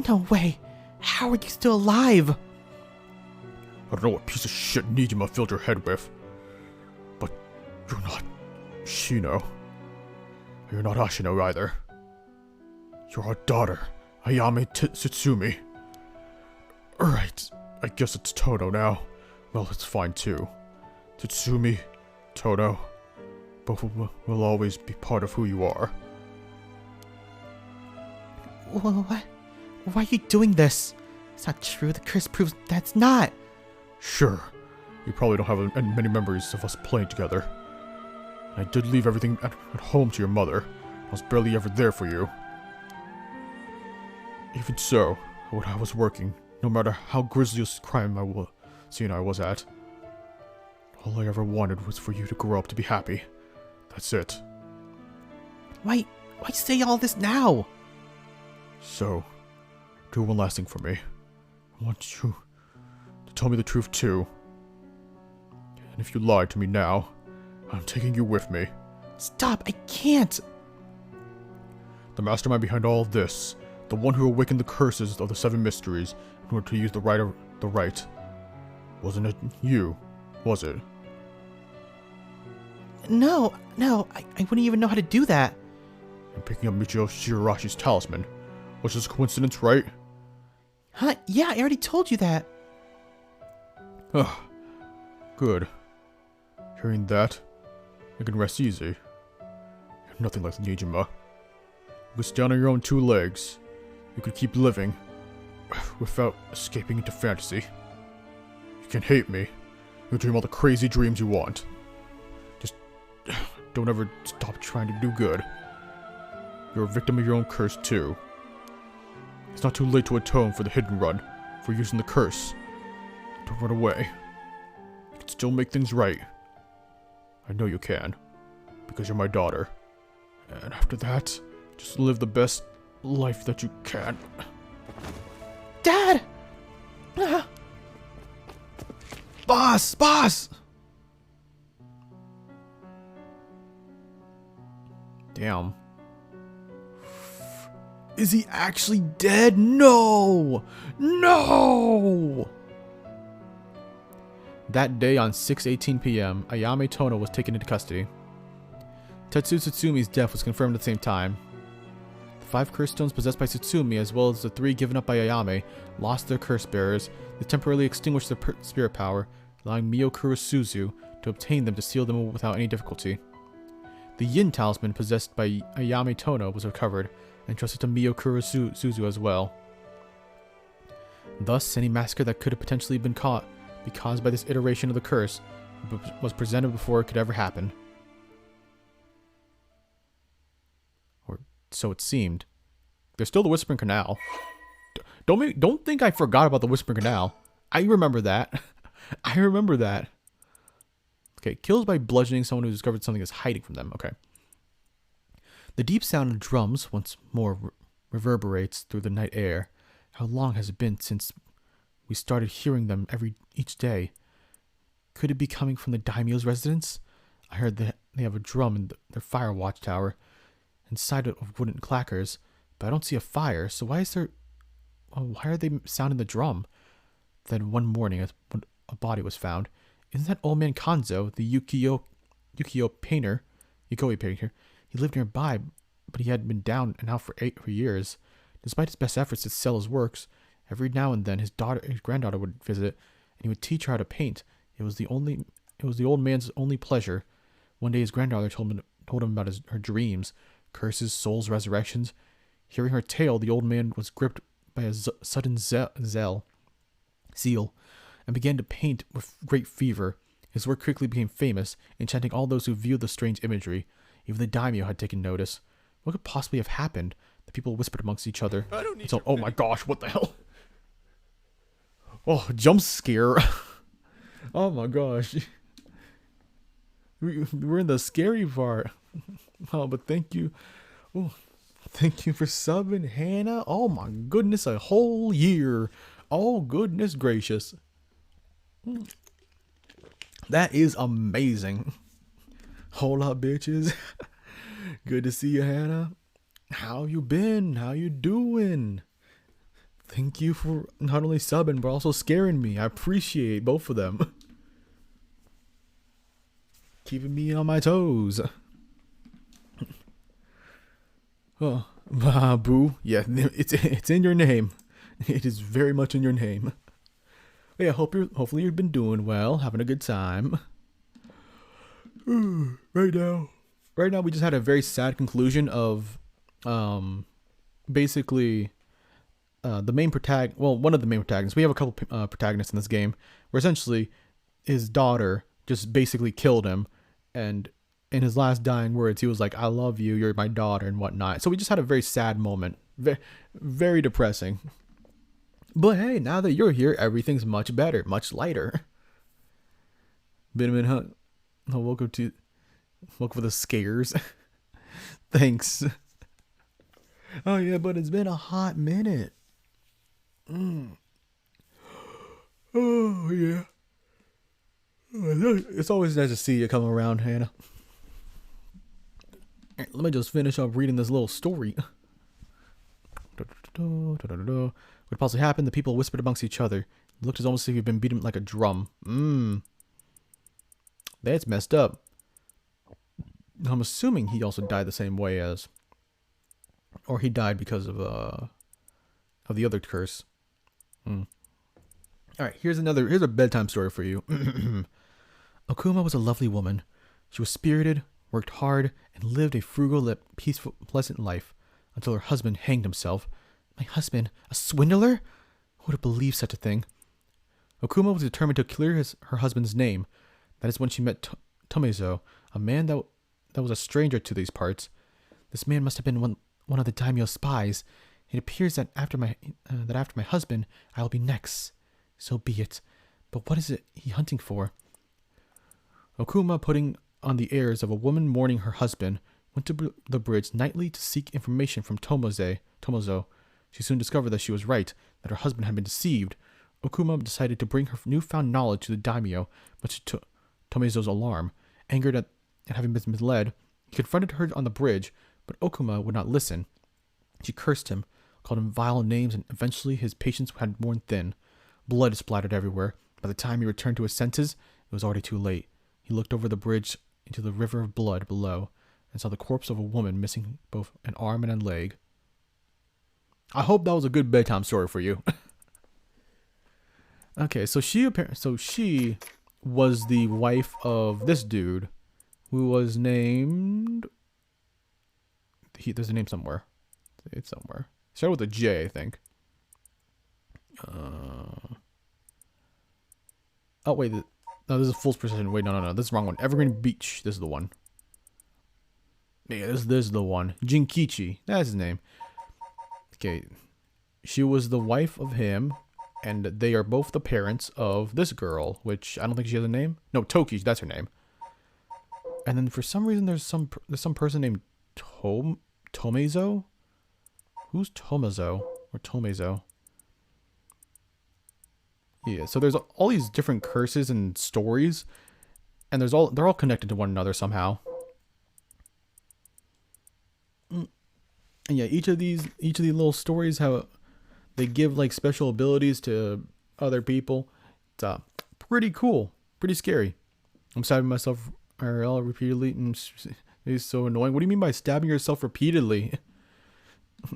No way. How are you still alive? I don't know what piece of shit Nijima filled your head with, but you're not Shino. You're not Ashino either. You're our daughter, Ayame Tsutsumi. Alright, I guess it's Todo now. Well, it's fine too. Tsutsumi, Todo, both will always be part of who you are. What? Why are you doing this? It's not true. The curse proves that's not. Sure, you probably don't have many memories of us playing together. I did leave everything at home to your mother. I was barely ever there for you. Even so, when I was working, no matter how grisly a crime I was at, all I ever wanted was for you to grow up to be happy. That's it. Why say all this now? So, do one last thing for me. I want you to tell me the truth too. And if you lied to me now, I'm taking you with me. Stop, I can't! The mastermind behind all of this, the one who awakened the curses of the 7 mysteries in order to use the right. Wasn't it you, was it? No, I wouldn't even know how to do that. And picking up Michio Shirashi's talisman. Was this a coincidence, right? Huh? Yeah, I already told you that. Ugh. Good. Hearing that, you can rest easy. You're nothing like Nijima. You could stand on your own 2 legs. You could keep living without escaping into fantasy. You can hate me. You can dream all the crazy dreams you want. don't ever stop trying to do good. You're a victim of your own curse, too. It's not too late to atone for the hidden run, for using the curse. Don't run away. You can still make things right. I know you can, because you're my daughter. And after that, just live the best life that you can. Dad! Ah. Boss! Boss! Damn. Is he actually dead? No! No! That day on 6:18 p.m., Ayame Tono was taken into custody. Tetsu Tsutsumi death was confirmed at the same time. The 5 curse stones possessed by Tsutsumi, as well as the 3 given up by Ayame, lost their curse bearers. They temporarily extinguished their spirit power, allowing Mio Kurosuzu to obtain them to seal them without any difficulty. The Yin talisman possessed by Ayame Tono was recovered, and trusted to Mio Kurosuzu as well. Thus, any massacre that could have potentially be caused by this iteration of the curse was presented before it could ever happen. Or so it seemed. There's still the Whispering Canal. Don't think I forgot about the Whispering Canal. I remember that. I remember that. Okay, kills by bludgeoning someone who discovered something is hiding from them. Okay. The deep sound of drums once more reverberates through the night air. How long has it been since we started hearing them each day? Could it be coming from the daimyo's residence? I heard that they have a drum in their fire watchtower, inside of wooden clackers, but I don't see a fire. So why are they sounding the drum? Then one morning, a body was found. Isn't that old man Kanzo, the Yukio painter? He lived nearby, but he had been down and out for years. Despite his best efforts to sell his works, every now and then his granddaughter would visit, and he would teach her how to paint. It was the old man's only pleasure. One day his granddaughter told him about her dreams, curses, souls, resurrections. Hearing her tale, the old man was gripped by a sudden zeal, and began to paint with great fever. His work quickly became famous, enchanting all those who viewed the strange imagery. Even the daimyo had taken notice. What could possibly have happened? The people whispered amongst each other. Oh my gosh, what the hell? Oh, jump scare. Oh my gosh. We're in the scary part. Oh, but thank you. Oh, thank you for subbing, Hannah. Oh my goodness, a whole year. Oh, goodness gracious. That is amazing. Hold up, bitches. Good to see you, Hannah. How you been? How you doing? Thank you for not only subbing, but also scaring me. I appreciate both of them. Keeping me on my toes. Oh, Babu. Yeah, it's in your name. It is very much in your name. Yeah, hopefully you've been doing well, having a good time. Right now we just had a very sad conclusion of basically the main one of the main protagonists. We have a couple protagonists in this game where essentially his daughter just basically killed him, and in his last dying words he was like, "I love you, you're my daughter," and whatnot. So we just had a very sad moment. Very depressing. But hey, now that you're here, everything's much better, much lighter. Binman Hunt. Oh, welcome for the scares. Thanks. Oh yeah, but it's been a hot minute. Oh yeah. It's always nice to see you come around, Hannah. Let me just finish up reading this little story. What possibly happened? The people whispered amongst each other. It looked as almost if he'd been beaten like a drum. That's messed up. I'm assuming he also died the same way as, or he died because of the other curse. All right, here's a bedtime story for you. Okuma was a lovely woman. She was spirited, worked hard, and lived a frugal yet peaceful, pleasant life until her husband hanged himself. My husband, a swindler? Who would have believed such a thing? Okuma was determined to clear her husband's name. That is when she met Tomezo, a man that that was a stranger to these parts. This man must have been one of the daimyo's spies. It appears that after my husband, I will be next. So be it. But what is it he hunting for? Okuma, putting on the airs of a woman mourning her husband, went to the bridge nightly to seek information from Tomozo. She soon discovered that she was right, that her husband had been deceived. Okuma decided to bring her newfound knowledge to the daimyo, much to Tomozo's alarm. Angered at having been misled, he confronted her on the bridge, but Okuma would not listen. She cursed him, called him vile names, and eventually his patience had worn thin. Blood splattered everywhere. By the time he returned to his senses, it was already too late. He looked over the bridge into the river of blood below and saw the corpse of a woman missing both an arm and a leg. I hope that was a good bedtime story for you. Okay, so she was the wife of this dude, who was named. There's a name somewhere. It's somewhere. Started with a J, I think. Oh wait, no, this is Full Precision. Wait, no, this is the wrong one. Evergreen Beach. This is the one. Yeah, this is the one. Jinkichi. That's his name. Okay, she was the wife of him, and they are both the parents of this girl, which I don't think she has a name. No, Toki, that's her name. And then for some reason, there's some person named Tomezo. Who's Tomezo or Tomezo? Yeah, so there's all these different curses and stories, and they're all connected to one another somehow. And yeah, each of these little stories, how they give like special abilities to other people. It's pretty cool, pretty scary. I'm stabbing myself IRL repeatedly. It's so annoying. What do you mean by stabbing yourself repeatedly?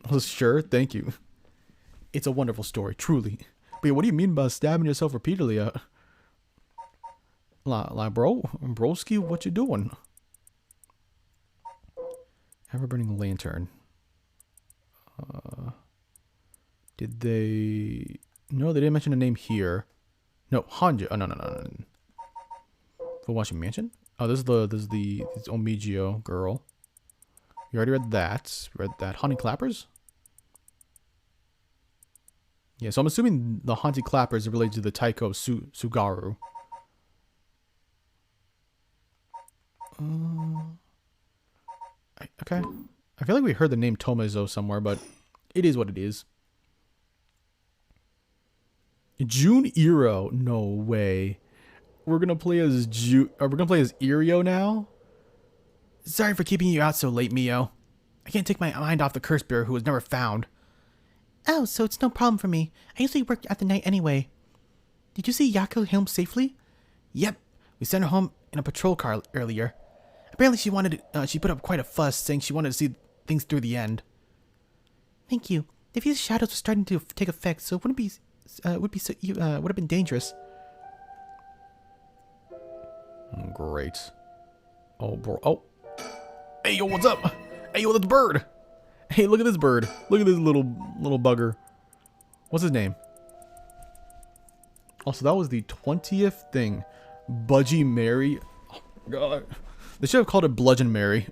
Well, sure, thank you. It's a wonderful story, truly. But yeah, what do you mean by stabbing yourself repeatedly? Broski, what you doing? Ever burning lantern. Did they? No, they didn't mention a name here. No, Hanja. Oh, no. Fuwashi Mansion. Oh, this is the Omijio girl. We already read that. Haunting Clappers. Yeah, so I'm assuming the Haunted Clappers are related to the Taiko Sugaru. Okay. I feel like we heard the name Tomezo somewhere, but it is what it is. Jun Iro. No way. We're gonna play as Irio now? Sorry for keeping you out so late, Mio. I can't take my mind off the curse bearer who was never found. Oh, so it's no problem for me. I usually work at the night anyway. Did you see Yako home safely? Yep. We sent her home in a patrol car earlier. Apparently she put up quite a fuss, saying she wanted to see things through the end. Thank you. The fuse shadows were starting to take effect, so it would have been dangerous. Great. Oh, bro. Oh. Hey, yo, what's up? Hey, yo, that's bird. Hey, look at this bird. Look at this little bugger. What's his name? Also, that was the 20th thing. Budgie Mary. Oh, God. They should have called it Bludgeon Mary.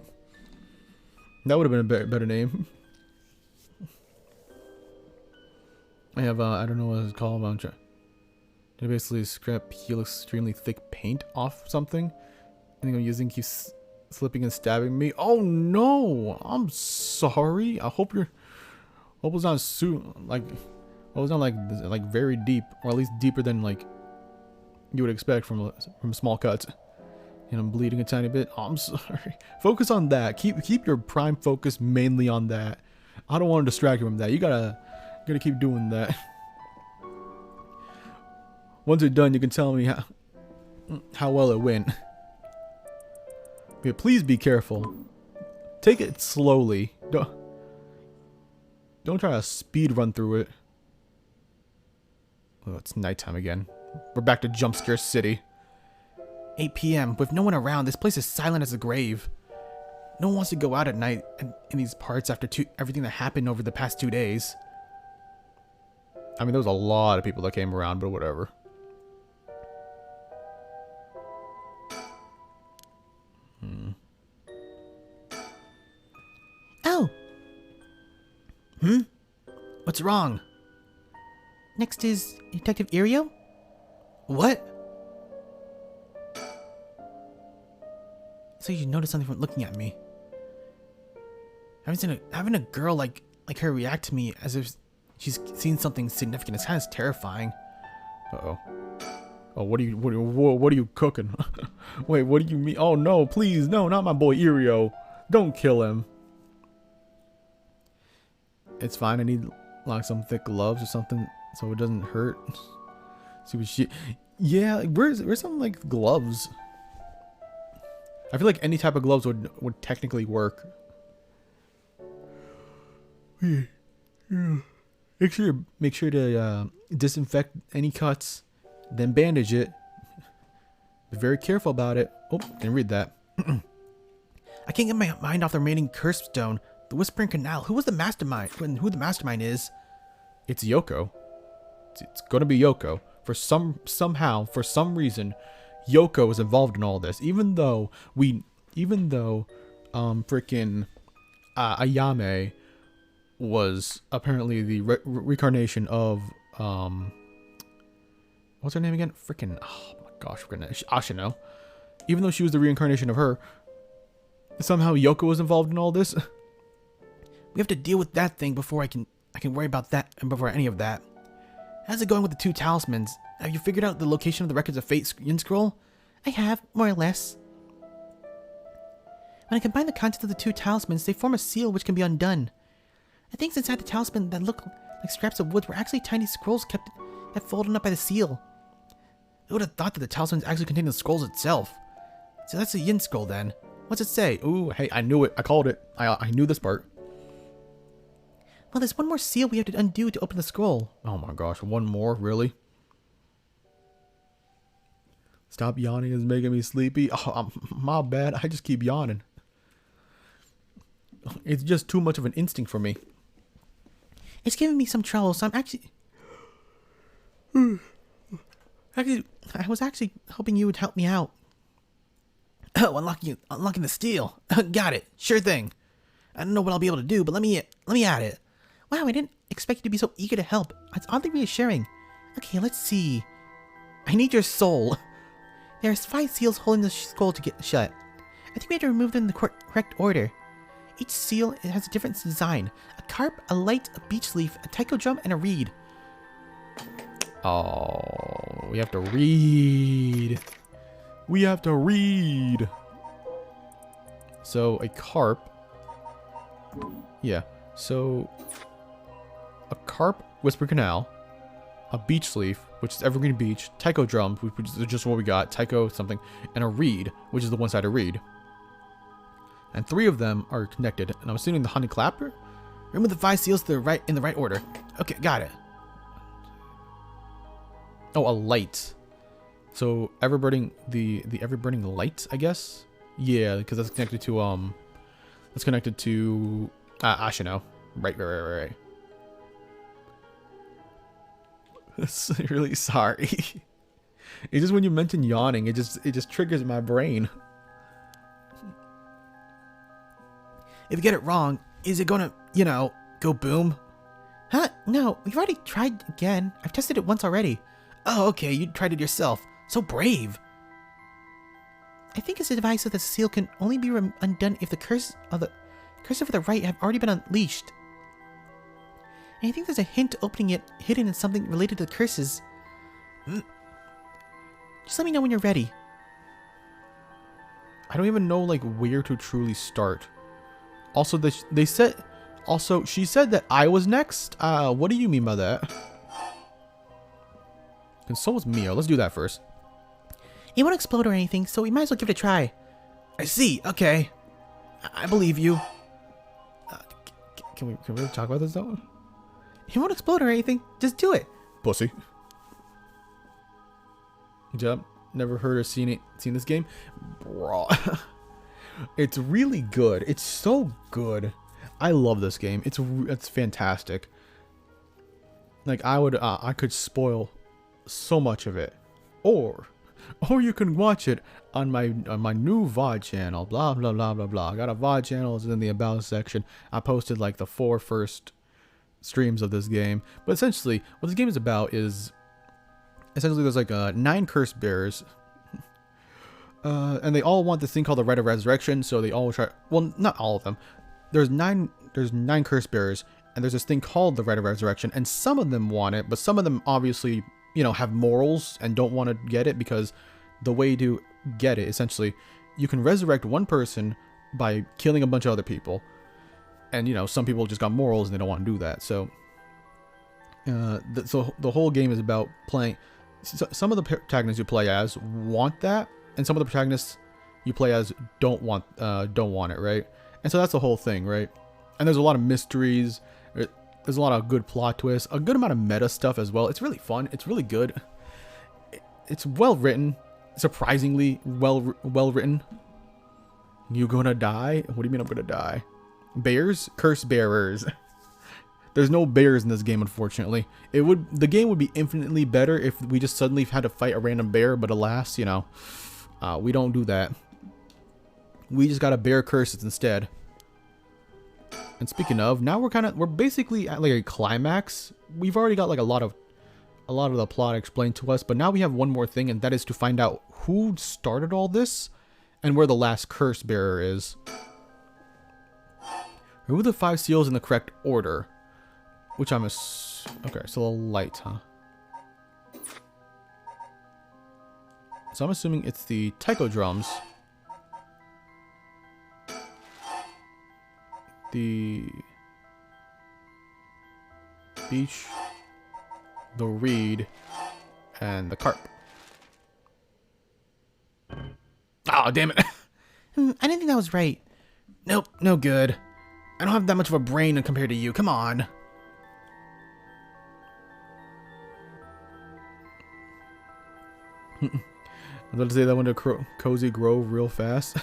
That would have been a better name. I have, I don't know what it's called. I'm trying to basically peel extremely thick paint off something. I think I'm using keeps slipping and stabbing me. Oh no! I'm sorry. I hope it's not like very deep, or at least deeper than like you would expect from small cuts. And I'm bleeding a tiny bit. Oh, I'm sorry. Focus on that. Keep your prime focus mainly on that. I don't want to distract you from that. You gotta keep doing that. Once you're done, you can tell me how well it went. Yeah, please be careful. Take it slowly. Don't try to speed run through it. Oh, it's nighttime again. We're back to Jump Scare City. 8 p.m. With no one around, this place is silent as a grave. No one wants to go out at night in these parts after everything that happened over the past 2 days. I mean, there was a lot of people that came around, but whatever. What's wrong? Next is Detective Irio? What? So you noticed something from looking at me. Having a girl like her react to me as if she's seen something significant is kind of terrifying. Uh-oh. Oh, what are you cooking? Wait, what do you mean? Oh no, please, no, not my boy Irio. Don't kill him. It's fine. I need like some thick gloves or something so it doesn't hurt. See what she. Yeah, where's some like gloves? I feel like any type of gloves would technically work. Make sure to disinfect any cuts, then bandage it. Be very careful about it. Oh, didn't read that. I can't get my mind off the remaining curse stone. The Whispering Canal. Who was the mastermind? Who the mastermind is? It's Yoko. It's gonna be Yoko. For some reason, Yoko was involved in all this. Even though freaking Ayame was apparently the reincarnation of what's her name again? Freaking, oh my gosh, Ashino. Even though she was the reincarnation of her, somehow Yoko was involved in all this. We have to deal with that thing before I can worry about that and before any of that. How's it going with the 2 talismans? Have you figured out the location of the Records of Fate Yin Scroll? I have, more or less. When I combine the contents of the 2 talismans, they form a seal which can be undone. The things inside the talisman that look like scraps of wood were actually tiny scrolls that folded up by the seal. Who would have thought that the talismans actually contained the scrolls itself? So that's a Yin Scroll then. What's it say? Ooh, hey, I knew it. I called it. I knew this part. Well, there's one more seal we have to undo to open the scroll. Oh my gosh, one more? Really? Stop yawning, it's making me sleepy. Oh, my bad. I just keep yawning. It's just too much of an instinct for me. It's giving me some trouble, so I'm actually... I was actually hoping you would help me out. Oh, unlocking the steel. Got it. Sure thing. I don't know what I'll be able to do, but let me at it. Wow, I didn't expect you to be so eager to help. It's oddly reassuring. Okay, let's see. I need your soul. There's 5 seals holding the scroll to get shut. I think we have to remove them in the correct order. Each seal has a different design. A carp, a light, a beech leaf, a taiko drum, and a reed. Oh, we have to read. We have to read. So a carp. Yeah. So a carp, Whisper Canal, a beech leaf, which is evergreen beech, taiko drum, which is just what we got, taiko something, and a reed, which is the one-sided reed. And 3 of them are connected. And I'm assuming the honey clapper. Remove the 5 seals to the right in the right order. Okay, got it. Oh, a light. So ever-burning the ever-burning light, I guess. Yeah, because that's connected to Ashino. Right. Really sorry. It's just when you mention yawning, it just triggers my brain. If you get it wrong, is it gonna, go boom? Huh? No, we've already tried again. I've tested it once already. Oh, okay, you tried it yourself. So brave. I think it's a device that the seal can only be undone if the curse over the right have already been unleashed. And I think there's a hint to opening it hidden in something related to the curses. Just let me know when you're ready. I don't even know where to truly start. Also, she said that I was next. What do you mean by that? Console with Mio. Let's do that first. It won't explode or anything, so we might as well give it a try. I see. Okay, I believe you. Can we really talk about this though? It won't explode or anything. Just do it. Pussy. Yep. Never heard or seen this game, bro. It's really good. It's so good. I love this game. It's fantastic. I could spoil so much of it, or you can watch it on my new VOD channel. Blah blah blah blah blah. I got a VOD channel. It's in the about section. I posted the 4 first streams of this game. But essentially, what this game is about is essentially there's like 9 curse bearers, and they all want this thing called the Right of Resurrection. So they all try. Well, not all of them. There's nine curse bearers, and there's this thing called the Right of Resurrection, and some of them want it, but some of them obviously, you know, have morals and don't want to get it, because the way to get it, essentially, you can resurrect one person by killing a bunch of other people. And, you know, some people just got morals and they don't want to do that. So, so the whole game is about playing. Some of the protagonists you play as want that, and some of the protagonists you play as don't want it, right? And so that's the whole thing, right? And there's a lot of mysteries. There's a lot of good plot twists, a good amount of meta stuff as well. It's really fun. It's really good. It's well written, surprisingly well written. You gonna die? What do you mean I'm gonna die? Bears? Curse bearers. There's no bears in this game, unfortunately. The game would be infinitely better if we just suddenly had to fight a random bear, but alas, you know, we don't do that. We just gotta bear curses instead. And speaking of, now we're basically at like a climax. We've already got like a lot of the plot explained to us, but now we have one more thing, and that is to find out who started all this and where the last curse bearer is. Remove the 5 seals in the correct order, which okay, so the light, huh? So I'm assuming it's the taiko drums, the beach, the reed, and the carp. Oh, damn it. I didn't think that was right. Nope, no good. I don't have that much of a brain compared to you. Come on. I was about to say that went to Cozy Grove real fast.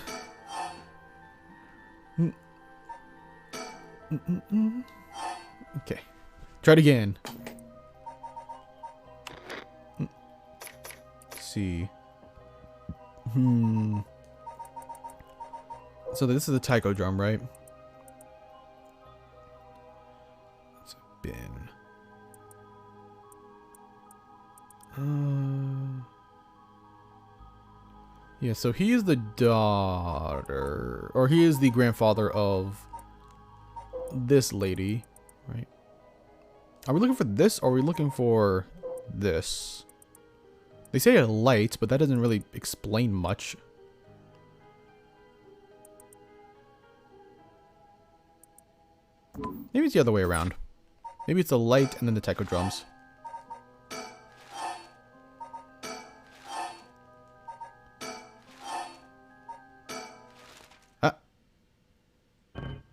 Okay. Try it again. Let's see. So this is the taiko drum, right? It's been. Yeah, so he is the daughter, or he is the grandfather of this lady, right? Are we looking for this, or are we looking for this? They say a light, but that doesn't really explain much. Maybe it's the other way around. Maybe it's the light and then the taiko drums.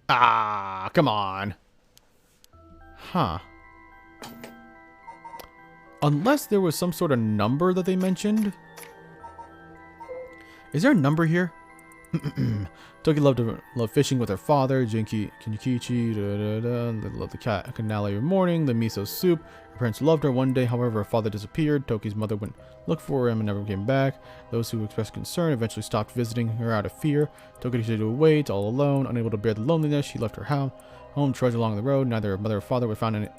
Ah, come on. Huh. Unless there was some sort of number that they mentioned. Is there a number here? Toki loved fishing with her father, Kinikichi, They loved the canal every morning, the miso soup. Her parents loved her. One day, however, her father disappeared. Toki's mother went look for him and never came back. Those who expressed concern eventually stopped visiting her out of fear. Toki decided to wait, all alone, unable to bear the loneliness. She left her home, trudged along the road. Neither her mother or father were found.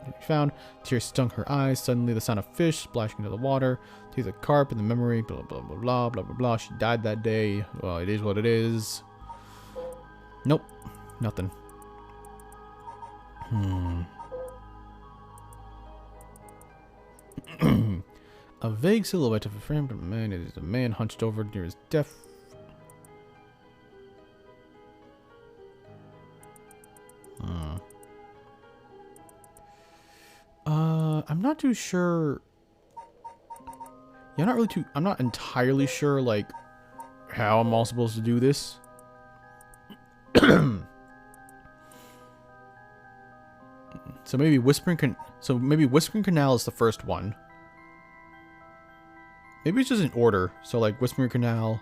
Tears stung her eyes. Suddenly, the sound of fish splashing into the water. Tears of carp in the memory. Blah blah blah blah blah blah blah. She died that day. Well, it is what it is. Nope, nothing. A vague silhouette of a framed man. It is a man hunched over near his death. I'm not too sure. Yeah, I'm not entirely sure, like, how I'm all supposed to do this. So maybe Whispering Canal is the first one. Maybe it's just in order. So like Whispering Canal,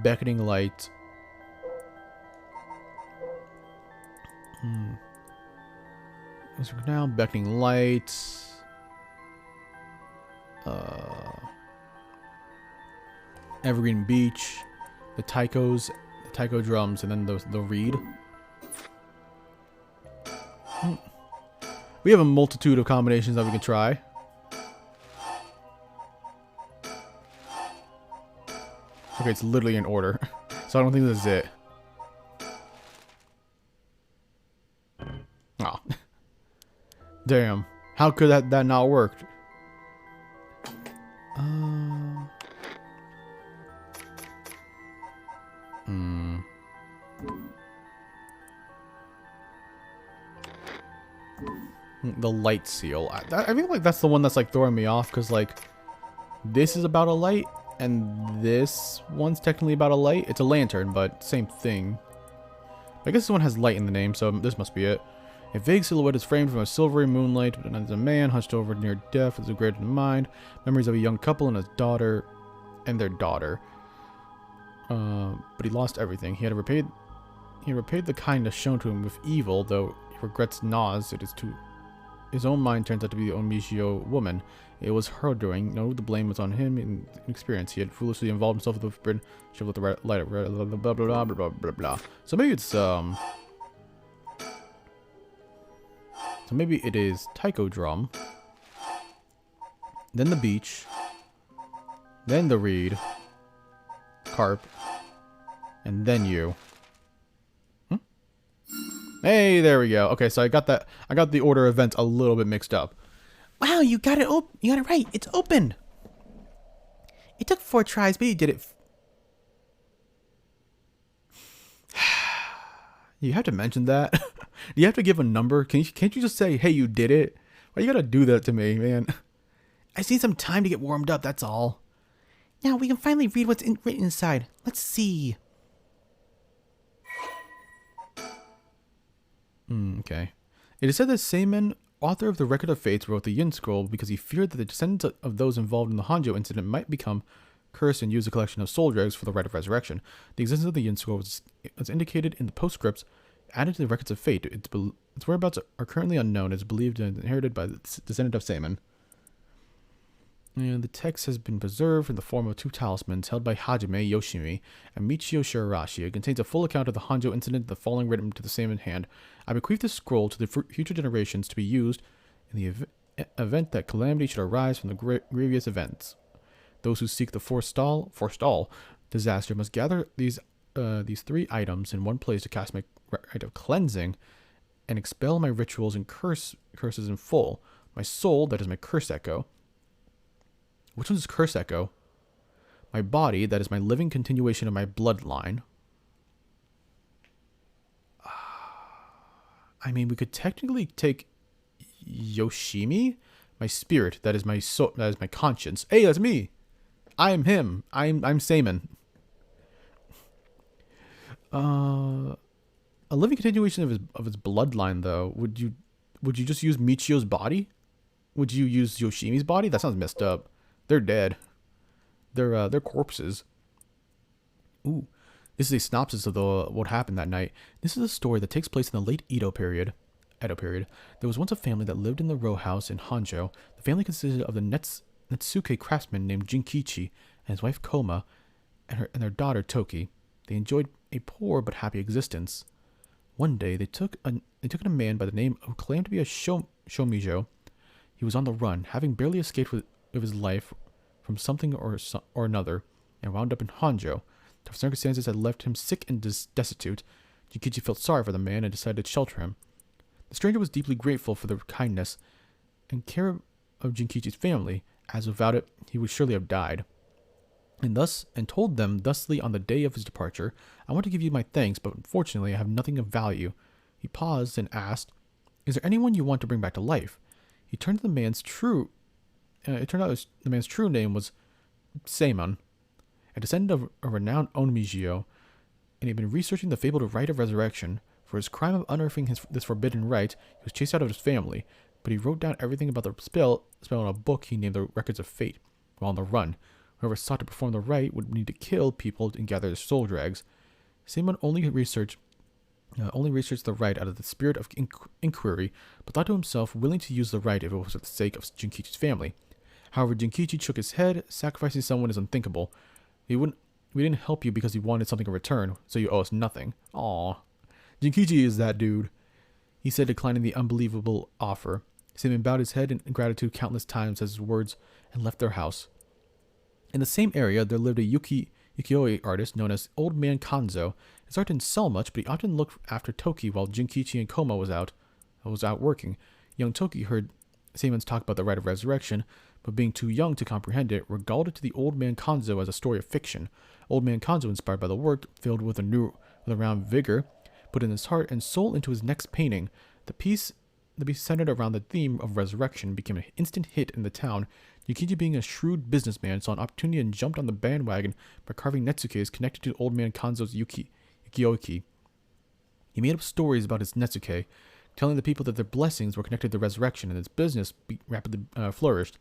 Beckoning Light. Whispering Canal, Beckoning Light. Evergreen Beach, the taiko drums, and then the reed. We have a multitude of combinations that we can try. Okay, it's literally in order. So I don't think this is it. Oh. Damn. How could that not work? The light seal. I feel like that's the one that's like throwing me off because like this is about a light and this one's technically about a light. It's a lantern, but same thing. I guess this one has light in the name, so this must be it. A vague silhouette is framed from a silvery moonlight, but as a man hunched over near death with a great in mind. Memories of a young couple and his daughter, and their daughter. But he lost everything. He had repaid the kindness shown to him with evil, though he regrets Nas. It is too. His own mind turns out to be the Onmishio woman. It was her doing. No, the blame was on him in experience. He had foolishly involved himself with the forbidden. Should let the light. Blah blah blah blah blah blah. So maybe it's So maybe it is taiko drum. Then the beach. Then the reed. Carp. And then you. Hey, there we go. Okay, so I got that. I got the order of events a little bit mixed up. Wow, you got it. You got it right. It's open. It took 4 tries, but you did it. You have to mention that. Do you have to give a number? Can't you just say, "Hey, you did it"? Why you gotta do that to me, man? I just need some time to get warmed up. That's all. Now we can finally read what's written inside. Let's see. Okay. It is said that Seimen, author of the Record of Fates, wrote the Yin Scroll because he feared that the descendants of those involved in the Hanjo incident might become cursed and use a collection of soul dregs for the rite of resurrection. The existence of the Yin Scroll was indicated in the postscripts added to the Records of Fate. Its whereabouts are currently unknown. It is believed and inherited by the descendant of Seimen. And the text has been preserved in the form of 2 talismans held by Hajime Yoshimi and Michio Shirarashi. It contains a full account of the Hanjo incident, the following written to the Seimen hand. I bequeath this scroll to the future generations to be used in the event that calamity should arise from the grievous events. Those who seek to forestall disaster must gather these 3 items in one place to cast my rite of cleansing and expel my rituals and curses in full. My soul, that is my curse echo. Which one's curse echo? My body, that is my living continuation of my bloodline. I mean, we could technically take Yoshimi. My spirit, that is my soul, that is my conscience. Hey, that's me. I am him. I'm Seimen. A living continuation of his bloodline, though. Would you just use Michio's body? Would you use Yoshimi's body? That sounds messed up. They're dead. They're corpses. Ooh. This is a synopsis of what happened that night. This is a story that takes place in the late Edo period. There was once a family that lived in the row house in Hanjo. The family consisted of the Netsuke craftsman named Jinkichi and his wife Koma and their daughter Toki. They enjoyed a poor but happy existence. One day they took in a man by the name who claimed to be a Shomijo. He was on the run, having barely escaped with his life from something or another, and wound up in Hanjo. The circumstances had left him sick and destitute. Jinkichi felt sorry for the man and decided to shelter him. The stranger was deeply grateful for the kindness and care of Jinkichi's family, as without it he would surely have died. And told them thusly on the day of his departure, "I want to give you my thanks, but unfortunately I have nothing of value." He paused and asked, "Is there anyone you want to bring back to life?" He turned to the man's true. It turned out the man's true name was Seimen, a descendant of a renowned Onmijio, and he had been researching the fabled rite of resurrection. For his crime of unearthing this forbidden rite, he was chased out of his family, but he wrote down everything about the spell in a book he named the Records of Fate. While on the run, whoever sought to perform the rite would need to kill people and gather their soul dregs. Seimen only researched the rite out of the spirit of inquiry, but thought to himself, willing to use the rite if it was for the sake of Jinkichi's family. However, Jinkichi shook his head. Sacrificing someone is unthinkable. We didn't help you because we wanted something in return, so you owe us nothing. Aww. Jinkichi is that dude. He said, declining the unbelievable offer. Seaman bowed his head in gratitude countless times as his words and left their house. In the same area, there lived a ukiyo-e artist known as Old Man Kanzo. His art didn't sell much, but he often looked after Toki while Jinkichi and Koma was out working. Young Toki heard Seaman's talk about the rite of resurrection, but being too young to comprehend it, regarded to the Old Man Kanzo as a story of fiction. Old Man Kanzo, inspired by the work, filled with a round vigor, put in his heart and soul into his next painting. The piece centered around the theme of resurrection became an instant hit in the town. Yukichi, being a shrewd businessman, saw an opportunity and jumped on the bandwagon by carving Netsukes connected to Old Man Kanzo's ukiyo-e. He made up stories about his Netsuke, telling the people that their blessings were connected to resurrection, and his business rapidly flourished.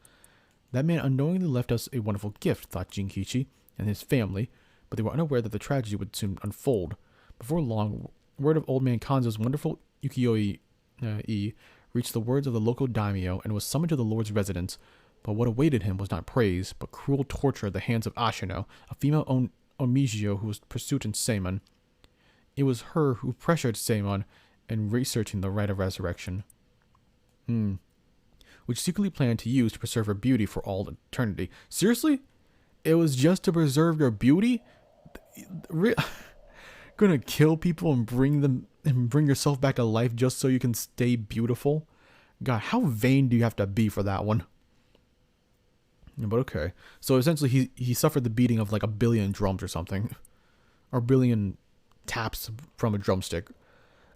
That man unknowingly left us a wonderful gift, thought Jinkichi and his family, but they were unaware that the tragedy would soon unfold. Before long, word of Old Man Kanzo's wonderful ukiyo-e reached the words of the local daimyo and was summoned to the Lord's residence. But what awaited him was not praise, but cruel torture at the hands of Ashino, a female Omijio who was pursued in Seimon. It was her who pressured Seimon in researching the rite of resurrection, which secretly planned to use to preserve her beauty for all eternity. Seriously? It was just to preserve your beauty? Gonna kill people and bring yourself back to life just so you can stay beautiful? God, how vain do you have to be for that one? But okay. So essentially he suffered the beating of like 1 billion drums or something. Or 1 billion taps from a drumstick.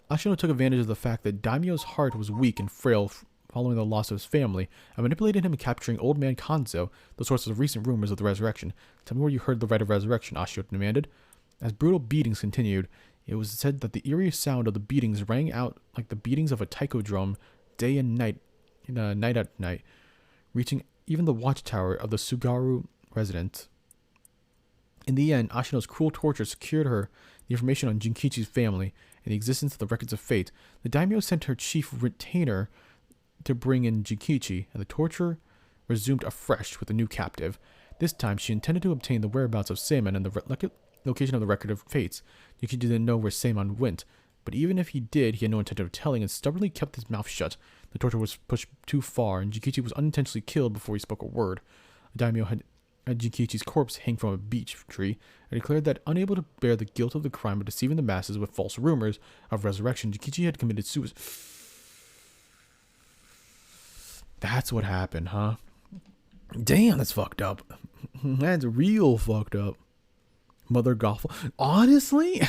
Ashino took advantage of the fact that Daimyo's heart was weak and frail following the loss of his family, and manipulated him in capturing Old Man Kanzo, the source of recent rumors of the resurrection. Tell me where you heard the rite of resurrection, Ashino demanded. As brutal beatings continued, it was said that the eerie sound of the beatings rang out like the beatings of a taiko drum day and night, night after night, reaching even the watchtower of the Sugaru residence. In the end, Ashino's cruel torture secured her the information on Jinkichi's family and the existence of the records of fate. The daimyo sent her chief retainer to bring in Jinkichi, and the torture resumed afresh with a new captive. This time, she intended to obtain the whereabouts of Seimon and the location of the record of fates. Jinkichi didn't know where Seimon went, but even if he did, he had no intention of telling and stubbornly kept his mouth shut. The torture was pushed too far, and Jinkichi was unintentionally killed before he spoke a word. The daimyo had Jinkichi's corpse hang from a beech tree, and declared that, unable to bear the guilt of the crime of deceiving the masses with false rumors of resurrection, Jinkichi had committed suicide. That's what happened, huh? Damn, that's fucked up. That's real fucked up. Mother Gothel. Honestly,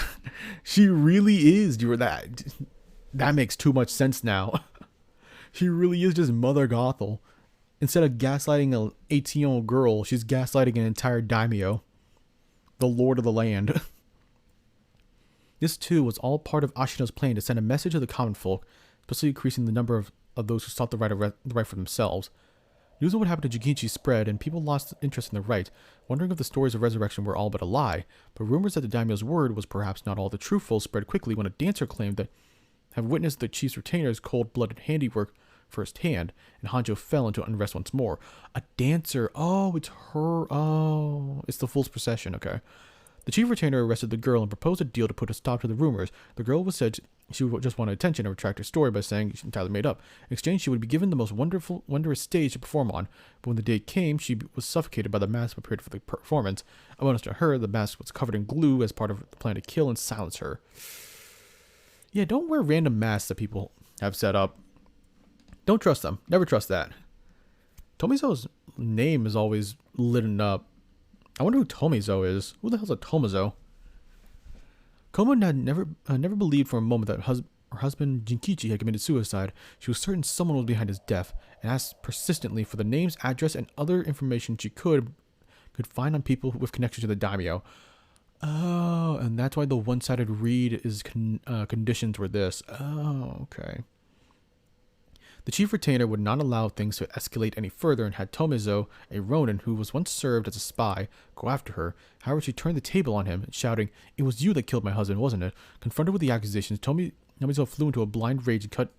she really is. That makes too much sense now. She really is just Mother Gothel. Instead of gaslighting an 18-year-old girl, she's gaslighting an entire daimyo. The lord of the land. This, too, was all part of Ashino's plan to send a message to the common folk, especially increasing the number of those who sought the right for themselves. News of what happened to Jinkichi spread, and people lost interest in the rite, wondering if the stories of resurrection were all but a lie. But rumors that the daimyo's word was perhaps not all the truthful spread quickly when a dancer claimed that have witnessed the chief's retainer's cold-blooded handiwork firsthand, and Hanjo fell into unrest once more. A dancer. Oh, it's her. Oh, it's the fool's procession. Okay. The chief retainer arrested the girl and proposed a deal to put a stop to the rumors. The girl was said she would just wanted attention and retract her story by saying she entirely made up. In exchange, she would be given the most wondrous stage to perform on. But when the day came, she was suffocated by the mask prepared for the performance. Unbeknownst to her, the mask was covered in glue as part of the plan to kill and silence her. Yeah, don't wear random masks that people have set up. Don't trust them. Never trust that. Tomizo's name is always lit up. I wonder who Tomizo is. Who the hell's a Tomizo? Koma had never believed for a moment that her husband Jinkichi had committed suicide. She was certain someone was behind his death, and asked persistently for the names, address, and other information she could find on people with connection to the daimyo. Oh, and that's why the one-sided read is conditions were this. Oh, okay. The chief retainer would not allow things to escalate any further and had Tomizo, a Ronin who was once served as a spy, go after her. However, she turned the table on him, shouting, "It was you that killed my husband, wasn't it?" Confronted with the accusations, Tomizo flew into a blind rage and cut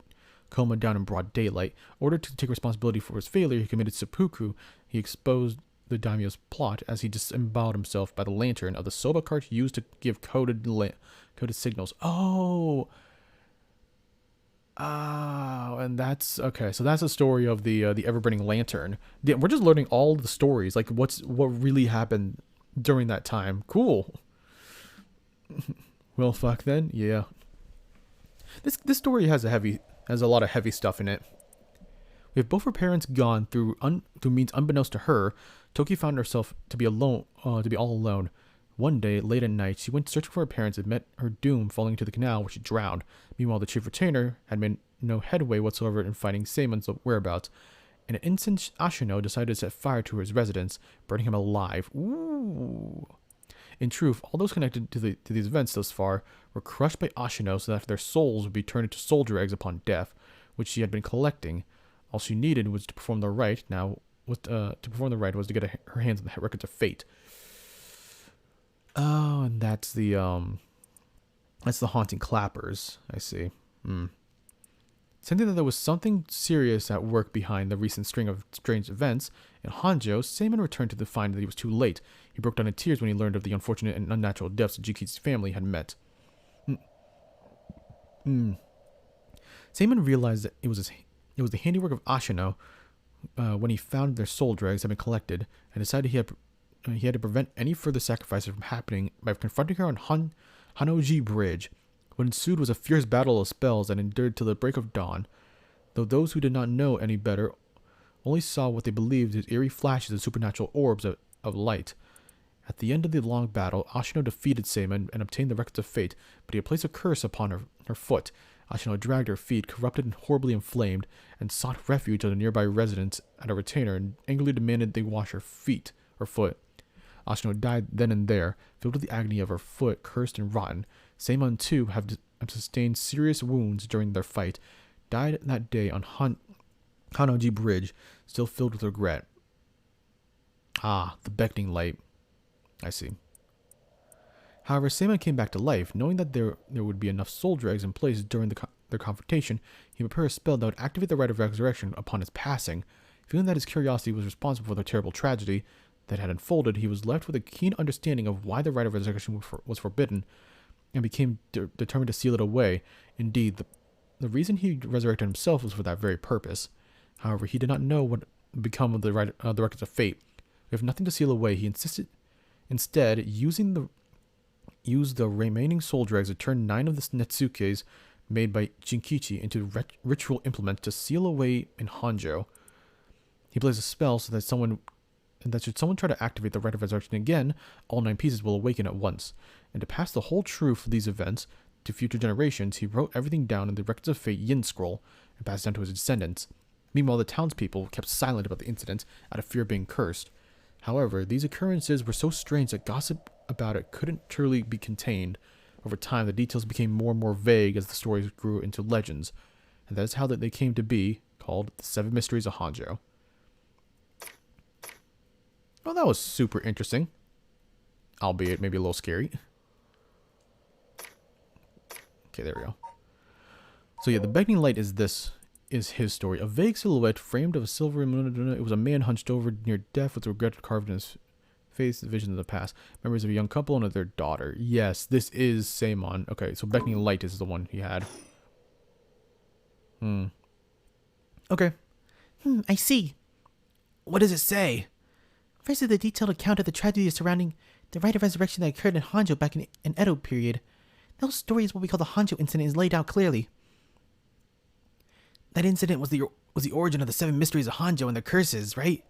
Koma down in broad daylight. Ordered to take responsibility for his failure, he committed seppuku. He exposed the daimyo's plot as he disemboweled himself by the lantern of the soba cart used to give coded signals. Oh! Oh, and that's okay. So that's the story of the ever-burning lantern. Yeah, we're just learning all the stories, like what really happened during that time. Cool. Well, fuck then. Yeah. This story has a lot of heavy stuff in it. With both her parents gone through means unbeknownst to her, Toki found herself to be all alone. One day, late at night, she went searching for her parents and met her doom falling into the canal where she drowned. Meanwhile, the chief retainer had made no headway whatsoever in finding Seimon's whereabouts. In an instant, Ashino decided to set fire to his residence, burning him alive. Ooh. In truth, all those connected to these events thus far were crushed by Ashino so that their souls would be turned into soldier eggs upon death, which she had been collecting. All she needed was to perform the rite. Was to get her hands on the records of fate. Oh, and that's the haunting clappers. I see. Sensing that there was something serious at work behind the recent string of strange events, in Hanjo, Seimon returned to find that he was too late. He broke down in tears when he learned of the unfortunate and unnatural deaths Jiki's family had met. Seimon realized that it was the handiwork of Ashino when he found their soul dregs had been collected, and decided he had to prevent any further sacrifices from happening by confronting her on Hanoji Bridge. What ensued was a fierce battle of spells that endured till the break of dawn, though those who did not know any better only saw what they believed as eerie flashes of supernatural orbs of light. At the end of the long battle, Ashino defeated Seimon and obtained the records of fate, but he had placed a curse upon her foot. Ashino dragged her feet, corrupted and horribly inflamed, and sought refuge at a nearby residence at a retainer and angrily demanded they wash her foot. Ashino died then and there, filled with the agony of her foot cursed and rotten. Seimon too have sustained serious wounds during their fight, died that day on Hanoji Bridge, still filled with regret. Ah, the beckoning light. I see. However, Seimon came back to life, knowing that there would be enough soul dregs in place during their confrontation. He prepared a spell that would activate the rite of resurrection upon his passing. Feeling that his curiosity was responsible for the terrible tragedy that had unfolded, he was left with a keen understanding of why the rite of resurrection was forbidden, and became determined to seal it away. Indeed, the reason he resurrected himself was for that very purpose. However, he did not know what would become of the records of fate. With nothing to seal away, he instead used the remaining soul dregs to turn 9 of the Netsukes made by Jinkichi into ritual implements to seal away in Hanjo. He placed a spell so that should someone try to activate the rite of resurrection again, all 9 pieces will awaken at once. And to pass the whole truth of these events to future generations, he wrote everything down in the Records of Fate Yin scroll and passed it down to his descendants. Meanwhile, the townspeople kept silent about the incident out of fear of being cursed. However, these occurrences were so strange that gossip about it couldn't truly be contained. Over time, the details became more and more vague as the stories grew into legends, and that is how they came to be called the 7 Mysteries of Hanjo. Well, that was super interesting, albeit maybe a little scary. Okay, there we go. So yeah, the beckoning light is his story. A vague silhouette framed of a silvery moon. It was a man hunched over near death with regret carved in his face. The visions of the past. Memories of a young couple and of their daughter. Yes, this is Seimon. Okay, so beckoning light is the one he had. Okay. I see. What does it say? First is the detailed account of the tragedy surrounding the rite of resurrection that occurred in Hanjo back in Edo period. The whole story is what we call the Hanjo incident is laid out clearly. That incident was the origin of the 7 Mysteries of Hanjo and their curses, right?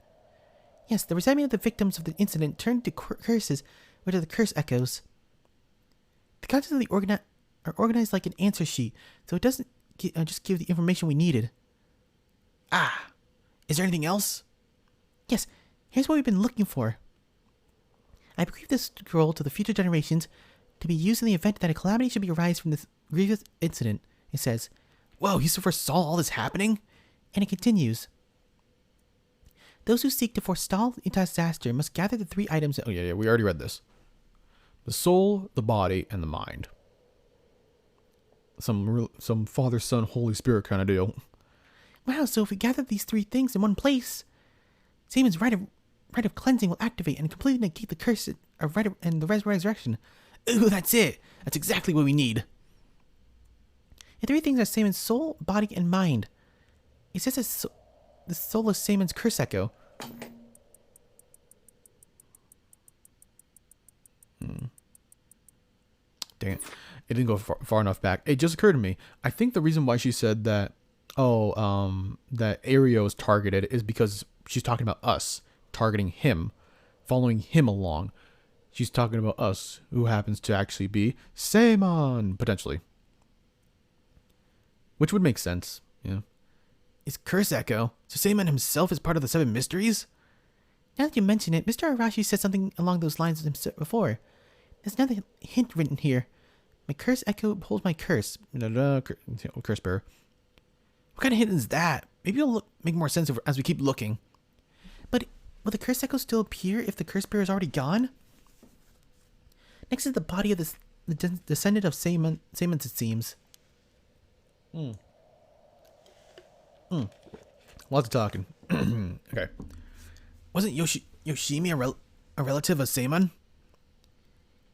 Yes, the reciting of the victims of the incident turned to curses, which are the curse echoes. The contents of the are organized like an answer sheet, so it doesn't just give the information we needed. Ah, is there anything else? Yes, here's what we've been looking for. I bequeath this scroll to the future generations to be used in the event that a calamity should arise from this grievous incident. It says, Whoa, he foresaw all this happening? and it continues. Those who seek to forestall the disaster must gather the 3 items. Oh yeah, we already read this. The soul, the body, and the mind. Some Father, Son, Holy Spirit kind of deal. Wow, so if we gather these 3 things in one place, Seimon's rite of cleansing will activate and completely negate the curse of and the resurrection. Ooh, that's it. That's exactly what we need. The three things are Saman's soul, body, and mind. It says the soul is Saman's curse echo. Dang it. It didn't go far enough back. It just occurred to me. I think the reason why she said that, that Ario is targeted is because she's talking about us targeting him, following him along. She's talking about us, who happens to actually be Saman, potentially. Which would make sense, yeah. Is Curse Echo, so Saman himself is part of the Seven Mysteries? Now that you mention it, Mr. Arashi said something along those lines before. There's another hint written here. My curse echo holds my curse. Curse bearer. What kind of hint is that? Maybe it'll make more sense as we keep looking. But will the curse echo still appear if the curse bearer is already gone? Next is the body of the descendant of Saman, it seems. Lots of talking. Okay. Wasn't Yoshimi a relative of Saman?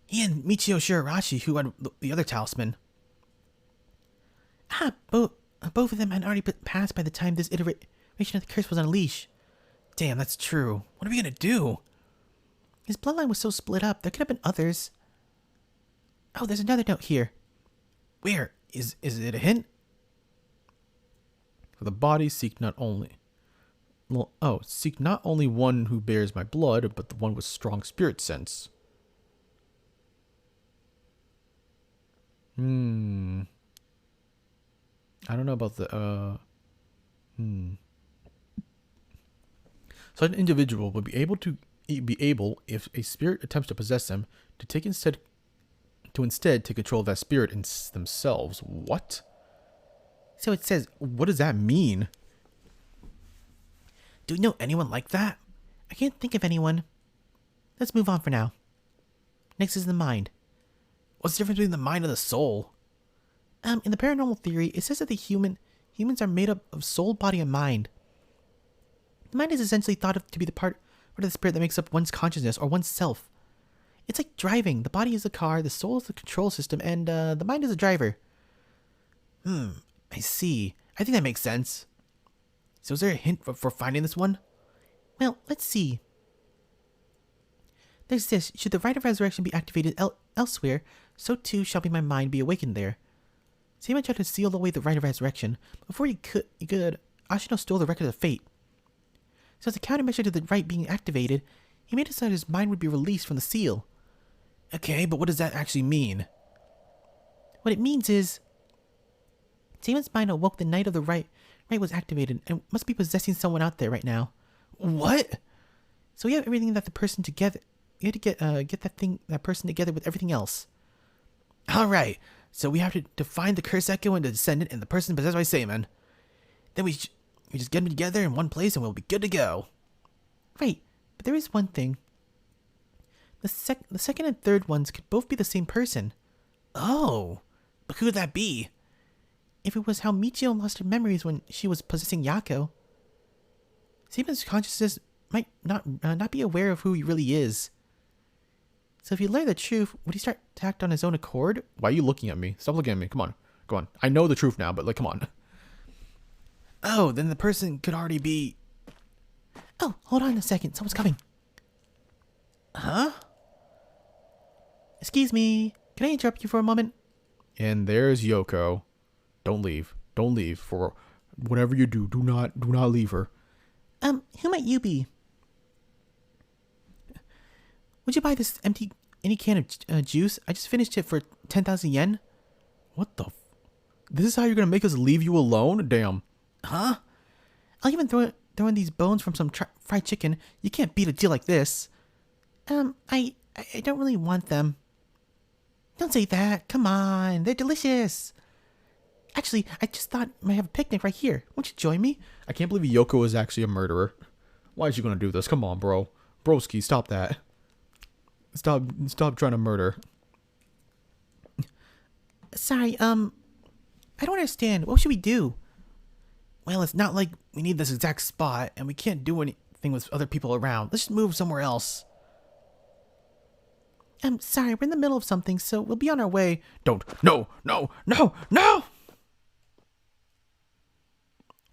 He and Michio Shirarashi, who had the other talisman. Both of them had already passed by the time this iteration of the curse was unleashed. Damn, that's true. What are we gonna do? His bloodline was so split up, there could have been others. Oh, there's another note here. Where? Is it a hint? For the body seek not only one who bears my blood, but the one with strong spirit sense. I don't know about the So an individual would be able, if a spirit attempts to possess them, to instead take control of that spirit in themselves. What? So it says, what does that mean? Do we know anyone like that? I can't think of anyone. Let's move on for now. Next is the mind. What's the difference between the mind and the soul? In the paranormal theory, it says that humans are made up of soul, body, and mind. The mind is essentially thought of to be the part of the spirit that makes up one's consciousness or one's self. It's like driving. The body is the car, the soul is the control system, and the mind is the driver. I see. I think that makes sense. So is there a hint for finding this one? Well, let's see. There's this. Should the rite of resurrection be activated elsewhere, so too shall be my mind be awakened there. Saman tried to seal away the rite of resurrection. Before he could, Ashino stole the record of fate. So as a countermeasure to the rite being activated, he made it so that his mind would be released from the seal. Okay, but what does that actually mean? What it means is, Saman's mind awoke the night of the rite was activated and must be possessing someone out there right now. What? So we have everything that the person together. You had to get that person together with everything else. All right. So we have to find the curse echo and the descendant and the person possessed by Saman. Then we just get them together in one place and we'll be good to go. Right, but there is one thing. The second and third ones could both be the same person. Oh, but who would that be? If it was how Michio lost her memories when she was possessing Yako, Saman's consciousness might not be aware of who he really is. So if he learned the truth, would he start to act on his own accord? Why are you looking at me? Stop looking at me. Come on. Go on. I know the truth now, but come on. Oh, then the person could already be... Oh, hold on a second. Someone's coming. Huh? Excuse me. Can I interrupt you for a moment? And there's Yoko. Don't leave. Don't leave. For whatever you do, do not leave her. Who might you be? Would you buy this any can of juice? I just finished it for 10,000 yen. What the this is how you're gonna make us leave you alone? Damn. Huh? I'll even throw in these bones from some fried chicken. You can't beat a deal like this. I don't really want them. Don't say that. Come on. They're delicious. Actually, I just thought I might have a picnic right here. Won't you join me? I can't believe Yoko is actually a murderer. Why is she gonna do this? Come on, bro. Broski, stop that. Stop trying to murder. Sorry, I don't understand. What should we do? Well, it's not like we need this exact spot, and we can't do anything with other people around. Let's just move somewhere else. Sorry, we're in the middle of something, so we'll be on our way. Don't. No.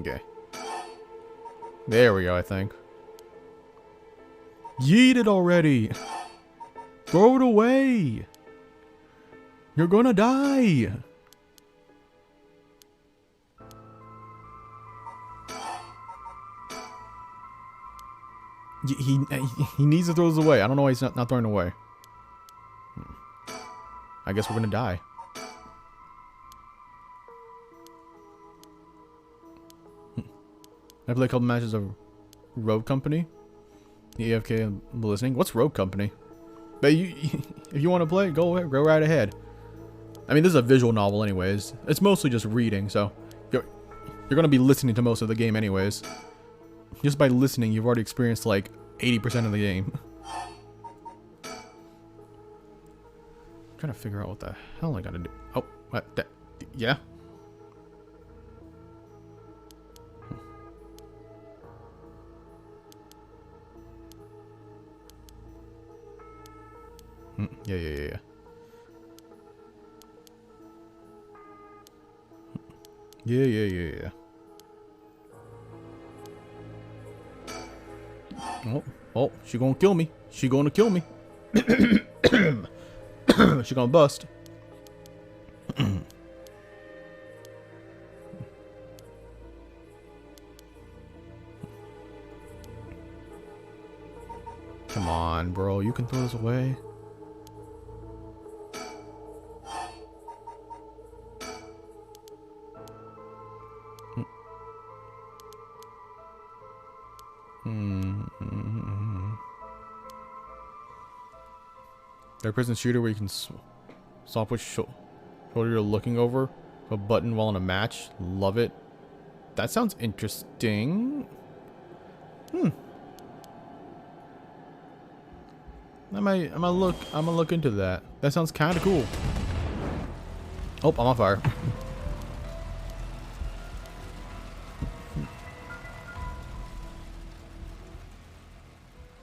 Okay. There we go, I think. Yeet it already! Throw it away! You're gonna die! He needs to throw this away. I don't know why he's not throwing it away. I guess we're gonna die. I play a couple matches of Rogue Company. The AFK and listening. What's Rogue Company? But if you want to play, go right ahead. I mean, this is a visual novel, anyways. It's mostly just reading, so you're gonna be listening to most of the game, anyways. Just by listening, you've already experienced like 80% of the game. I'm trying to figure out what the hell I gotta do. Oh, what? Yeah. Yeah. Yeah. Oh, she gonna kill me. She gonna kill me. She gonna bust. Come on, bro. You can throw this away. Third-person shooter where you can swap which shoulder you're looking over. A button while in a match. Love it. That sounds interesting. I'm gonna look into that. That sounds kind of cool. Oh, I'm on fire.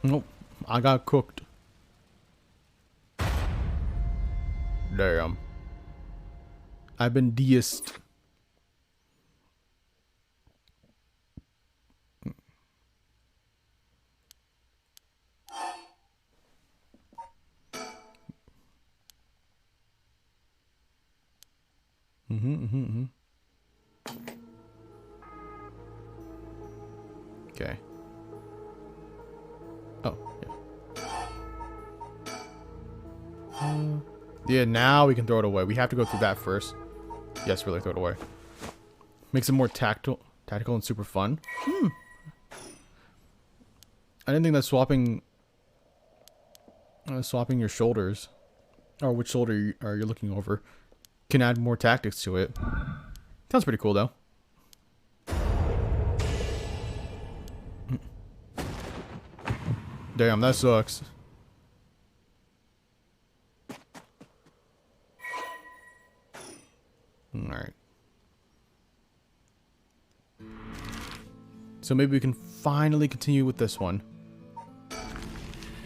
Nope, I got cooked. Damn. I've been deist. Okay. Oh, yeah. Yeah, now we can throw it away. We have to go through that first. Yes, really throw it away. Makes it more tactile and super fun. I didn't think that swapping your shoulders, or which shoulder are you looking over, can add more tactics to it. Sounds pretty cool though. Damn, that sucks. Alright. So maybe we can finally continue with this one.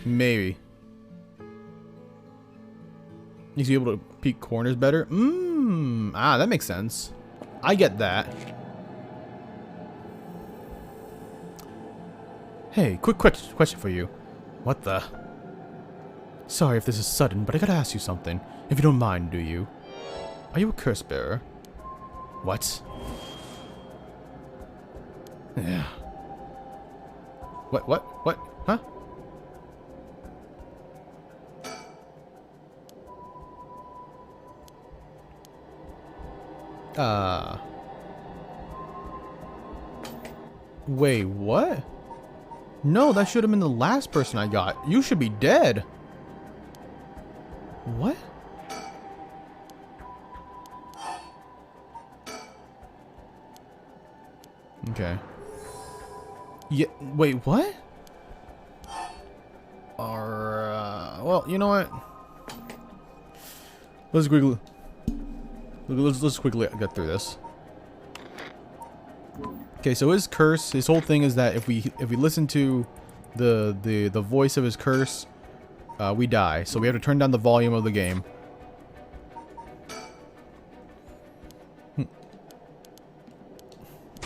Maybe. He's able to peek corners better. Ah, that makes sense. I get that. Hey, quick question for you. What the? Sorry if this is sudden, but I gotta ask you something. If you don't mind, do you? Are you a curse bearer? What? Yeah. What? Huh? Wait, what? No, that should have been the last person I got. You should be dead. What? Okay. Yeah, wait, what? Well, you know what? Let's quickly get through this. Okay, so his curse, his whole thing is that if we listen to the voice of his curse, we die. So we have to turn down the volume of the game.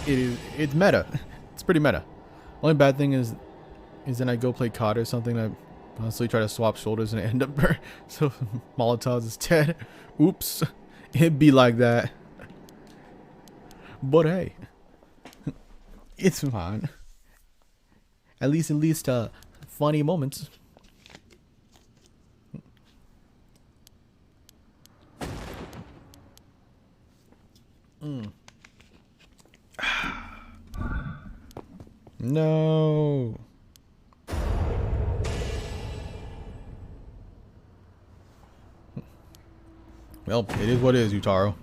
it's meta. It's pretty meta. Only bad thing is then I go play COD or something. I honestly try to swap shoulders and I end up so Molotov's is dead. Oops, it'd be like that. But hey, it's fine. At least funny moments. No. Well, it is what it is, Utaro.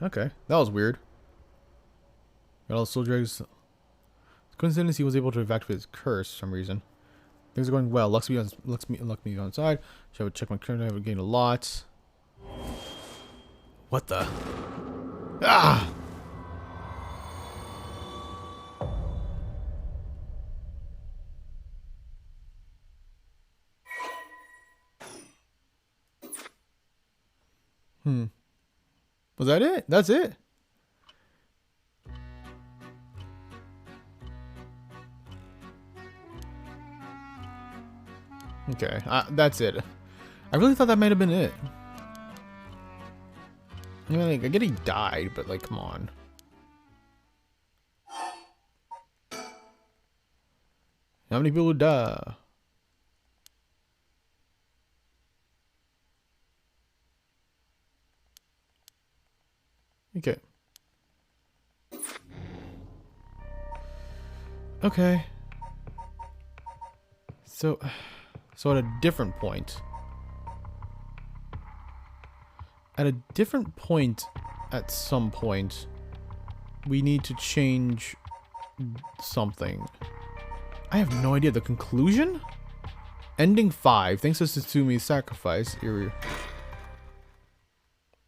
Okay, that was weird. Got all the soul dregs. Coincidence, he was able to evacuate his curse for some reason. Things are going well. Luck me on side. Shall I check my current? I've gained a lot. What the? Ah! Was that it? That's it? Okay, that's it. I really thought that might have been it. I mean, like, I get he died, but like, come on. How many people die? Okay. Okay. So at a different point. At some point, we need to change something. I have no idea. The conclusion? Ending 5. Thanks to Tsumi's sacrifice.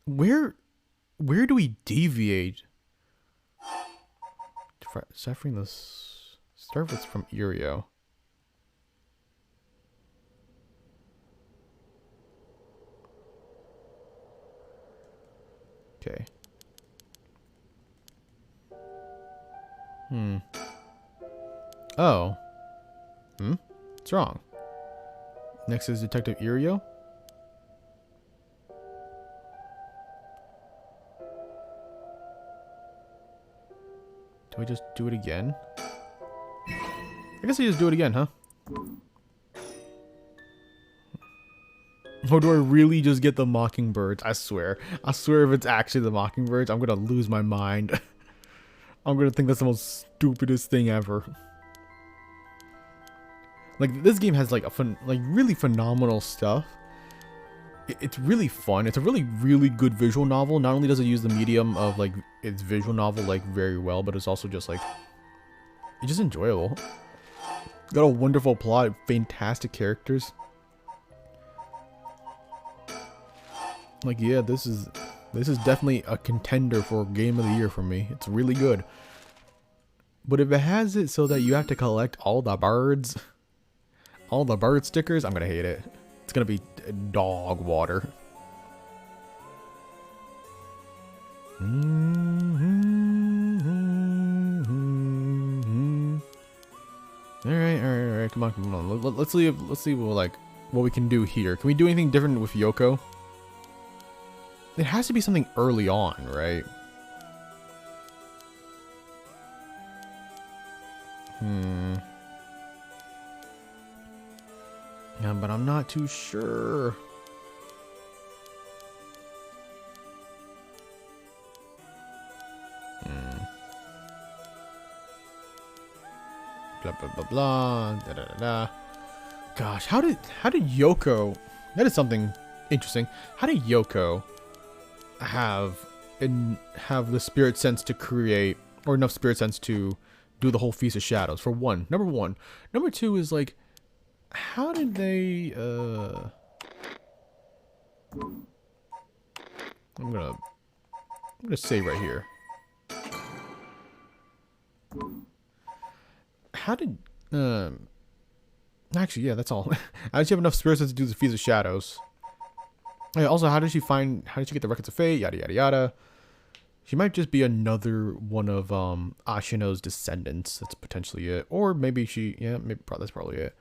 Where do we deviate? Suffering the surface from Irio. Okay. Oh. What's wrong? Next is Detective Irio. Do I just do it again? I guess I just do it again, huh? Or do I really just get the mockingbirds? I swear. I swear if it's actually the mockingbirds, I'm gonna lose my mind. I'm gonna think that's the most stupidest thing ever. Like, this game has like really phenomenal stuff. It's really fun. It's a really good visual novel. Not only does it use the medium of like its visual novel like very well, but it's also just like it's just enjoyable. Got a wonderful plot, fantastic characters. Like, yeah, this is definitely a contender for Game of the Year for me. It's really good. But if it has it so that you have to collect all the birds, all the bird stickers, I'm gonna hate it. It's gonna be dog water. Alright, come on. Let's see what we can do here. Can we do anything different with Yoko? It has to be something early on, right? Yeah, but I'm not too sure. Blah blah blah blah. Da da da da. Gosh, how did Yoko? That is something interesting. How did Yoko have the spirit sense to create, or enough spirit sense to do the whole Feast of Shadows? For one, number one. Number two is like, how did they? I'm gonna I'm gonna save right here. How did actually, yeah, that's all. How did she have enough spirits to do the Feast of Shadows? Yeah, also, how did she get the Records of Fate? Yada yada yada. She might just be another one of Ashino's descendants. That's potentially it. Or maybe that's probably it.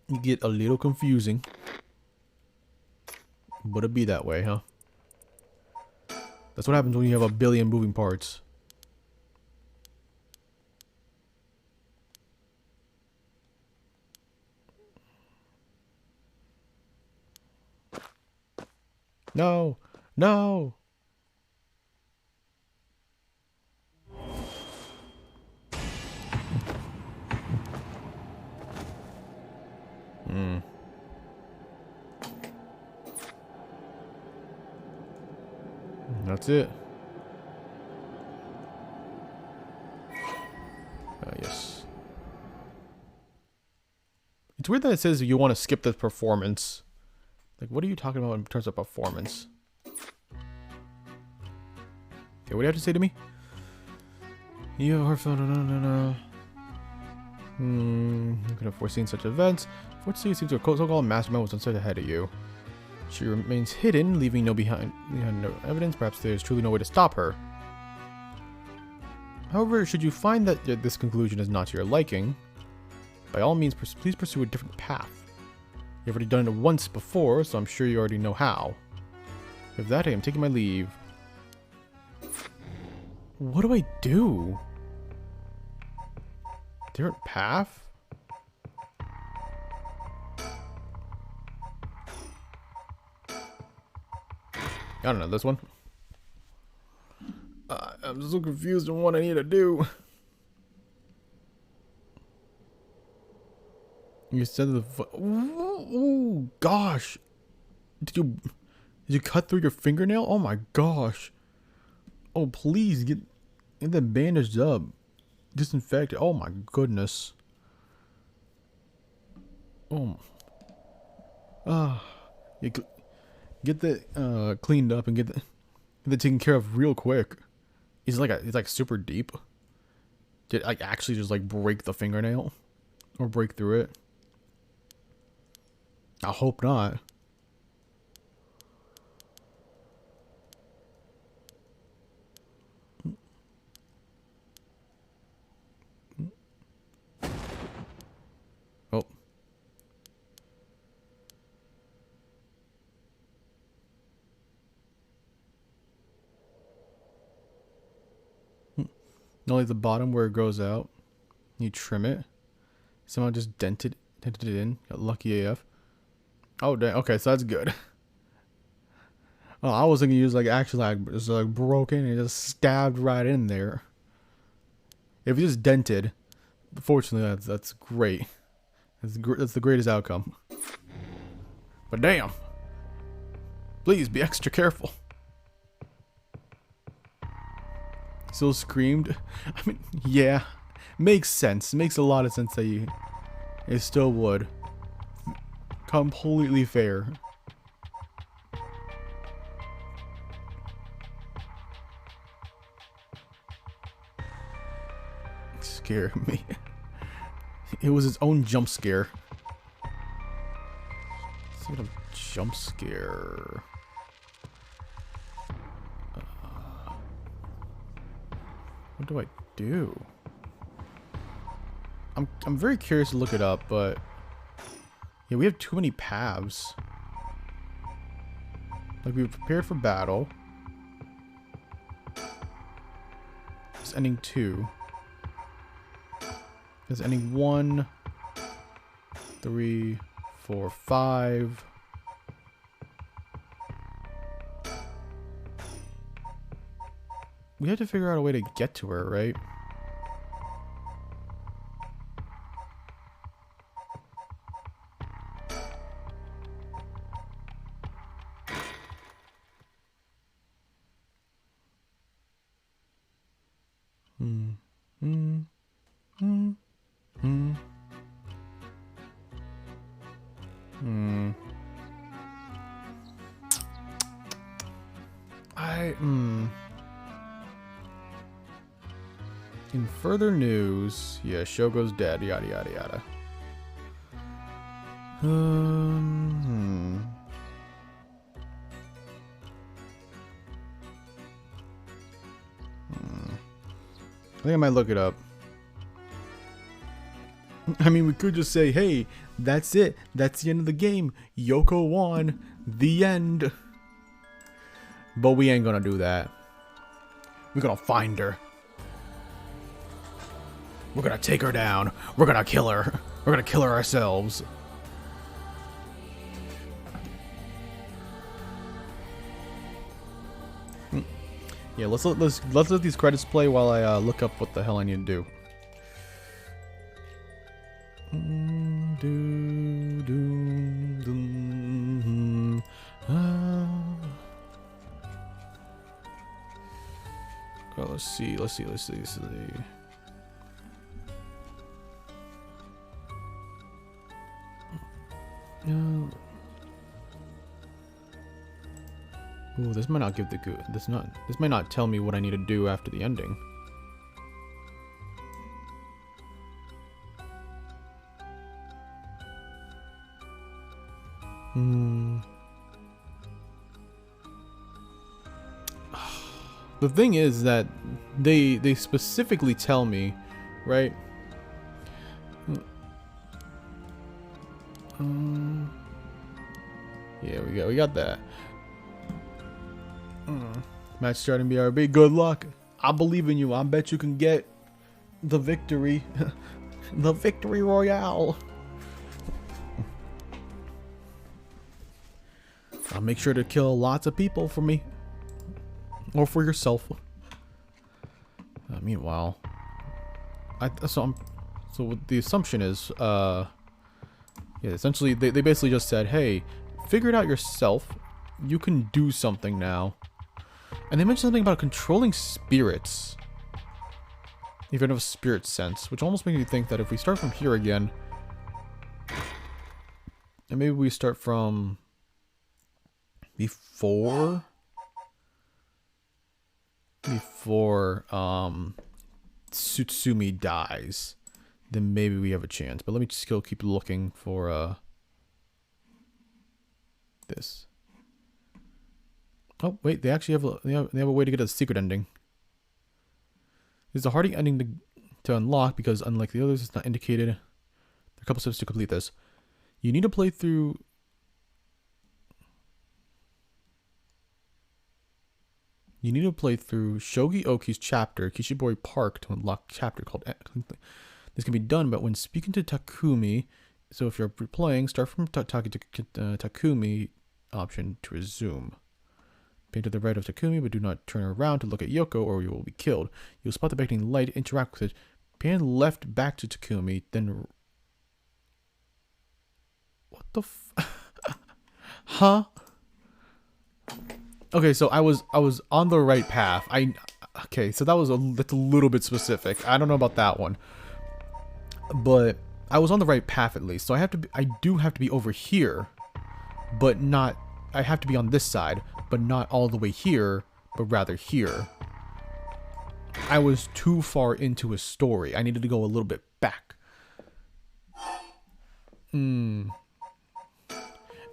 You get a little confusing. But it'd be that way, huh? That's what happens when you have a billion moving parts. No! No! That's it. Yes. It's weird that it says you want to skip this performance. Like, what are you talking about in terms of performance? Okay, what do you have to say to me? You have heartfelt. You could have foreseen such events. Fortunately, it seems a so-called mastermind was uncertain ahead of you. She remains hidden, leaving no evidence. Perhaps there is truly no way to stop her. However, should you find that this conclusion is not to your liking, by all means, please pursue a different path. You've already done it once before, so I'm sure you already know how. With that, I am taking my leave. What do I do? Different path? I don't know, this one? I'm so confused on what I need to do. You said the ooh, gosh. Did you cut through your fingernail? Oh my gosh. Oh, please get that bandaged up. Disinfect it. Oh my goodness. Oh. You get that cleaned up and get that taken care of real quick. It's like super deep. Did like actually just like break the fingernail or break through it? I hope not. Oh. Only the bottom where it grows out. You trim it. Somehow just dented it in. Got lucky AF. Oh, dang. Okay, so that's good. Oh, I was thinking you was like actually like just like broken and just stabbed right in there. If you just dented, fortunately that's great. That's the greatest outcome. But damn, please be extra careful. Still screamed. I mean, yeah, makes sense. Makes a lot of sense that it still would. Completely fair. Scared me. It was its own jump scare. Sort of jump scare. What do I do? I'm very curious to look it up, but yeah, we have too many paths. Like we've prepared for battle. It's ending 2. It's ending 1, 3, 4, 5. We have to figure out a way to get to her, right? In further news, yeah, Shogo's dead, yada yada yada. I think I might look it up. I mean, we could just say, hey, that's it. That's the end of the game. Yoko won. The end. But we ain't gonna do that. We're gonna find her. We're gonna take her down. We're gonna kill her. We're gonna kill her ourselves. Yeah, let's let these credits play while I look up what the hell I need to do. Oh, let's see. Ooh, this might not give the good. This might not tell me what I need to do after the ending. The thing is that they specifically tell me, right? Yeah, we got that. Match starting BRB. Good luck. I believe in you. I bet you can get the victory. The victory royale. I'll make sure to kill lots of people for me. Or for yourself. Meanwhile, so what the assumption is, yeah, essentially they basically just said, hey, figure it out yourself. You can do something now. And they mentioned something about controlling spirits. If you have a spirit sense, which almost makes me think that if we start from here again, and maybe we start from before Tsutsumi dies, then maybe we have a chance. But let me just still keep looking for this. Oh wait, they actually have a way to get a secret ending. There's a hardy ending to unlock because unlike the others, it's not indicated. There are a couple steps to complete this. You need to play through. You need to play through Shogi Oki's chapter, Kishibori Park, to unlock a chapter called. This can be done, but when speaking to Takumi, so if you're playing, start from talking to Takumi option to resume. Pan to the right of Takumi, but do not turn around to look at Yoko or you will be killed. You'll spot the beckoning light, interact with it. Pan left back to Takumi, then. What the Huh? Okay, so I was on the right path. Okay, so that's a little bit specific. I don't know about that one. But I was on the right path at least. So I do have to be over here, but not. I have to be on this side, but not all the way here, but rather here. I was too far into a story. I needed to go a little bit back.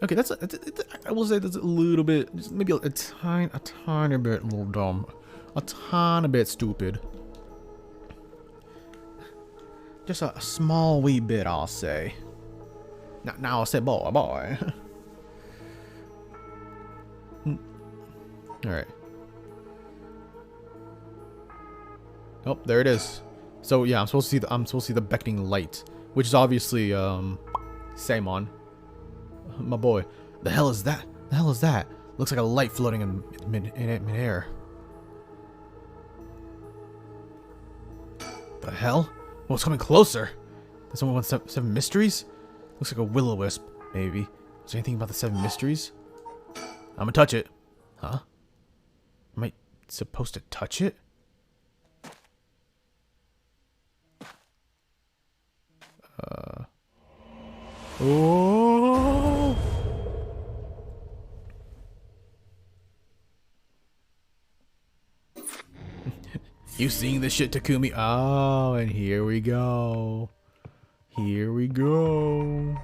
Okay, I will say that's a little bit, just maybe a tiny bit a little dumb. A tiny bit stupid. Just a small wee bit, I'll say. Now I'll say, boy. Alright. Oh, there it is. So yeah, I'm supposed to see the beckoning light, which is obviously Samon. My boy. The hell is that? Looks like a light floating in mid-air. The hell? Well, it's coming closer. Does someone want seven mysteries? Looks like a will-o-wisp, maybe. Is there anything about the 7 mysteries? I'm gonna touch it. Huh? Am I supposed to touch it? Oh! You seeing this shit, Takumi? Oh, and here we go. Here we go.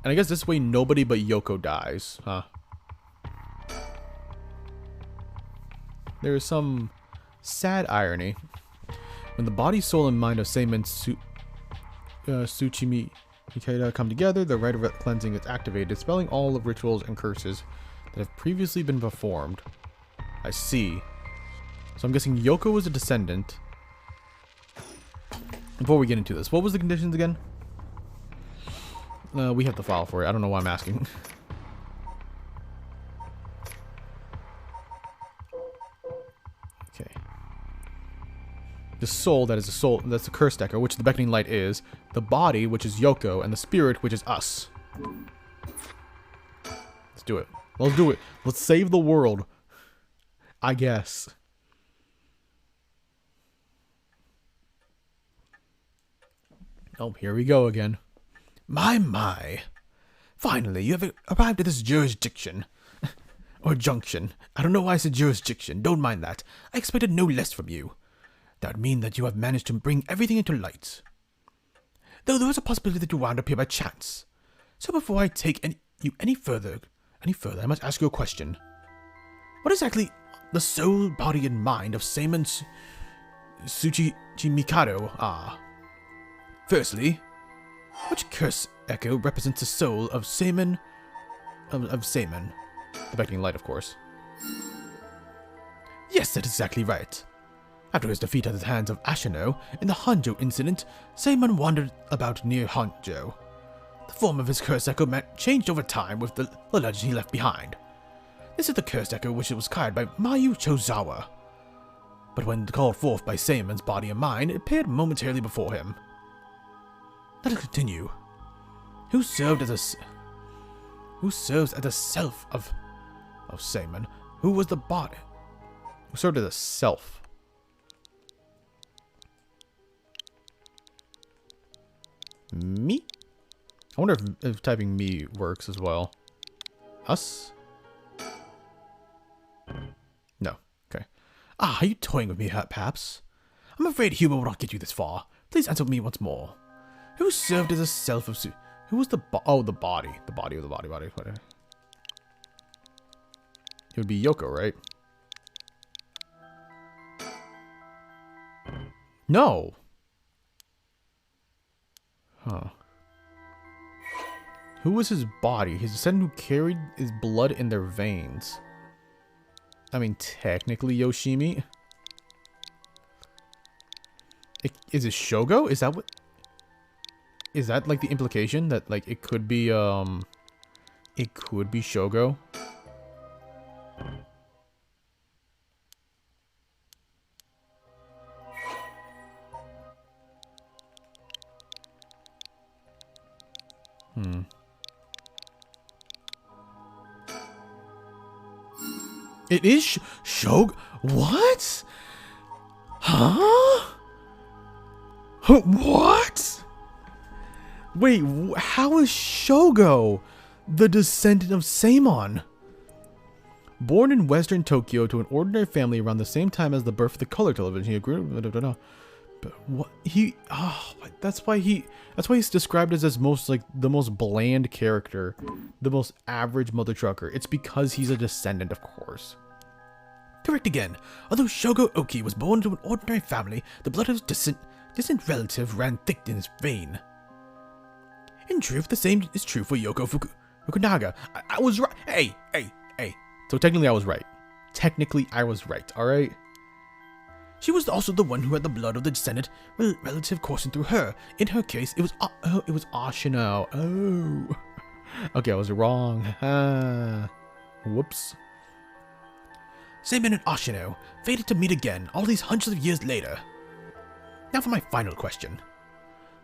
And I guess this way nobody but Yoko dies, huh? There is some sad irony. When the body, soul, and mind of Seimen Tsuchimi Ikeda come together, the rite of cleansing is activated, dispelling all of rituals and curses that have previously been performed. I see. So I'm guessing Yoko was a descendant. Before we get into this, what was the conditions again? We have the file for it. I don't know why I'm asking. Okay. The soul, that is the soul, that's the cursed echo, which the beckoning light is. The body, which is Yoko, and the spirit, which is us. Let's do it. Let's do it. Let's save the world. I guess. Oh, here we go again. My. Finally, you have arrived at this jurisdiction. Or junction. I don't know why I said jurisdiction. Don't mind that. I expected no less from you. That would mean that you have managed to bring everything into light. Though there is a possibility that you wound up here by chance. So before I take you any further, I must ask you a question. What exactly the soul, body, and mind of Seimen Tsuchimi Mikado are? Firstly, which curse echo represents the soul of Seimen? Of Seimen. The beckoning light, of course. Yes, that's exactly right. After his defeat at the hands of Ashino in the Hanjo incident, Seimen wandered about near Hanjo. The form of his curse echo changed over time with the legend he left behind. This is the curse echo which was carried by Mayu Chozawa. But when called forth by Seimen's body and mind, it appeared momentarily before him. Let us continue. Who serves as the self of Seimen? Who was the body? Who served as a self? Me? I wonder if typing me works as well. Us? No. Okay. Are you toying with me, perhaps? I'm afraid humor will not get you this far. Please answer me once more. Who served as a self of who was the the body. The body of the body. Whatever. It would be Yoko, right? No. Huh. Who was his body? His descendant who carried his blood in their veins. I mean, technically Yoshimi. Is it Shogo? Is that what... Is that like the implication that like it could be Shogo? It is Shogo. What? Huh? What? Wait, how is Shogo the descendant of Seimon? Born in western Tokyo to an ordinary family around the same time as the birth of the color television, he grew. But what he? Oh, that's why he's described as the most bland character, the most average mother trucker. It's because he's a descendant, of course. Correct again. Although Shogo Oki was born into an ordinary family, the blood of his distant relative ran thick in his vein. In truth, the same is true for Yoko Fukunaga. I was right. Hey. So technically I was right. Alright? She was also the one who had the blood of the descendant relative coursing through her. In her case, it was Ashino. Oh. Okay, I was wrong. Whoops. Seimen and Ashino fated to meet again all these hundreds of years later. Now for my final question.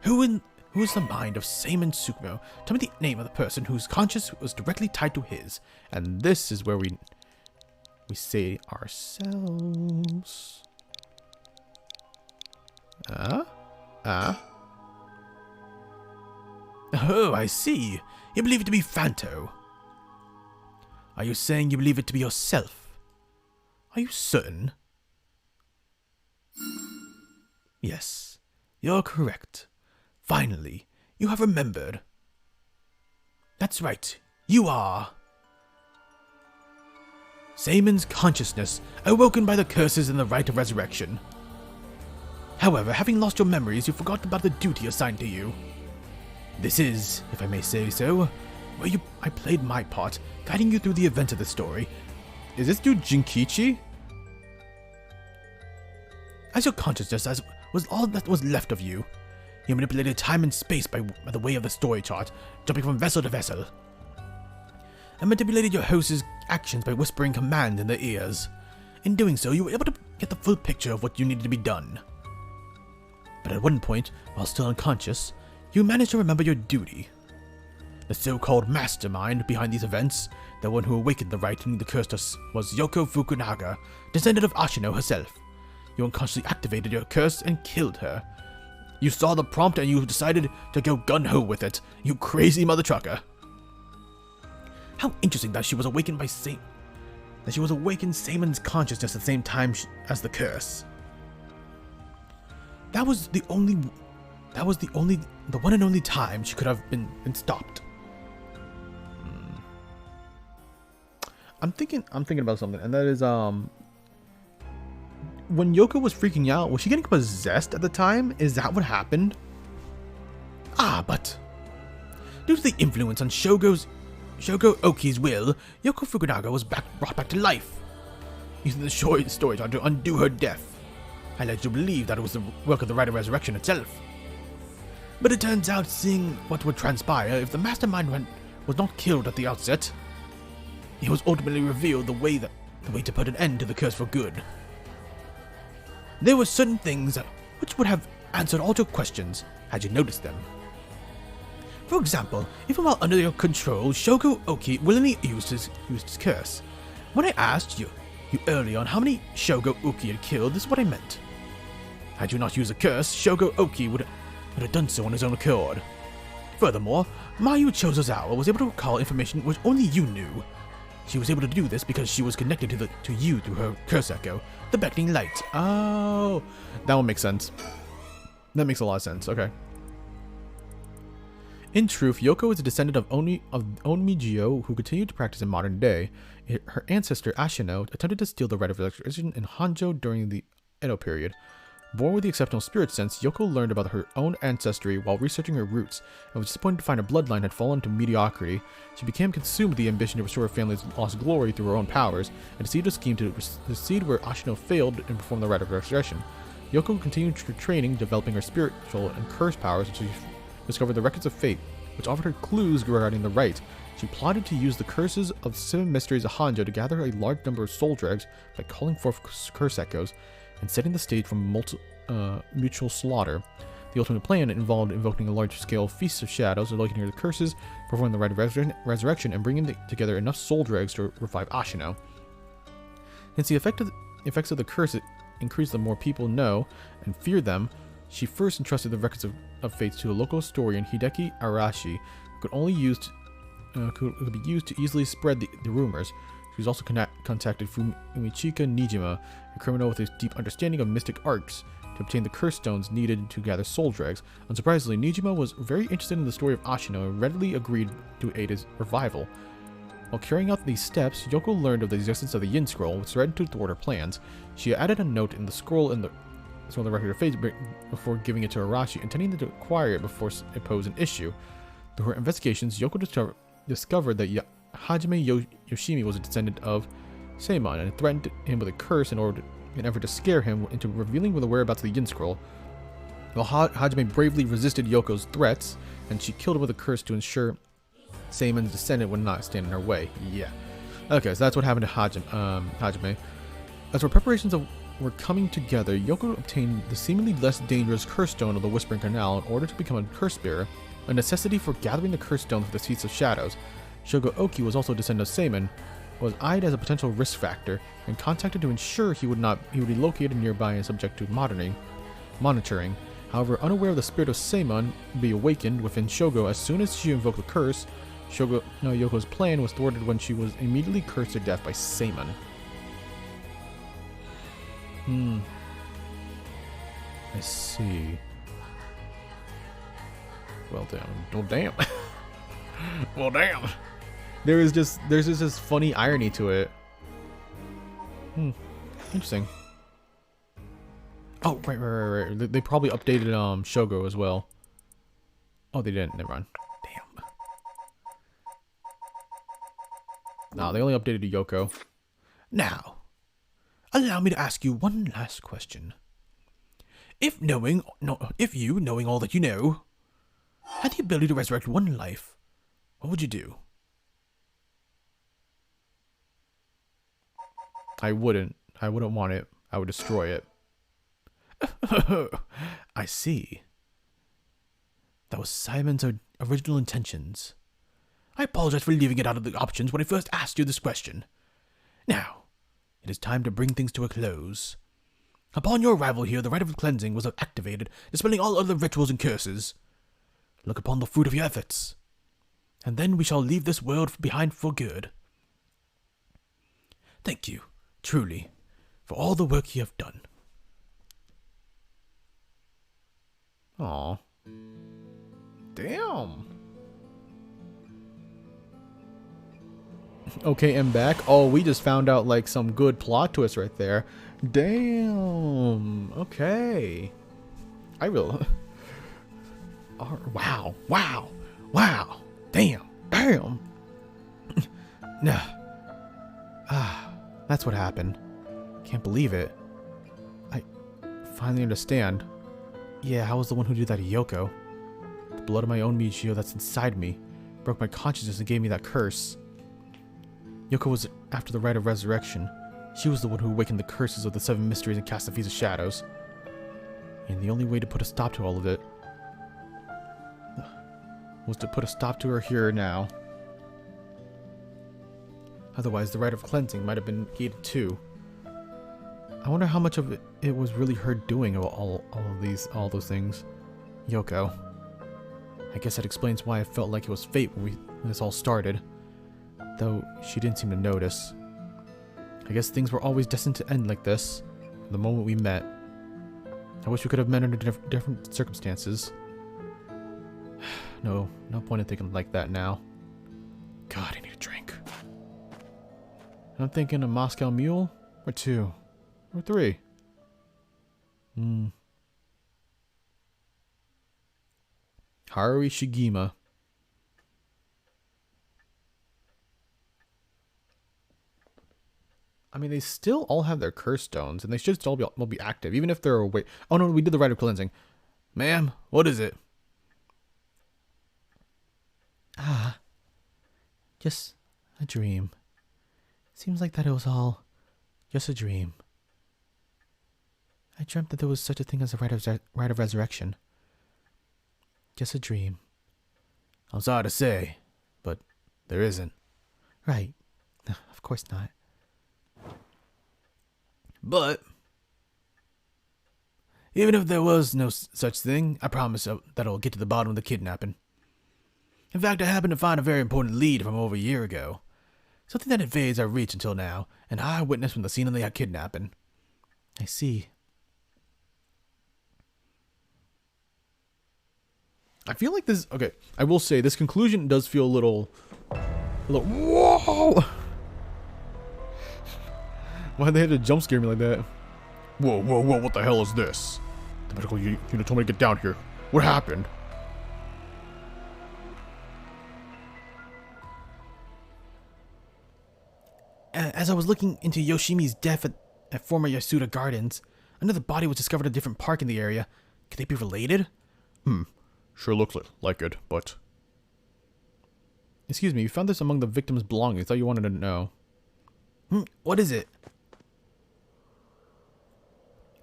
Who is the mind of Seimen Tsukumo? Tell me the name of the person whose conscience was directly tied to his. And this is where we say ourselves. Oh, I see. You believe it to be Phanto. Are you saying you believe it to be yourself? Are you certain? Yes, you're correct. Finally, you have remembered. That's right, you are Saemon's consciousness, awoken by the curses and the rite of resurrection. However, having lost your memories, you forgot about the duty assigned to you. This is, if I may say so, where I played my part, guiding you through the events of the story. Is this dude Jinkichi? As your consciousness was all that was left of you, you manipulated time and space by the way of the story chart, jumping from vessel to vessel, and manipulated your host's actions by whispering commands in their ears. In doing so, you were able to get the full picture of what you needed to be done. But at one point, while still unconscious, you managed to remember your duty. The so-called mastermind behind these events, the one who awakened the rite and the curse was Yoko Fukunaga, descendant of Ashino herself. You unconsciously activated your curse and killed her. You saw the prompt and you decided to go gun-ho with it, you crazy mother trucker. How interesting that she was awakened Saemon's consciousness at the same time as the curse. That was the one and only time she could have been stopped. I'm thinking about something, and that is when Yoko was freaking out, was she getting possessed at the time? Is that what happened? But due to the influence on Shogo Oki's will, Yoko Fukunaga was brought back to life, using the story to undo her death. I led you to believe that it was the work of the Rite of Resurrection itself. But it turns out, seeing what would transpire if the mastermind was not killed at the outset, it was ultimately revealed the way to put an end to the curse for good. There were certain things which would have answered all your questions had you noticed them. For example, even while under your control, Shogo Oki willingly used his curse. When I asked you earlier on how many Shogo Oki had killed, this is what I meant. Had you not used a curse, Shogo Oki would have done so on his own accord. Furthermore, Mayu Chozozawa was able to recall information which only you knew. She was able to do this because she was connected to you through her curse echo, the beckoning light. Oh, that one makes sense. That makes a lot of sense. Okay. In truth, Yoko is a descendant of Onmijio, who continued to practice in modern day. Her ancestor Ashino attempted to steal the rite of resurrection in Hanjo during the Edo period. Born with the exceptional spirit sense, Yoko learned about her own ancestry while researching her roots, and was disappointed to find her bloodline had fallen to mediocrity. She became consumed with the ambition to restore her family's lost glory through her own powers, and conceived a scheme to succeed where Ashino failed and perform the rite of resurrection. Yoko continued her training, developing her spiritual and curse powers until she discovered the records of fate, which offered her clues regarding the rite. She plotted to use the curses of the 7 mysteries of Hanjo to gather a large number of soul dregs by calling forth curse echoes and setting the stage for mutual slaughter. The ultimate plan involved invoking a large-scale feast of shadows, awakening the curses, performing the rite of resurrection, and bringing together enough soul dregs to revive Ashino. Since the effects of the curse increase the more people know and fear them, she first entrusted the records of fates to a local historian, Hideki Arashi, who could be used to easily spread the rumors. She was also contacted Fumichika Nijima, a criminal with a deep understanding of mystic arts, to obtain the curse stones needed to gather soul dregs. Unsurprisingly, Nijima was very interested in the story of Ashino and readily agreed to aid his revival. While carrying out these steps, Yoko learned of the existence of the Yin Scroll, which threatened to thwart her plans. She added a note in the scroll the record of fate before giving it to Arashi, intending to acquire it before it posed an issue. Through her investigations, Yoko discovered that Hajime Yoshimi was a descendant of Saemon and threatened him with a curse in an effort to scare him into revealing the whereabouts of the Yin Scroll. While Hajime bravely resisted Yoko's threats, and she killed him with a curse to ensure Saemon's descendant would not stand in her way. Yeah. Okay, so that's what happened to Hajime. As her preparations were coming together, Yoko obtained the seemingly less dangerous curse stone of the Whispering Canal in order to become a curse bearer, a necessity for gathering the curse stones for the Feast of Shadows. Shogo Oki was also a descendant of Saemon, was eyed as a potential risk factor, and contacted to ensure he would be located nearby and subject to monitoring. However, unaware of the spirit of Saemon be awakened within Shogo as soon as she invoked the curse, Yoko's plan was thwarted when she was immediately cursed to death by Saemon. I see. Well, damn. Well, damn. Well, damn. There's just this funny irony to it. Interesting. Oh, right. They probably updated Shogo as well. Oh, they didn't. Never mind. Damn. No, they only updated Yoko. Now, allow me to ask you one last question. If you, knowing all that you know, had the ability to resurrect one life, what would you do? I wouldn't want it. I would destroy it. I see. That was Simon's original intentions. I apologize for leaving it out of the options when I first asked you this question. Now, it is time to bring things to a close. Upon your arrival here, the rite of cleansing was activated, dispelling all other rituals and curses. Look upon the fruit of your efforts, and then we shall leave this world behind for good. Thank you, truly, for all the work you have done. Aw. Damn. Okay, I'm back. Oh, we just found out like some good plot twist right there. Damn. Okay. I will. Oh, wow. Wow. Wow. Damn. Damn. Nah. That's what happened. Can't believe it. I finally understand. Yeah, I was the one who did that to Yoko. The blood of my own Michio that's inside me broke my consciousness and gave me that curse. Yoko was after the rite of resurrection. She was the one who awakened the curses of the 7 mysteries and cast the Feast of Shadows. And the only way to put a stop to all of it was to put a stop to her here now. Otherwise, the rite of cleansing might have been gated too. I wonder how much of it was really her doing all those things. Yoko. I guess that explains why I felt like it was fate when this all started. Though she didn't seem to notice. I guess things were always destined to end like this, from the moment we met. I wish we could have met under different circumstances. No point in thinking like that now. God, I need a drink. I'm thinking a Moscow Mule, or 2, or 3. Haruhi Shigima. I mean, they still all have their curse stones, and they should still be active, even if they're away. Oh no, we did the rite of cleansing. Ma'am, what is it? Just a dream. Seems like that it was all just a dream. I dreamt that there was such a thing as a rite of resurrection. Just a dream. I'm sorry to say, but there isn't. Right. Of course not. But even if there was no such thing, I promise that I'll get to the bottom of the kidnapping. In fact, I happened to find a very important lead from over a year ago. Something that evades our reach until now, an eyewitness from the scene of the kidnapping. I see. I feel like this... Okay, I will say, this conclusion does feel a little... Whoa! Why'd they have to jump scare me like that? Whoa, what the hell is this? The medical unit told me to get down here. What happened? As I was looking into Yoshimi's death at former Yasuda Gardens, another body was discovered in a different park in the area. Could they be related? Sure looks like it, but... Excuse me, you found this among the victim's belongings. Thought you wanted to know. What is it?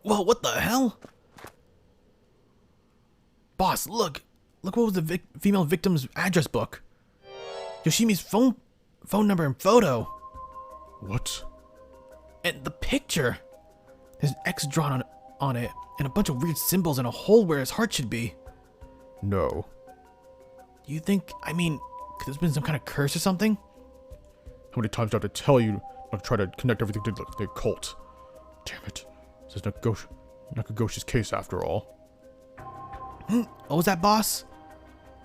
Whoa, what the hell? Boss, look. Look what was the female victim's address book. Yoshimi's phone number and photo. What? And the picture. There's an X drawn on it, and a bunch of weird symbols and a hole where his heart should be. No. You think, could there's been some kind of curse or something? How many times do I have to tell you not to try to connect everything to the cult? Damn it. This is Nakagoshi's case after all. Oh, was that boss?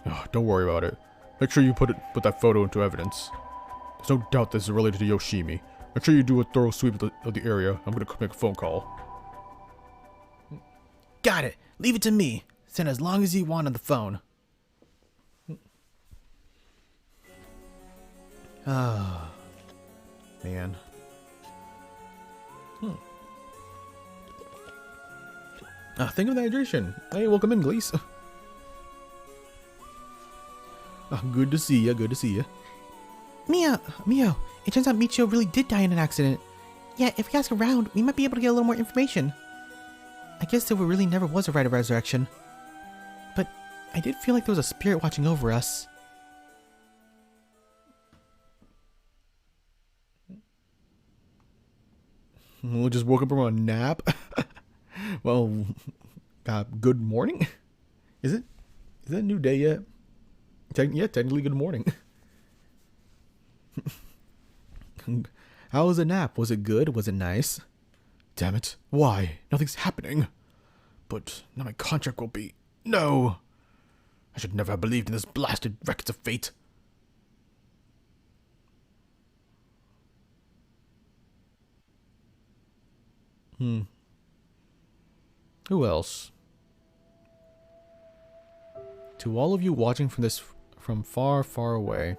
Oh, don't worry about it. Make sure you put that photo into evidence. There's no doubt this is related to Yoshimi. Make sure you do a thorough sweep of the area. I'm gonna make a phone call. Got it. Leave it to me. Send as long as you want on the phone. Ah, man. Think of the hydration. Hey, welcome in, Gleese. Good to see ya. Good to see ya. Mio, it turns out Michio really did die in an accident. Yeah, if we ask around, we might be able to get a little more information. I guess there really never was a rite of resurrection. But I did feel like there was a spirit watching over us. We just woke up from a nap. Well, good morning. Is it a new day yet? Yeah, technically good morning. How was the nap? Was it good? Was it nice? Damn it. Why? Nothing's happening. But now my contract will be... No! I should never have believed in this blasted records of fate. Who else? To all of you watching from far, far away,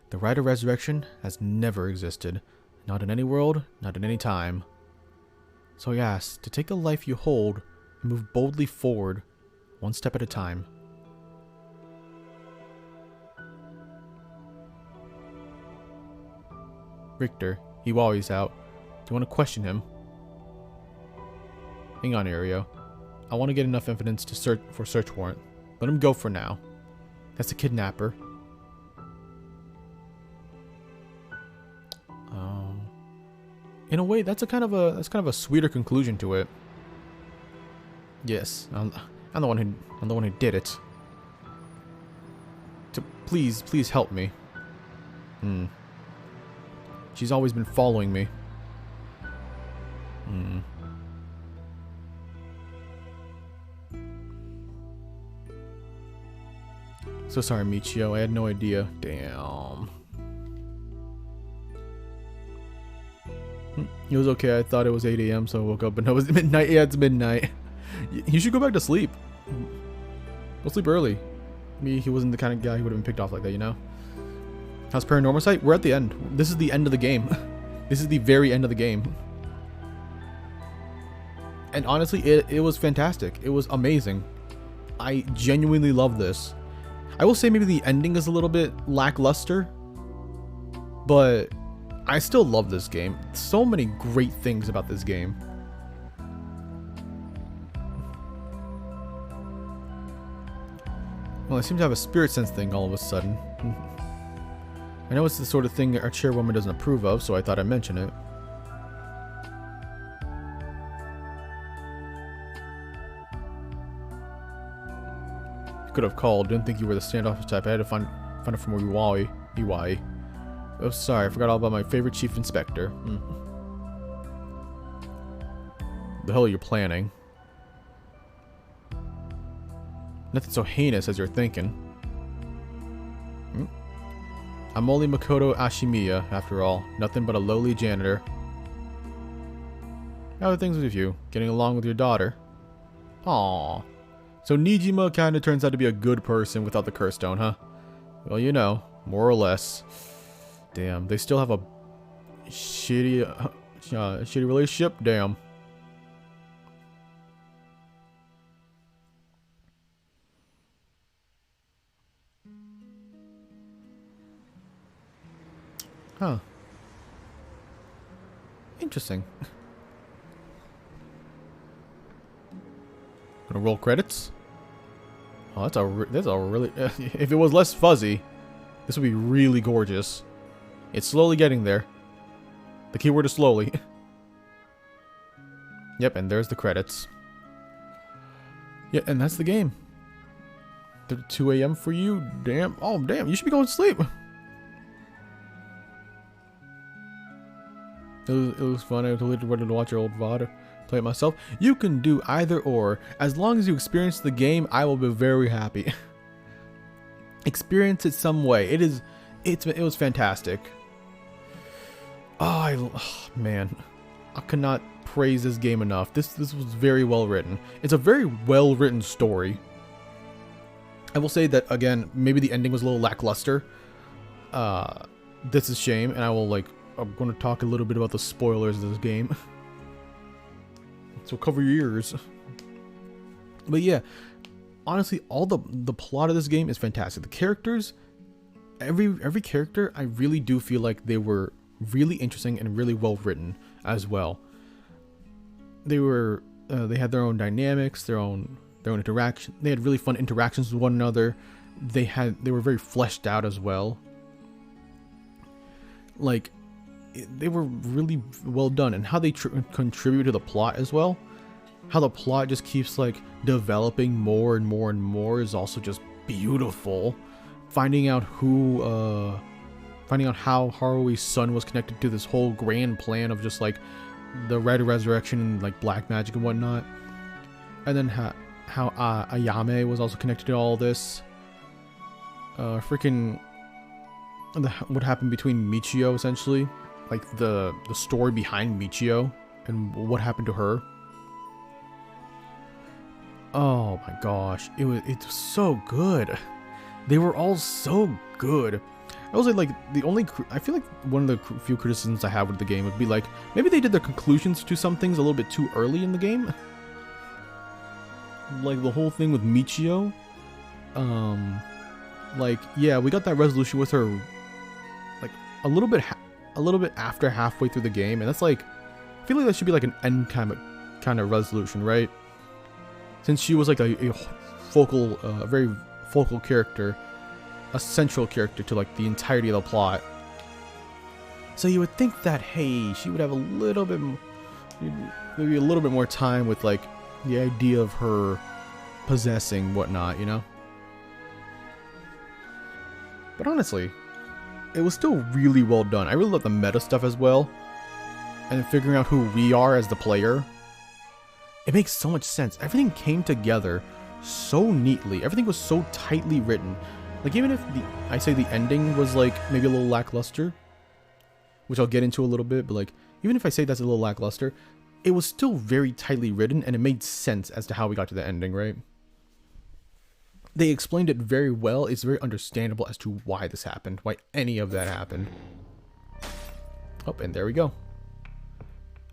the rite of resurrection has never existed. Not in any world, not in any time. So I ask to take the life you hold and move boldly forward, one step at a time. Richter, Iwari's out. Do you want to question him? Hang on, Ario. I want to get enough evidence to search for search warrant. Let him go for now. That's the kidnapper. In a way, that's kind of a sweeter conclusion to it. Yes, I'm the one who did it. Please help me. She's always been following me. So sorry, Michio. I had no idea. Damn. It was okay. I thought it was 8 a.m. so I woke up, but no, it was midnight. Yeah, it's midnight. You should go back to sleep. Go sleep early. He wasn't the kind of guy who would have been picked off like that, you know? How's Paranormasight? We're at the end. This is the end of the game. This is the very end of the game. And honestly, it was fantastic. It was amazing. I genuinely love this. I will say maybe the ending is a little bit lackluster, but I still love this game. So many great things about this game. Well, I seem to have a spirit sense thing all of a sudden. I know it's the sort of thing our chairwoman doesn't approve of, so I thought I'd mention it. Could have called. Didn't think you were the standoffish type. I had to find it from Iwai. Oh, sorry. I forgot all about my favorite chief inspector. The hell are you planning? Nothing so heinous as you're thinking. I'm only Makoto Ashimiya, after all. Nothing but a lowly janitor. How are things with you? Getting along with your daughter? Aww. So Nijima kinda turns out to be a good person without the curse stone, huh? Well, you know, more or less. Damn, they still have a shitty relationship? Damn. Huh. Interesting. Gonna roll credits? Oh, that's a really... if it was less fuzzy, this would be really gorgeous. It's slowly getting there. The keyword is slowly. Yep, and there's the credits. Yeah, and that's the game. 2 a.m. for you? Damn. Oh, damn. You should be going to sleep. It was fun. I totally wanted to watch your old VOD. play it myself. You can do either or. As long as you experience the game, I will be very happy. Experience it some way. It was fantastic. Oh, man. I cannot praise this game enough. This was very well written. It's a very well written story. I will say that again, maybe the ending was a little lackluster. This is a shame, and I'm going to talk a little bit about the spoilers of this game. So cover your ears. But yeah, honestly, all the plot of this game is fantastic. The characters, every character, I really do feel like they were really interesting and really well written as well. They had their own dynamics, their own interaction. They had really fun interactions with one another. They were very fleshed out as well. Like, they were really well done, and how they contribute to the plot as well. How the plot just keeps like developing more and more and more is also just beautiful. Finding out how Harui's son was connected to this whole grand plan of just like the Red Resurrection and like black magic and whatnot, and then how Ayame was also connected to all this. What happened between Michio, essentially, like the story behind Michio and what happened to her. Oh my gosh, it's so good. They were all so good. I was like I feel like one of the few criticisms I have with the game would be like, maybe they did their conclusions to some things a little bit too early in the game. Like the whole thing with Michio. Like, yeah, we got that resolution with her like a little bit after halfway through the game, and that's like, I feel like that should be like an end kind of resolution, right? Since she was like a very focal character, a central character to like the entirety of the plot. So you would think that, hey, she would have maybe a little bit more time with like the idea of her possessing whatnot, you know? But honestly, it was still really well done. I really love the meta stuff as well. And figuring out who we are as the player. It makes so much sense. Everything came together so neatly. Everything was so tightly written. Like, even if I say the ending was like maybe a little lackluster, which I'll get into a little bit, but like, even if I say that's a little lackluster, it was still very tightly written and it made sense as to how we got to the ending, right? They explained it very well. It's very understandable as to why this happened, why any of that happened. Oh, and there we go.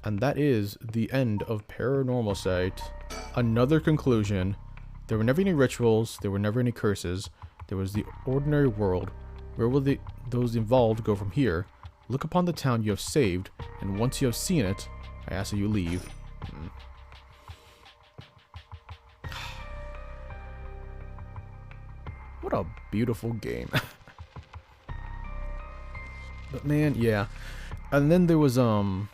And that is the end of Paranormasight. Another conclusion. There were never any rituals. There were never any curses. There was the ordinary world. Where will those involved go from here? Look upon the town you have saved, and once you have seen it, I ask that you leave. What a beautiful game. But man, yeah. And then there was ooh.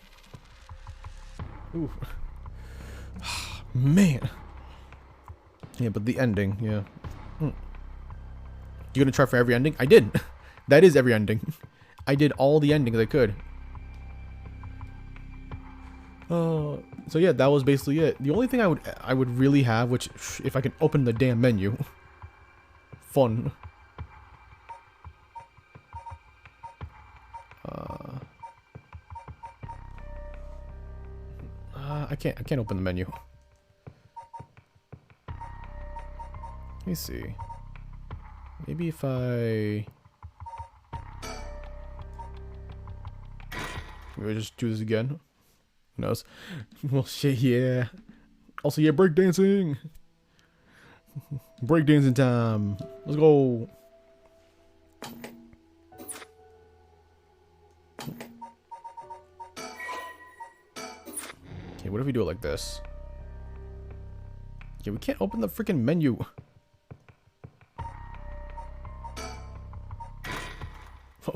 Man. Yeah, but the ending, yeah. You gonna try for every ending? I did. That is every ending. I did all the endings I could. So yeah, that was basically it. The only thing I would really have, which if I can open the damn menu, fun. I can't open the menu. Let me see. Maybe if I maybe I just do this again. Who knows? Well, shit, yeah. Also, yeah, breakdancing. Breakdancing time. Let's go. Okay, what if we do it like this? Yeah, we can't open the freaking menu.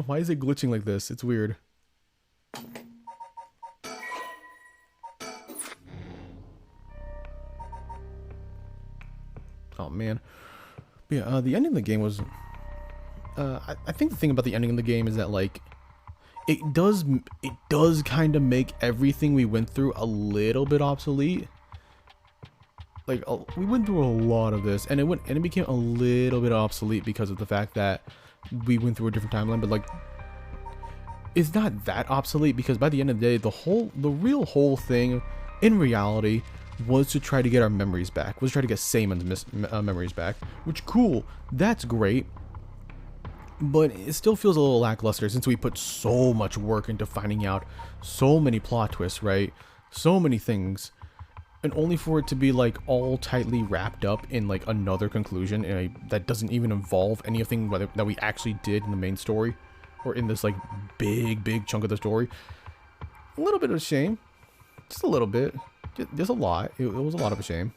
Why is it glitching like this? It's weird. Oh man. But yeah, the ending of the game was I think the thing about the ending of the game is that, like, it does kind of make everything we went through a little bit obsolete. Like we went through a lot of this, and it became a little bit obsolete because of the fact that we went through a different timeline. But like, it's not that obsolete, because by the end of the day, the real whole thing in reality was to try to get our memories back, was to try to get Samon's memories back, which cool, that's great, but it still feels a little lackluster since we put so much work into finding out so many plot twists, right? So many things, and only for it to be like all tightly wrapped up in like another conclusion that doesn't even involve anything that we actually did in the main story, or in this like big chunk of the story. A little bit of a shame, just a little bit, just a lot. It was a lot of a shame.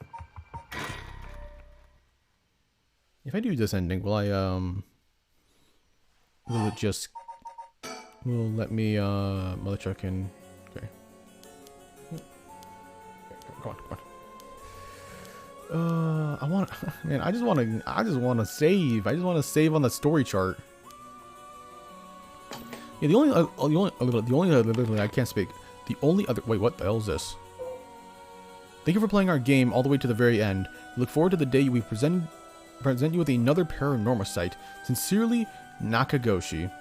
If I do this ending, will it just let me mother truck in? Okay. Come on. I want, man, I just want to save. I just want to save on the story chart. Yeah, the only other, I can't speak. The only other, wait, what the hell is this? Thank you for playing our game all the way to the very end. We look forward to the day we present you with another Paranormasight. Sincerely, Nakagoshi.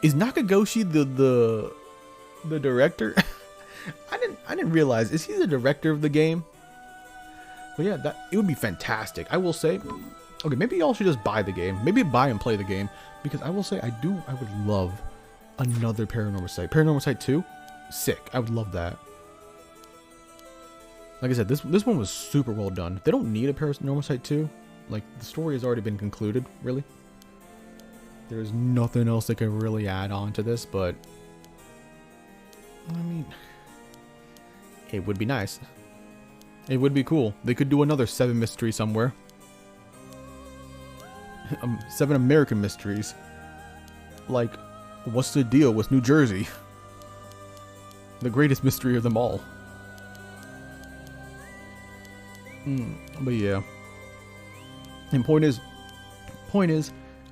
Is Nakagoshi the director? I didn't realize. Is he the director of the game? But yeah, it would be fantastic. I will say, okay, maybe y'all should just buy the game. Maybe buy and play the game, because I will say I would love another Paranormasight. Paranormasight 2, sick. I would love that. Like I said, this one was super well done. They don't need a Paranormasight 2. Like, the story has already been concluded, really. There's nothing else they could really add on to this, but I mean, it would be nice. It would be cool. They could do another 7 mystery somewhere. 7 American mysteries. Like, what's the deal with New Jersey? The greatest mystery of them all. But yeah. And point is,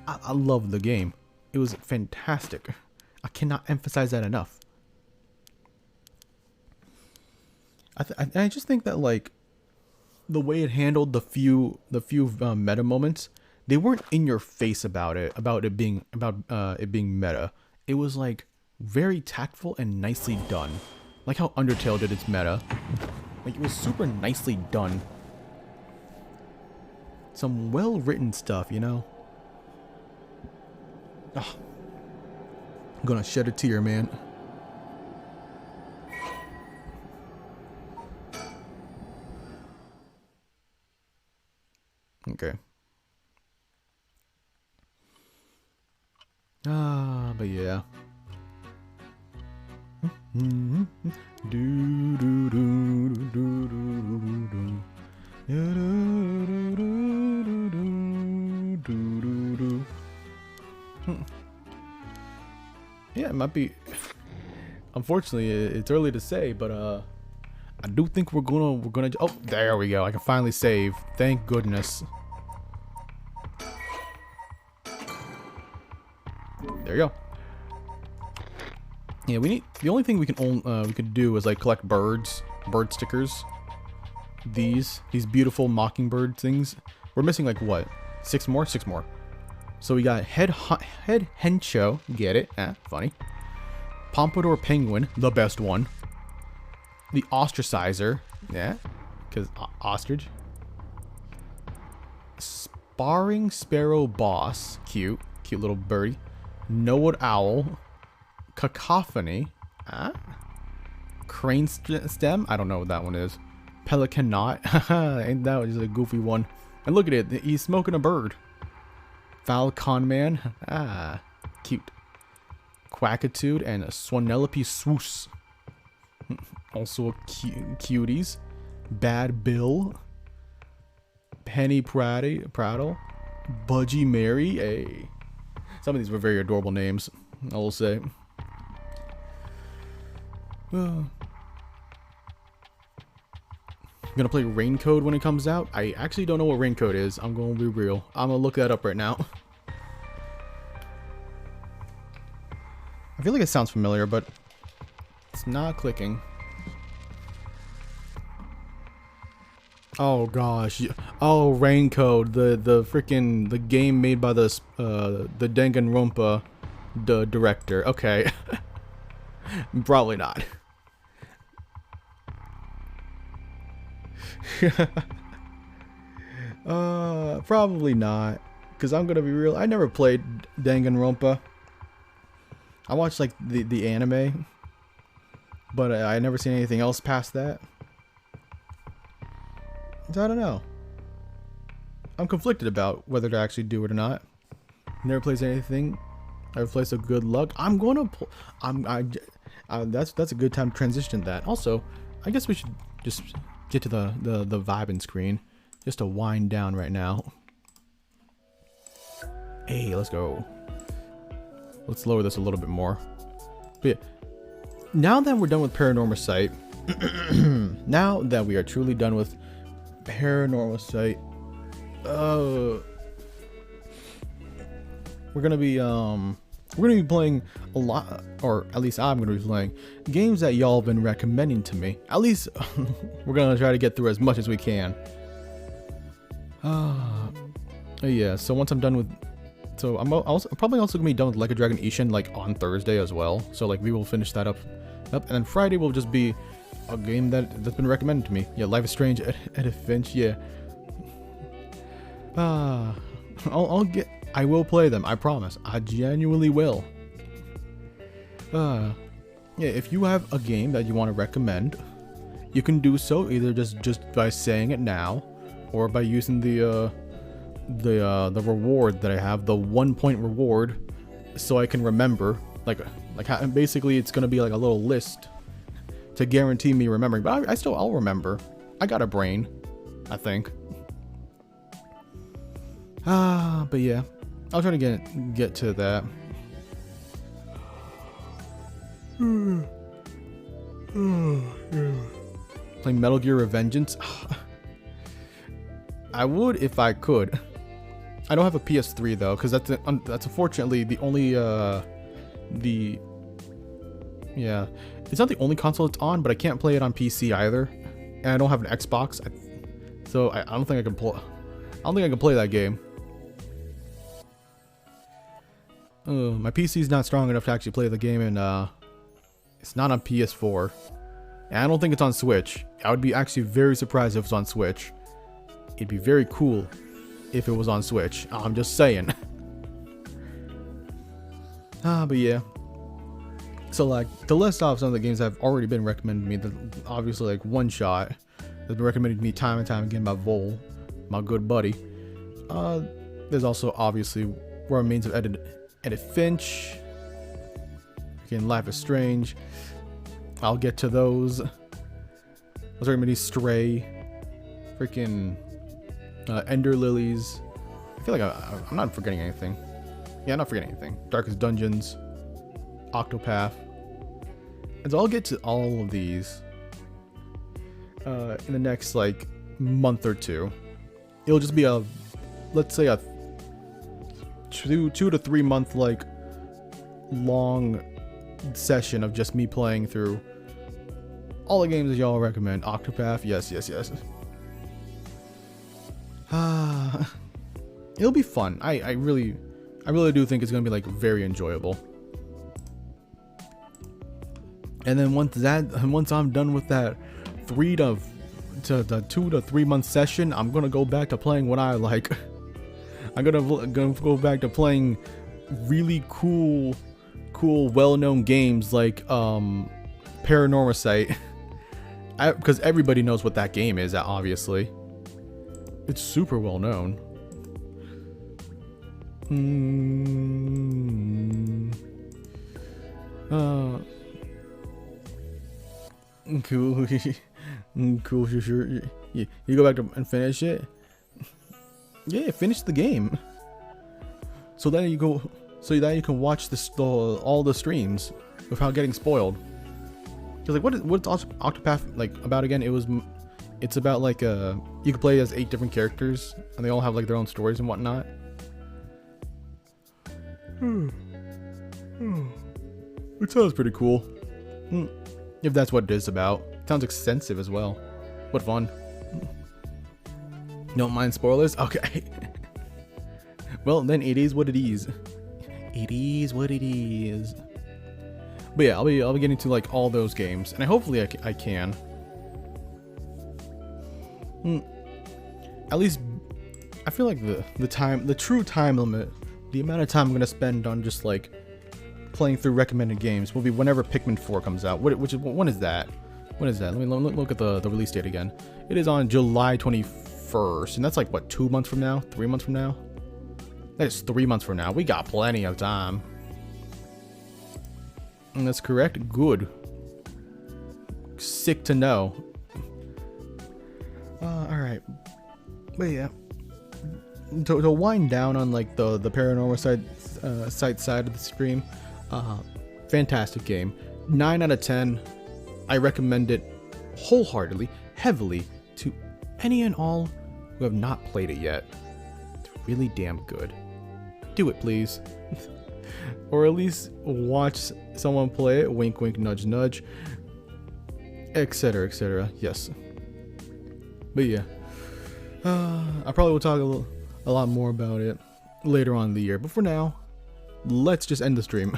I love the game. It was fantastic. I cannot emphasize that enough. I just think that, like, the way it handled the few meta moments, they weren't in your face about it being meta. It was like very tactful and nicely done, like how Undertale did its meta. Like, it was super nicely done. Some well written stuff, you know. Oh, I'm gonna shed a tear, man. Okay. But yeah. Yeah, it might be. Unfortunately, it's early to say, but I do think we're gonna. Oh, there we go. I can finally save. Thank goodness. There you go. Yeah, the only thing we could do is like collect bird stickers. These beautiful mockingbird things. We're missing like what? 6 more? 6 more. So we got head hencho, get it? Funny. Pompadour penguin, the best one. The ostracizer, yeah, because ostrich. Sparring sparrow boss, cute little birdie. Nowood owl. Cacophony, crane stem. I don't know what that one is. Pelican knot. Ain't that just a goofy one? And look at it, he's smoking a bird. Falcon man, cute. Quackitude and Swanelope swoos. Also cuties. Bad Bill. Penny Prattle. Budgie Mary. Hey. Some of these were very adorable names, I will say. I'm gonna play Raincode when it comes out. I actually don't know what Raincode is. I'm gonna be real. I'm gonna look that up right now. I feel like it sounds familiar, but it's not clicking. Oh gosh. Oh, Raincoat, the freaking the game made by the Danganronpa director. Okay. Probably not. Probably not. Cause I'm gonna be real. I never played Danganronpa. I watched like the anime, but I never seen anything else past that. So I don't know. I'm conflicted about whether to actually do it or not. Never plays anything. Never plays a good luck. I'm gonna. That's a good time to transition to that. Also, I guess we should just get to the vibing screen, just to wind down right now. Hey, let's go. Let's lower this a little bit more. But yeah, now that we're done with Paranormasight, now that we are truly done with Paranormasight, we're gonna be playing a lot, or at least I'm gonna be playing games that y'all have been recommending to me. At least we're gonna try to get through as much as we can. Yeah. So once I'm done with, I'm probably also gonna be done with Like a Dragon Ishin like on Thursday as well. So like we will finish that up, and then Friday will just be a game that's been recommended to me. Yeah, Life is Strange, Edith Finch. Yeah. I will play them. I promise. I genuinely will. Yeah, if you have a game that you want to recommend, you can do so either just by saying it now, or by using the reward that I have, the 1 point reward, so I can remember. Basically, it's gonna be like a little list to guarantee me remembering. But I'll remember. I got a brain, I think. But yeah, I'll try to get to that. Playing Metal Gear Revengeance. I would if I could. I don't have a PS3 though, because that's unfortunately the only it's not the only console it's on, but I can't play it on PC either, and I don't have an Xbox, so I don't think I can play. I don't think I can play that game. My PC's not strong enough to actually play the game, and it's not on PS4, and I don't think it's on Switch. I would be actually very surprised if it's on Switch. It'd be very cool if it was on Switch. I'm just saying. But yeah. So like to list off some of the games that have already been recommended to me, obviously like One Shot has been recommended to me time and time again by Vol, my good buddy. There's also obviously Remains of Edith Finch. Again, Life is Strange. I'll get to those. I was recommending Stray. Freaking Ender Lilies. I feel like I'm not forgetting anything. Yeah, I'm not forgetting anything. Darkest Dungeons. Octopath. And so I'll get to all of these in the next like month or two. It'll just be let's say a 2 to 3 month like long session of just me playing through all the games that y'all recommend. Octopath, yes. It'll be fun. I really do think it's gonna be like very enjoyable. And then once I'm done with that 2 to 3 month session, I'm gonna go back to playing what I like. I'm gonna go back to playing really cool, well-known games like Paranormasight, because everybody knows what that game is. Obviously, it's super well known. Cool. Cool, sure. You go back and finish it. Yeah, finish the game. So then you can watch all the streams without getting spoiled. Cause like what's Octopath like about again? It's about like you can play as 8 different characters and they all have like their own stories and whatnot. It sounds pretty cool. If that's what it is about. Sounds extensive as well. But fun. Don't mind spoilers? Okay. Well, then it is what it is. It is what it is. But yeah, I'll be getting to like all those games, and hopefully I can. At least I feel like the true time limit, the amount of time I'm gonna spend on just like playing through recommended games will be whenever Pikmin 4 comes out. When is that? When is that? Let me look at the release date again. It is on July 21st, and that's like what, 2 months from now? 3 months from now? That is 3 months from now. We got plenty of time. And that's correct. Good. Sick to know. Alright. But yeah. To wind down on like the Paranormasight side of the stream, fantastic game. 9 out of 10. I recommend it wholeheartedly, heavily, to any and all who have not played it yet. It's really damn good. Do it, please. Or at least watch someone play it. Wink, wink, nudge, nudge. Etc., etc. Yes. But yeah. I probably will talk a lot more about it later on in the year. But for now, let's just end the stream.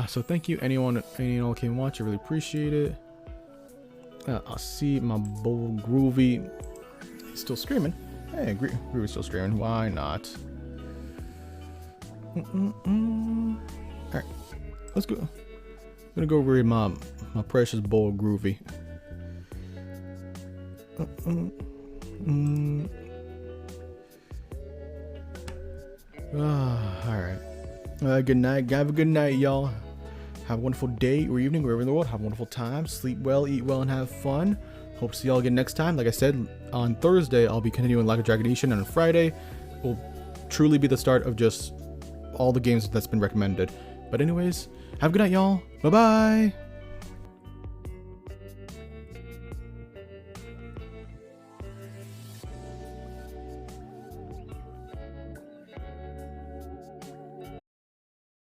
So thank you anyone who came watch. I really appreciate it. I'll see my boy Groovy. He's still streaming. Hey, Groovy's still streaming. Why not? Alright, let's go. I'm gonna go read my precious boy Groovy. Alright. Good night. Have a good night, y'all. Have a wonderful day or evening, wherever in the world. Have a wonderful time. Sleep well, eat well, and have fun. Hope to see y'all again next time. Like I said, on Thursday, I'll be continuing Like a Dragon Ishin, and on Friday will truly be the start of just all the games that's been recommended. But anyways, have a good night, y'all. Bye-bye.